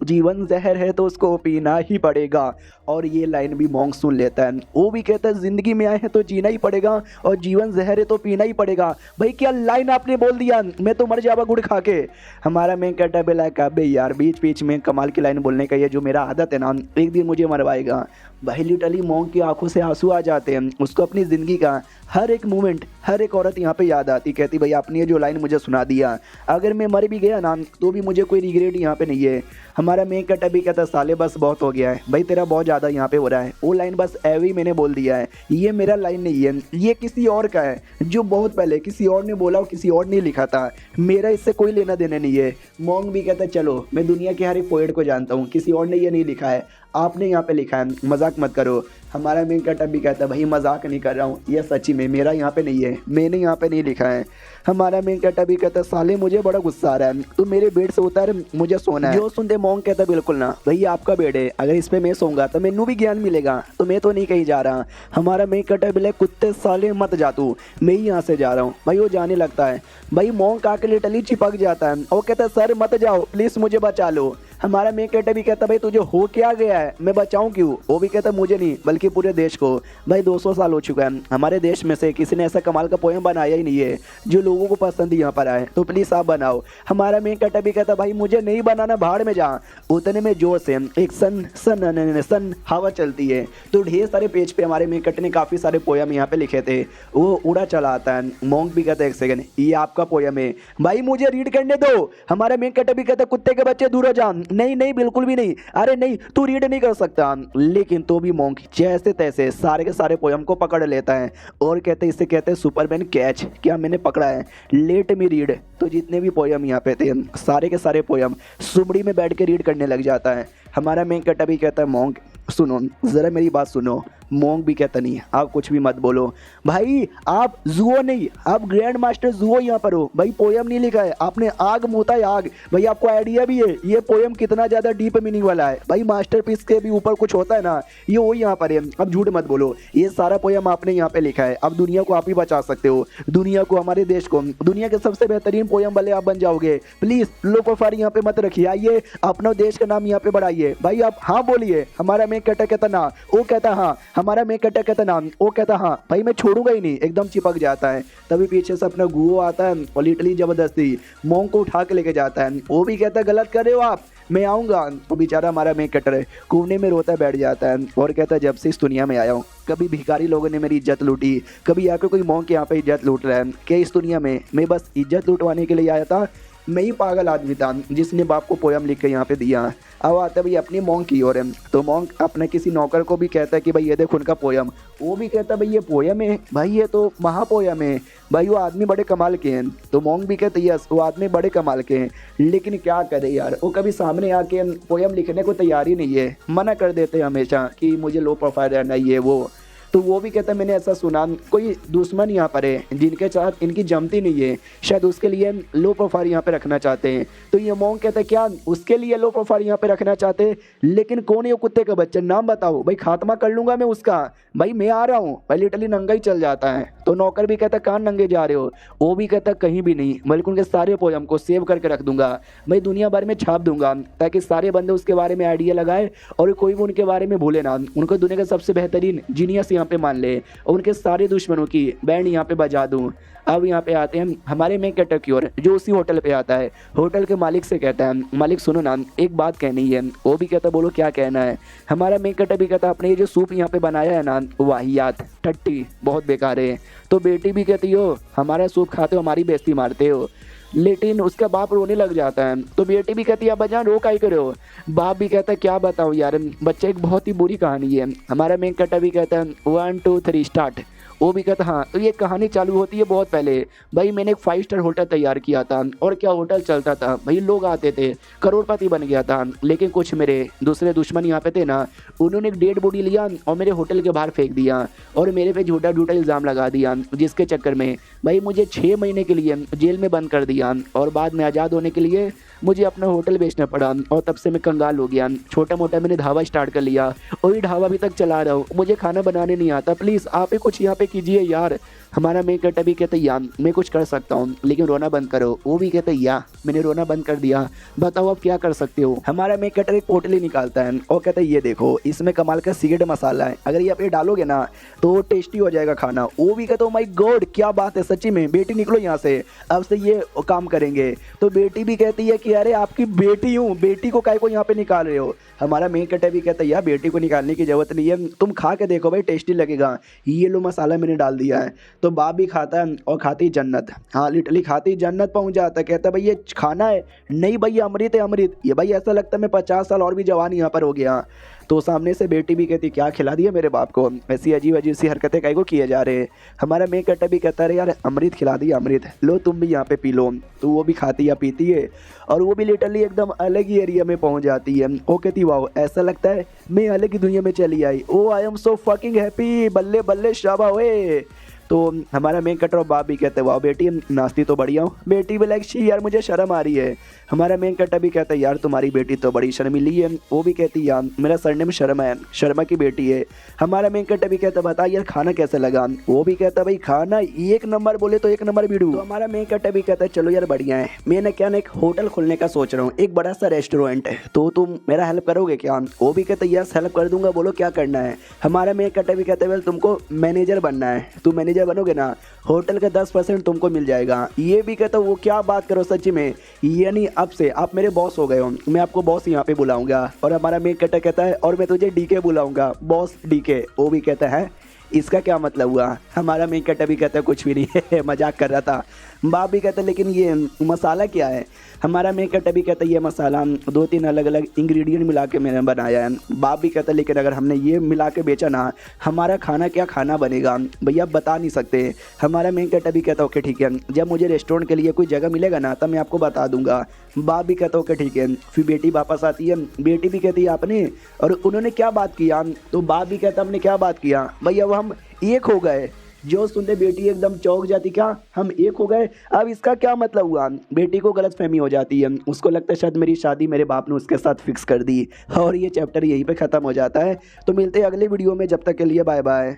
जीवन जहर है तो उसको पीना ही पड़ेगा। और ये लाइन भी मोंग सुन लेता है। वो भी कहता है ज़िंदगी में आए हैं तो जीना ही पड़ेगा और जीवन जहर है तो पीना ही पड़ेगा। भाई क्या लाइन आपने बोल दिया, मैं तो मर जावा गुड़ खा के। हमारा मेन कहता है लाइक अबे यार बीच बीच में कमाल की लाइन बोलने का ये जो मेरा आदत है ना, एक दिन मुझे मरवाएगा। भाई लिटरली मोंग की आंखों से आंसू आ जाते हैं। उसको अपनी ज़िंदगी का हर एक मोमेंट, हर एक औरत यहाँ पे याद आती, कहती भाई आपने ये जो लाइन मुझे सुना दिया, अगर मैं मर भी गया ना तो भी मुझे कोई रिग्रेट यहाँ पे नहीं है। हमारा मेन कट अभी कहता साले बस बहुत हो गया है भाई, तेरा बहुत ज़्यादा यहाँ पे हो रहा है। वो लाइन बस एवे ही मैंने बोल दिया है, ये मेरा लाइन नहीं है, ये किसी और का है जो बहुत पहले किसी और ने बोला और किसी और ने लिखा था, मेरा इससे कोई लेना देना नहीं है। मोंग भी कहता है चलो मैं दुनिया के हर एक पोएट को जानता हूँ, किसी और ने ये नहीं लिखा है, आपने यहाँ पे लिखा है, मजाक मत करो। हमारा मेन कट भी कहता है भाई मजाक नहीं कर रहा हूँ, ये सच्ची में मेरा यहाँ पे नहीं है, मैंने यहाँ पे नहीं लिखा है। हमारा मेन कट भी कहता है साले मुझे बड़ा गुस्सा आ रहा है, तू मेरे बेड से उतार, मुझे सोना है। जो सुनते मोंग कहता बिल्कुल ना भाई, आपका बेड है, अगर इस पे मैं सोऊंगा तो मैनू भी ज्ञान मिलेगा, तो मैं तो नहीं कहीं जा रहा। हमारा मेन कट भी कुत्ते साले मत जा तू, मैं ही यहाँ से जा रहा हूँ। भाई वो जाने लगता है, भाई मोंग आके लिटरली चिपक जाता है और कहता है सर मत जाओ प्लीज़ मुझे बचा लो। हमारा मेन कैरेक्टर भी कहता भाई तुझे हो क्या गया है, मैं बचाऊं क्यों? वो भी कहता मुझे नहीं बल्कि पूरे देश को। भाई 200 साल हो चुका है, हमारे देश में से किसी ने ऐसा कमाल का पोएम बनाया ही नहीं है जो लोगों को पसंद यहाँ पर आए, तो प्लीज़ आप बनाओ। हमारा मेन कैरेक्टर भी कहता भाई मुझे नहीं बनाना, भाड़ में जा। उतने में जोर से एक सन हवा चलती है, तो ढेर सारे पेज पे हमारे मेन कैरेक्टर ने काफ़ी सारे पोएम यहाँ पे लिखे थे, वो उड़ा चला आता है। मोंग भी कहता है एक सेकंड ये आपका पोएम है, भाई मुझे रीड करने दो। हमारा मेन कैरेक्टर भी कहता कुत्ते के बच्चे दूर हो जा, नहीं नहीं बिल्कुल भी नहीं, अरे नहीं तू रीड नहीं कर सकता। लेकिन तो भी मोंक जैसे तैसे सारे के सारे पोयम को पकड़ लेता है और कहते इसे कहते हैं सुपरमैन कैच, क्या मैंने पकड़ा है, लेट मी रीड। तो जितने भी पोयम यहाँ पे थे सारे के सारे पोयम सुमड़ी में बैठ के रीड करने लग जाता है। हमारा मेन कटा भी कहता है मोंक सुनो ज़रा मेरी बात सुनो। मोंग भी कहता नहीं आप कुछ भी मत बोलो, भाई आप जुओ नहीं, आप ग्रैंड मास्टर जुओ यहाँ पर हो। भाई पोयम नहीं लिखा है आपने, आग मोता है आग। भाई आपको आइडिया भी है ये पोयम कितना ज़्यादा डीप मीनिंग वाला है। भाई मास्टरपीस के भी ऊपर कुछ होता है ना, ये वो यहाँ पर है। अब झूठ मत बोलो, ये सारा पोयम आपने यहाँ पे लिखा है। अब दुनिया को आप ही बचा सकते हो, दुनिया को, हमारे देश को, दुनिया के सबसे बेहतरीन पोयम वाले आप बन जाओगे। प्लीज़ लो प्रोफाइल यहाँ पे मत रखिए, आइए अपना देश का नाम यहाँ पे बढ़ाइए। भाई आप हाँ बोलिए। हमारा मैं कहता ना, वो कहता हाँ। हमारा मैं कहता नाम, वो कहता हाँ। भाई मैं छोड़ूंगा ही नहीं, एकदम चिपक जाता है। तभी पीछे से अपना गुओ आता है और लिटरली जबरदस्ती मोंग को उठा के लेके जाता है। वो भी कहता है गलत कर रहे हो आप, मैं आऊँगा। तो बेचारा हमारा मैं कटर है कोने में रोता बैठ जाता है और कहता है जब से इस दुनिया में आया हूँ कभी भिखारी लोगों ने मेरी इज्जत लूटी, कभी आके कोई मोंग के यहाँ पे इज्जत लूट रहा है। क्या इस दुनिया में मैं बस इज्जत लूटवाने के लिए आया था? मैं ही पागल आदमी था जिसने बाप को पोयम लिख के यहाँ पे दिया। अब आता है भाई अपनी मोंग की ओर है, तो मोंग अपने किसी नौकर को भी कहता है कि भाई ये देख उनका पोयम। वो भी कहता है भाई ये पोयम है, भाई ये तो महापोयम है, भाई वो आदमी बड़े कमाल के हैं। तो मोंग भी कहते यस वो आदमी बड़े कमाल के हैं, लेकिन क्या करे यार वो कभी सामने आके पोयम लिखने को तैयार ही नहीं है, मना कर देते हैं हमेशा कि मुझे लो प्रोफाइल रहना ये वो। तो वो भी कहता है मैंने ऐसा सुना कोई दुश्मन यहाँ पर है जिनके साथ इनकी जमती नहीं है, शायद उसके लिए लो प्रोफाइल यहाँ पे रखना चाहते हैं। तो ये मोंग कहता है क्या उसके लिए लो प्रोफाइल यहाँ पे रखना चाहते हैं? लेकिन कौन है वो कुत्ते का बच्चा, नाम बताओ। भाई खात्मा कर लूंगा मैं उसका, भाई मैं आ रहा हूँ। भाई लिटरली नंगा ही चल जाता है। तो नौकर भी कहता कहाँ नंगे जा रहे हो? वो भी कहता कहीं भी नहीं, बल्कि उनके सारे पोयम को सेव करके रख दूंगा, भाई दुनिया भर में छाप दूंगा ताकि सारे बंदे उसके बारे में आइडिया लगाए और कोई भी उनके बारे में भूले ना, उनको दुनिया का सबसे बेहतरीन जीनियस यहाँ पे मान ले और उनके सारे दुश्मनों की बैंड यहाँ पे बजा दूं। अब यहाँ पे आते हैं हमारे मेन कैरेक्टर की ओर जो उसी होटल पे आता है। होटल के मालिक से कहता है मालिक सुनो ना एक बात कहनी है। वो भी कहता बोलो क्या कहना है। हमारा मेन कैरेक्टर भी कहता अपने ये जो सूप यहाँ पे बनाया है ना वाहियात टट्टी बहुत बेकार है। तो बेटी भी कहती हो हमारा सूप खाते हो हमारी बेइज्जती मारते हो, लेकिन उसका बाप रोने लग जाता है। तो बेटी भी कहती है अब जान रो काहे करे हो? बाप भी कहता है क्या बताऊँ यार बच्चे एक बहुत ही बुरी कहानी है। हमारा मेन कैरेक्टर भी कहता है 1 2 3 स्टार्ट। वो भी कहता हाँ। तो ये कहानी चालू होती है बहुत पहले। भाई मैंने एक 5 स्टार होटल तैयार किया था और क्या होटल चलता था भाई, लोग आते थे, करोड़पति बन गया था। लेकिन कुछ मेरे दूसरे दुश्मन यहाँ पे थे ना, उन्होंने एक डेड बॉडी लिया और मेरे होटल के बाहर फेंक दिया और मेरे पे झूठा झूठा इल्ज़ाम लगा दिया, जिसके चक्कर में भाई मुझे 6 महीने के लिए जेल में बंद कर दिया और बाद में आज़ाद होने के लिए मुझे अपना होटल बेचना पड़ा और तब से मैं कंगाल हो गया। छोटा मोटा मैंने ढाबा स्टार्ट कर लिया और ये ढाबा अभी तक चला रहा हूँ। मुझे खाना बनाने नहीं आता, प्लीज़ आप ही कुछ यहाँ पे कीजिए यार। हमारा मेन कैरेक्टर भी कहते या मैं कुछ कर सकता हूँ लेकिन रोना बंद करो। वो भी कहते या मैंने रोना बंद कर दिया, बताओ आप क्या कर सकते हो। हमारा मेन कैरेक्टर एक पोटली निकालता है और कहता है ये देखो इसमें कमाल का सीक्रेट मसाला है, अगर ये आप ये डालोगे ना तो टेस्टी हो जाएगा खाना। वो भी कहता है माय गॉड क्या बात है, सच्ची में बेटी निकलो यहाँ से, अब से ये काम करेंगे। तो बेटी भी कहती है कि अरे आपकी बेटी हूँ, बेटी को काय को यहाँ पे निकाल रहे हो। हमारा मेन कैरेक्टर भी कहता है यार बेटी को निकालने की जरूरत नहीं है, तुम खा के देखो भाई टेस्टी लगेगा, ये लो मसाला मैंने डाल दिया है। तो बाप भी खाता है और खाती जन्नत, हाँ लिटरली खाती जन्नत पहुंच जाता है। कहता है भाई ये खाना है, नहीं भाई ये अमृत है अमृत, ये भाई ऐसा लगता है मैं 50 साल और भी जवान यहाँ पर हो गया। तो सामने से बेटी भी कहती क्या खिला दिया मेरे बाप को, ऐसी अजीब अजीब सी हरकतें काहे को किए जा रहे हैं। हमारा मेन कैरेक्टर भी कहता है यार अमृत खिला दिया अमृत, लो तुम भी यहाँ पे पी लो। तो वो भी खाती या पीती है और वो भी लिटरली एकदम अलग ही एरिया में पहुँच जाती है। वो कहती वाह ऐसा लगता है मैं अलग ही दुनिया में चली आई, oh I am so fucking happy, बल्ले बल्ले शाबा ओए। तो हमारा मेन कैरेक्टर और बाप भी कहते हैं वाह बेटी नाचती तो बढ़िया हूँ। बेटी भी लाइक शी यार मुझे शर्म आ रही है। हमारा मेन कैरेक्टर भी कहता है यार तुम्हारी बेटी तो बड़ी शर्मीली है। वो भी कहती है यार मेरा सरनेम शर्मा है, शर्मा की बेटी है। हमारा मेन कैरेक्टर भी कहता है बता यार खाना कैसे लगा। वो भी कहता है भाई खाना एक नंबर, बोले तो एक नंबर वीडियो। तो हमारा मेन कैरेक्टर भी कहता है चलो यार बढ़िया है, मैं ना क्या ना एक होटल खोलने का सोच रहा हूँ, एक बड़ा सा रेस्टोरेंट है, तो तुम मेरा हेल्प करोगे क्या। वो भी कहता है यस हेल्प कर दूंगा, बोलो क्या करना है। हमारा मेन कैरेक्टर भी कहता है वेल तुमको मैनेजर बनना है, तुम मैनेजर बनोगे ना होटल का 10% तुमको मिल जाएगा। ये भी कहता वो क्या बात करो सच्ची में, यानी अब से आप मेरे बॉस हो गए हो, मैं आपको बॉस यहाँ पे बुलाऊंगा। और हमारा मेन कैरेक्टर कहता है और मैं तुझे डीके बुलाऊंगा, बॉस डीके। वो भी कहता है इसका क्या मतलब हुआ। हमारा मेन कैरेक्टर भी कहता है कुछ भी नहीं है मजाक कर रहा था। बाप भी कहता है लेकिन ये मसाला क्या है। हमारा मेन कैरेक्टर भी कहता है ये मसाला 2-3 अलग अलग इंग्रेडिएंट मिला के मैंने बनाया है। बाप भी कहता है लेकिन अगर हमने ये मिला के बेचा ना हमारा खाना क्या खाना बनेगा भैया बता नहीं सकते। हमारा मेन कैरेक्टर भी कहता है ओके ठीक है, जब मुझे रेस्टोरेंट के लिए कोई जगह मिलेगा ना तब मैं आपको बता दूंगा। बाप भी कहता है ओके ठीक है। फिर बेटी वापस आती है, बेटी भी कहती है आपने और उन्होंने क्या बात किया। तो बाप भी कहता हमने क्या बात किया भैया, वो हम एक हो गए। जो सुनते बेटी एकदम चौंक जाती, क्या हम एक हो गए, अब इसका क्या मतलब हुआ। बेटी को गलतफहमी हो जाती है, उसको लगता है शायद मेरी शादी मेरे बाप ने उसके साथ फिक्स कर दी और ये चैप्टर यहीं पे ख़त्म हो जाता है। तो मिलते हैं अगले वीडियो में, जब तक के लिए बाय बाय।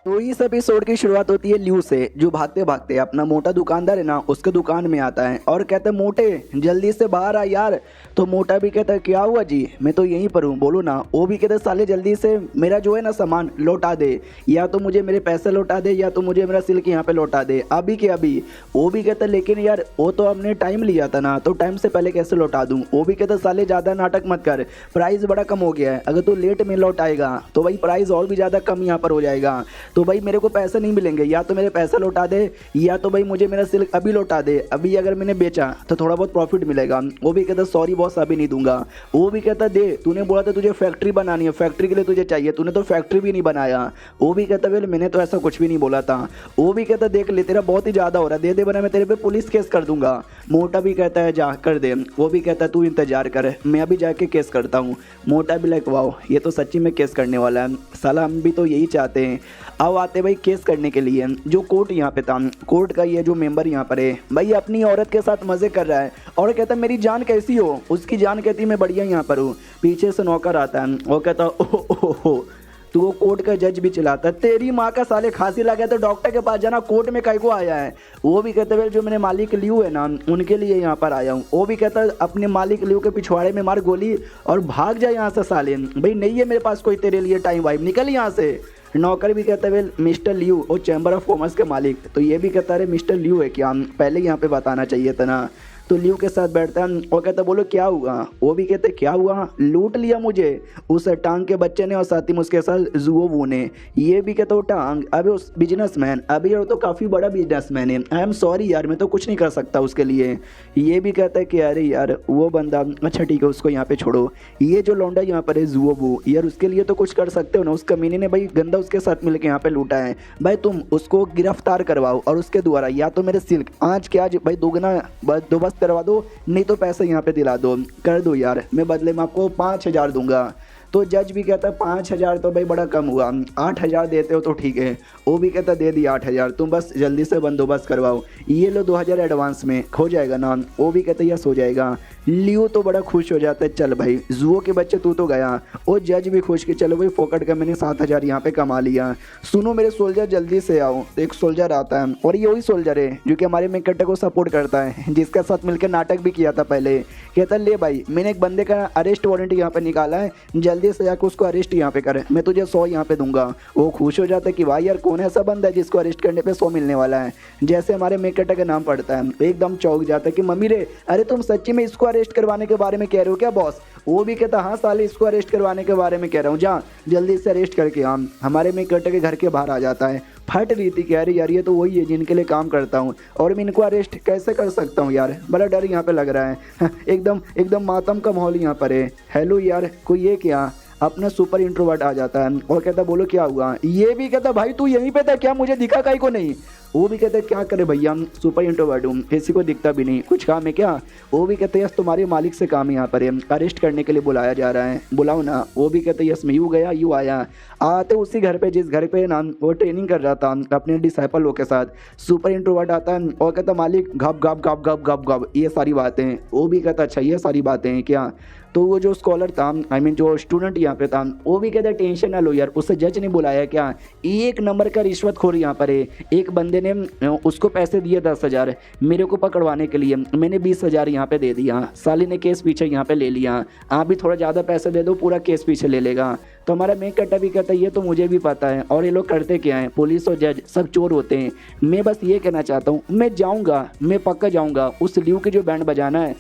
तो इस एपिसोड की शुरुआत होती है ल्यू से, जो भागते भागते अपना मोटा दुकानदार है ना उसके दुकान में आता है और कहता है मोटे जल्दी से बाहर आ यार। तो मोटा भी कहता है क्या हुआ जी, मैं तो यहीं पर हूँ बोलो ना। वो भी कहता है साले जल्दी से मेरा जो है ना सामान लौटा दे, या तो मुझे मेरे पैसे लौटा दे या तो मुझे मेरा सिल्क यहाँ पे लौटा दे अभी के अभी। वो भी कहता है लेकिन यार वो तो हमने टाइम लिया था ना, तो टाइम से पहले कैसे लौटा दूँ। वो भी कहता है साले ज़्यादा नाटक मत कर, प्राइस बड़ा कम हो गया है, अगर तू लेट में लौटाएगा तो भाई प्राइस और भी ज़्यादा कम यहाँ पर हो जाएगा। तो भाई मेरे को पैसे नहीं मिलेंगे, या तो मेरे पैसे लौटा दे या तो भाई मुझे मेरा सिल्क अभी लौटा दे, अभी अगर मैंने बेचा तो थोड़ा बहुत प्रॉफिट मिलेगा। वो भी कहता सॉरी बॉस अभी नहीं दूंगा। वो भी कहता दे, तूने बोला था तुझे फैक्ट्री बनानी है, फैक्ट्री के लिए तुझे चाहिए, तूने तो फैक्ट्री भी नहीं बनाया। वो भी कहता वेल मैंने तो ऐसा कुछ भी नहीं बोला था। वो भी कहता देख ले तेरा बहुत ही ज़्यादा हो रहा है, दे दे वरना मैं तेरे पे पुलिस केस कर दूंगा। मोटा भी कहता है जा कर दे। वो भी कहता है तू इंतजार कर, मैं अभी जाके केस करता हूँ। मोटा भी लाइक वाओ ये तो सच्ची में केस करने वाला है, साला हम भी तो यही चाहते हैं। अब आते भाई केस करने के लिए, जो कोर्ट यहाँ पे था, कोर्ट का ये जो मेंबर यहाँ पर है भाई अपनी औरत के साथ मज़े कर रहा है और कहता है मेरी जान कैसी हो। उसकी जान कहती मैं बढ़िया यहाँ पर हूँ। पीछे से नौकर आता है, वो कहता ओहो तो वो कोर्ट का जज भी चिल्लाता तेरी माँ का साले खांसी लगा तो डॉक्टर के पास जाना, कोर्ट में काहे को आया है। वो भी कहते हैं जो मेरे मालिक लियू है ना उनके लिए यहाँ पर आया हूँ। वो भी कहता है अपने मालिक लियू के पिछवाड़े में मार गोली और भाग जाए यहाँ से साले, भाई नहीं है मेरे पास कोई तेरे लिए टाइम वाइब, निकल यहाँ से। नौकर भी कहता है मिस्टर लियू और चैम्बर ऑफ कॉमर्स के मालिक। तो ये भी कहता है मिस्टर लियू है क्या, पहले यहाँ पे बताना चाहिए था ना। तो लियो के साथ बैठता है और कहता बोलो क्या हुआ। वो भी कहते क्या हुआ, लूट लिया मुझे उस टांग के बच्चे ने और साथ ही में उसके साथ जुओ वो ने। ये भी कहता वो टांग, अबे उस बिजनेसमैन, अभी वो तो काफ़ी बड़ा बिजनेसमैन है, आई एम सॉरी यार मैं तो कुछ नहीं कर सकता उसके लिए। ये भी कहता है कि अरे यार वो बंदा, अच्छा ठीक है उसको यहाँ पे छोड़ो, ये जो लौंडा यहाँ पर है जुओ वो, यार उसके लिए तो कुछ कर सकते हो ना, उस कमीने ने भाई गंदा उसके साथ मिलकर यहाँ पे लूटा है, भाई तुम उसको गिरफ्तार करवाओ और उसके द्वारा या तो मेरे सिल्क आज के आज भाई दोगुना बंदोबस्त करवा दो, नहीं तो पैसे यहाँ पे दिला दो, कर दो यार, मैं बदले में आपको 5,000 दूंगा। तो जज भी कहता है 5,000 तो भाई बड़ा कम हुआ, 8,000 देते हो तो ठीक है। वो भी कहता दे दी 8,000, तुम बस जल्दी से बंदोबस्त करवाओ, ये लो 2,000 एडवांस में, हो जाएगा ना। वो भी कहता यस हो जाएगा। लियो तो बड़ा खुश हो जाता है, चल भाई जुओ के बच्चे तू तो गया। और जज भी खुश कि चलो भाई फोकट का मैंने 7,000 यहाँ पे कमा लिया। सुनो मेरे सोल्जर जल्दी से आओ। तो एक सोल्जर आता है और ये वही सोल्जर है जो कि हमारे मेकट्टे को सपोर्ट करता है, जिसके साथ मिलकर नाटक भी किया था पहले। कहता ले भाई मैंने एक बंदे का अरेस्ट वारंट यहाँ पे निकाला है, जल्दी से जाकर उसको अरेस्ट यहाँ पे कर, मैं तुझे 100 यहाँ पे दूंगा। वो खुश हो जाता है कि भाई यार कौन ऐसा बंदा है जिसको अरेस्ट करने पे 100 मिलने वाला है। जैसे हमारे मेकट्टे का नाम पड़ता है एकदम चौंक जाता है कि मम्मी रे, अरे तुम सच्ची में इसको अरेस्ट करवाने के बारे में कह रहे हो क्या बॉस। वो भी कहता हाँ साले इसको अरेस्ट करवाने के बारे में कह रहा हूँ, जा जल्दी से अरेस्ट करके आ। हमारे मेकट्टे के घर के बाहर आ जाता है, फट रही थी, कह रही यार ये तो वही है जिनके लिए काम करता हूँ और मैं इनको अरेस्ट कैसे कर सकता हूँ यार, बड़ा डर यहाँ पे लग रहा है। एकदम एकदम मातम का माहौल यहाँ पर है। हेलो यार कोई ये क्या, अपना सुपर इंट्रोवर्ट आ जाता है और कहता बोलो क्या हुआ। ये भी कहता भाई तू यहीं पे था क्या, मुझे दिखा काहे को नहीं। वो भी कहते क्या करे भैया सुपर इंट्रोवर्ट हूँ, किसी को दिखता भी नहीं, कुछ काम है क्या। वो भी कहते यस तुम्हारे मालिक से काम यहाँ पर है, अरेस्ट करने के लिए बुलाया जा रहा है, बुलाओ ना। वो भी कहते यस मैं यूँ गया यूँ आया। आते उसी घर पे जिस घर पे ना वो ट्रेनिंग कर रहा था अपने डिसाइपल लोग के साथ, सुपर इंट्रोवर्ट आता है और कहता मालिक घप घप घप घप घप घप, ये सारी बातें। वो भी कहता अच्छा ये सारी बातें हैं क्या। तो वो जो स्कॉलर था आई मीन जो स्टूडेंट यहाँ पे था, वो भी कहता टेंशन ना लो यार, उससे जज ने बुलाया क्या, 1 नंबर का रिश्वतखोर यहाँ पर है। एक बंदे ने उसको पैसे दिए 10,000 मेरे को पकड़वाने के लिए, मैंने 20,000 यहाँ पे दे दिया, साली ने केस पीछे यहाँ पे ले लिया, आप भी थोड़ा ज़्यादा पैसे दे दो पूरा केस पीछे ले लेगा। तो हमारा मेकट्टा भी कहता है ये तो मुझे भी पता है, और ये लोग करते क्या हैं, पुलिस और जज सब चोर होते हैं। मैं बस ये कहना चाहता हूँ मैं जाऊँगा, मैं पक्का जाऊँगा, उस लियो की जो बैंड बजाना है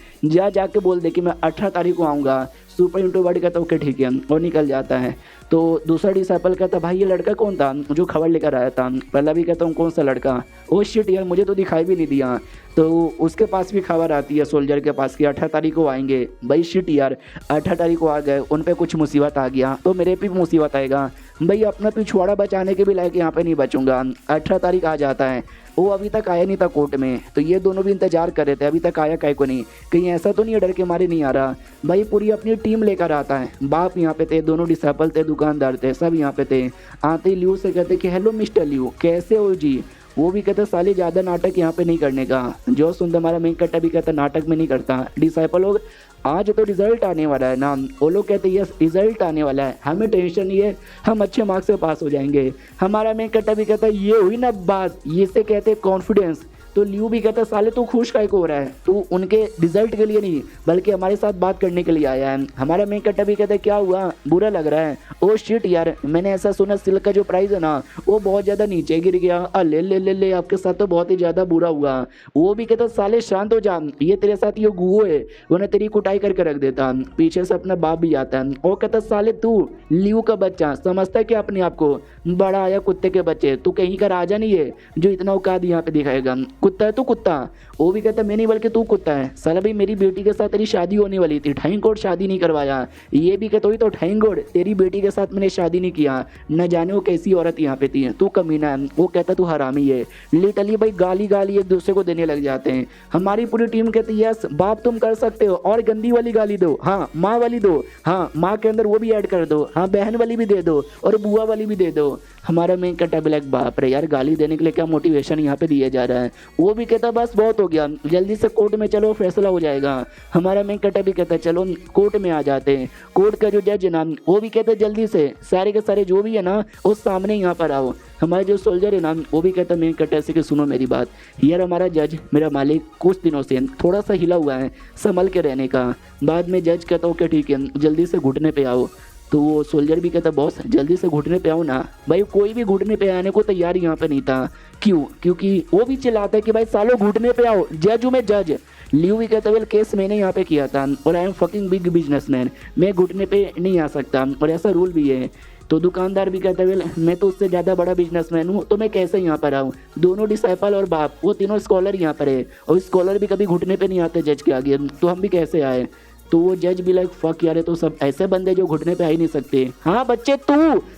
जाके बोल दे कि मैं 18 तारीख को आऊँगा। सुपर इंट्रोवर्ट कहता ओके ठीक है और निकल जाता है। तो दूसरा डिसाइपल कहता भाई ये लड़का कौन था जो खबर लेकर आया था। पहला भी कहता हूँ कौन सा लड़का, ओ शिट यार मुझे तो दिखाई भी नहीं दिया। तो उसके पास भी खबर आती है सोल्जर के पास कि 18 तारीख को आएंगे। भाई शिट यार 18 तारीख को आ गए, उन पे कुछ मुसीबत आ गया तो मेरे पे भी मुसीबत आएगा। भाई अपना पिछवाड़ा बचाने के भी लायक यहाँ पे नहीं बचूंगा। 18 तारीख आ जाता है, वो अभी तक आया नहीं था कोर्ट में, तो ये दोनों भी इंतजार कर रहे थे अभी तक आया काहे को नहीं, कहीं ऐसा तो नहीं है डर के मारे नहीं आ रहा। भाई पूरी अपनी टीम लेकर आता है, बाप यहाँ पे थे, दोनों डिसाइपल थे, दुकानदार थे, सब यहाँ पे थे। आते ही लियो से कहते कि हेलो मिस्टर लियो कैसे हो जी। वो भी कहते साले ज़्यादा नाटक यहाँ पे नहीं करने का। जो सुनते हमारा मेकट्टा भी कहता नाटक में नहीं करता। डिसाइपल लोग आज तो रिजल्ट आने वाला है ना, वो लोग कहते यस रिजल्ट आने वाला है, हमें टेंशन नहीं है, हम अच्छे मार्क्स से पास हो जाएंगे। हमारा मेकट्टा भी कहता ये हुई ना बात, ये से कहते कॉन्फिडेंस। तो लियो भी कहता साले तू खुश काहे को हो रहा है, तू उनके रिजल्ट के लिए नहीं बल्कि हमारे साथ बात करने के लिए आया है। हमारा मेकट्टा भी कहता क्या हुआ, बुरा लग रहा है। ओ शिट यार मैंने ऐसा सुना सिल्क का जो प्राइस है ना वो बहुत ज़्यादा नीचे गिर गया, ले ले ले ले आपके साथ तो बहुत ही ज़्यादा बुरा हुआ। वो भी कहता साले शांत हो जा, ये तेरे साथ ये गुओ है, उन्हें तेरी कुटाई करके रख देता। पीछे से अपना बाप भी आता है, वो कहता साले तू लियो का बच्चा समझता है क्या अपने आप को, बड़ा आया कुत्ते के बच्चे, तू कहीं का राजा नहीं है जो इतना औकात यहाँ पे दिखाएगा, कुत्ता है तू कुत्ता। वो भी कहता मैं नहीं बल्कि तू कुत्ता है। साला भाई मेरी बेटी के साथ तेरी शादी होने वाली थी, ठाई कोट शादी नहीं करवाया। ये भी कहता हुई तो ठाई कोट तेरी बेटी के साथ मैंने शादी नहीं किया, न जाने वो कैसी औरत यहाँ पे थी, तू कमीना है। वो कहता तू हरामी है। लिटरली भाई गाली गाली एक दूसरे को देने लग जाते हैं। हमारी पूरी टीम कहती है यस बाप तुम कर सकते हो, और गंदी वाली गाली दो, हाँ माँ वाली दो, हाँ माँ के अंदर वो भी ऐड कर दो, हाँ बहन वाली भी दे दो और बुआ वाली भी दे दो। हमारा मेकट्टा भी लाइक बाप रे यार गाली देने के लिए क्या मोटिवेशन यहाँ पे दिया जा रहा है। वो भी कहता बस बहुत हो गया, जल्दी से कोर्ट में चलो फैसला हो जाएगा। हमारा मेकट्टा भी कहता चलो कोर्ट में आ जाते हैं। कोर्ट का जो जज है ना वो भी कहता जल्दी से सारे के सारे जो भी है ना वो सामने यहाँ पर आओ। हमारे जो सोल्जर है ना वो भी कहता मेकट्टा से कि सुनो मेरी बात, यार हमारा जज मेरा मालिक कुछ दिनों से थोड़ा सा हिला हुआ है, संभल के रहने का। बाद में जज कहता ओके ठीक है जल्दी से घुटने पे आओ। तो वो सोल्जर भी कहता बॉस जल्दी से घुटने पे आओ ना। भाई कोई भी घुटने पे आने को तैयार यहाँ पे नहीं था। क्यों? क्योंकि वो भी चिल्लाता है कि भाई सालों घुटने पे आओ, जज हूँ मैं जज, ल्यू भी कहता वेल केस मैंने यहाँ पे किया था और I am fucking big businessman, मैं घुटने पे नहीं आ सकता और ऐसा रूल भी है। तो दुकानदार भी कहता वेल मैं तो उससे ज़्यादा बड़ा बिजनेसमैन हूँ, तो मैं कैसे यहाँ पर आऊँ। दोनों डिसाइपल और बाप वो तीनों स्कॉलर यहाँ पर है और स्कॉलर भी कभी घुटने पे नहीं आते जज के आगे, तो हम भी कैसे आए। तो वो जज भी लाइक फक यार, तो सब ऐसे बंदे जो घुटने पे आ ही नहीं सकते। हाँ बच्चे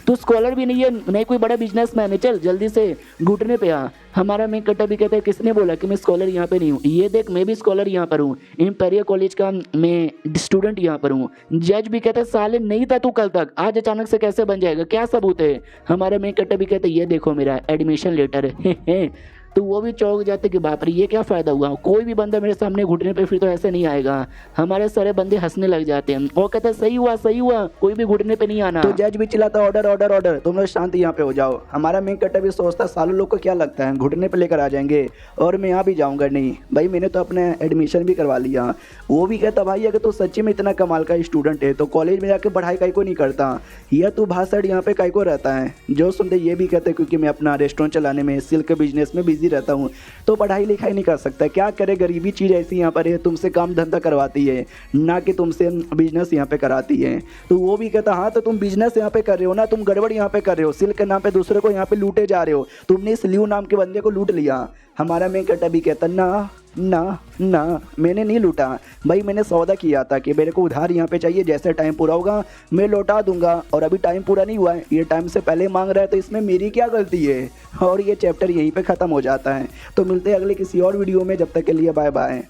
तू स्कॉलर भी नहीं है, नहीं कोई बड़ा बिजनेसमैन है, चल जल्दी से घुटने पे आ। हमारा मैं कट्टा भी कहता है किसने बोला कि मैं स्कॉलर यहाँ पे नहीं हूँ, ये देख मैं भी स्कॉलर यहाँ पर हूँ, इम्पेरियल कॉलेज का मैं स्टूडेंट यहाँ पर हूँ। जज भी कहता है साले नहीं था तू कल तक, आज अचानक से कैसे बन जाएगा, क्या सबूत है। हमारा मैं कट्टा भी कहता है ये देखो मेरा एडमिशन लेटर है। तो वो भी चौंक जाते कि बाप रे ये क्या फ़ायदा हुआ, कोई भी बंदा मेरे सामने घुटने पे फिर तो ऐसे नहीं आएगा। हमारे सारे बंदे हंसने लग जाते हैं, वो कहते हैं सही हुआ, कोई भी घुटने पे नहीं आना। तो जज भी चिल्लाता ऑर्डर ऑर्डर ऑर्डर, तुम लोग शांति यहाँ पे हो जाओ। हमारा मेन कट्टा भी सोचता सालों लोग को क्या लगता है घुटने पे लेकर आ जाएंगे और मैं यहाँ भी जाऊँगा नहीं भाई, मैंने तो अपने एडमिशन भी करवा लिया। वो भी कहता भाई अगर तू सच्ची में इतना कमाल का स्टूडेंट है तो कॉलेज में जाकर पढ़ाई काहे को नहीं करता, या तू भाषण यहाँ पे काहे को रहता है। जो सुनते ये भी कहते क्योंकि मैं अपना रेस्टोरेंट चलाने में सिल्क बिजनेस में बिजी रहता हूँ तो पढ़ाई लिखाई नहीं कर सकता, क्या करे गरीबी चीज़ ऐसी यहाँ पर है, तुमसे काम धंधा करवाती है ना कि तुमसे बिजनेस यहाँ पे कराती है। तो वो भी कहता हाँ तो तुम बिजनेस यहाँ पे कर रहे हो ना, तुम गड़बड़ यहाँ पे कर रहे हो, सिल्क के नाम पे दूसरे को यहाँ पे लूटे जा रहे हो, तुमने इस ल्यू नाम के बंदे को लूट लिया। हमारा मैं कट्टा भी कहता ना ना ना मैंने नहीं लूटा भाई, मैंने सौदा किया था कि मेरे को उधार यहाँ पे चाहिए, जैसे टाइम पूरा होगा मैं लौटा दूंगा और अभी टाइम पूरा नहीं हुआ है, ये टाइम से पहले मांग रहा है तो इसमें मेरी क्या गलती है। और ये चैप्टर यहीं पे ख़त्म हो जाता है। तो मिलते हैं अगले किसी और वीडियो में, जब तक के लिए बाय बाय।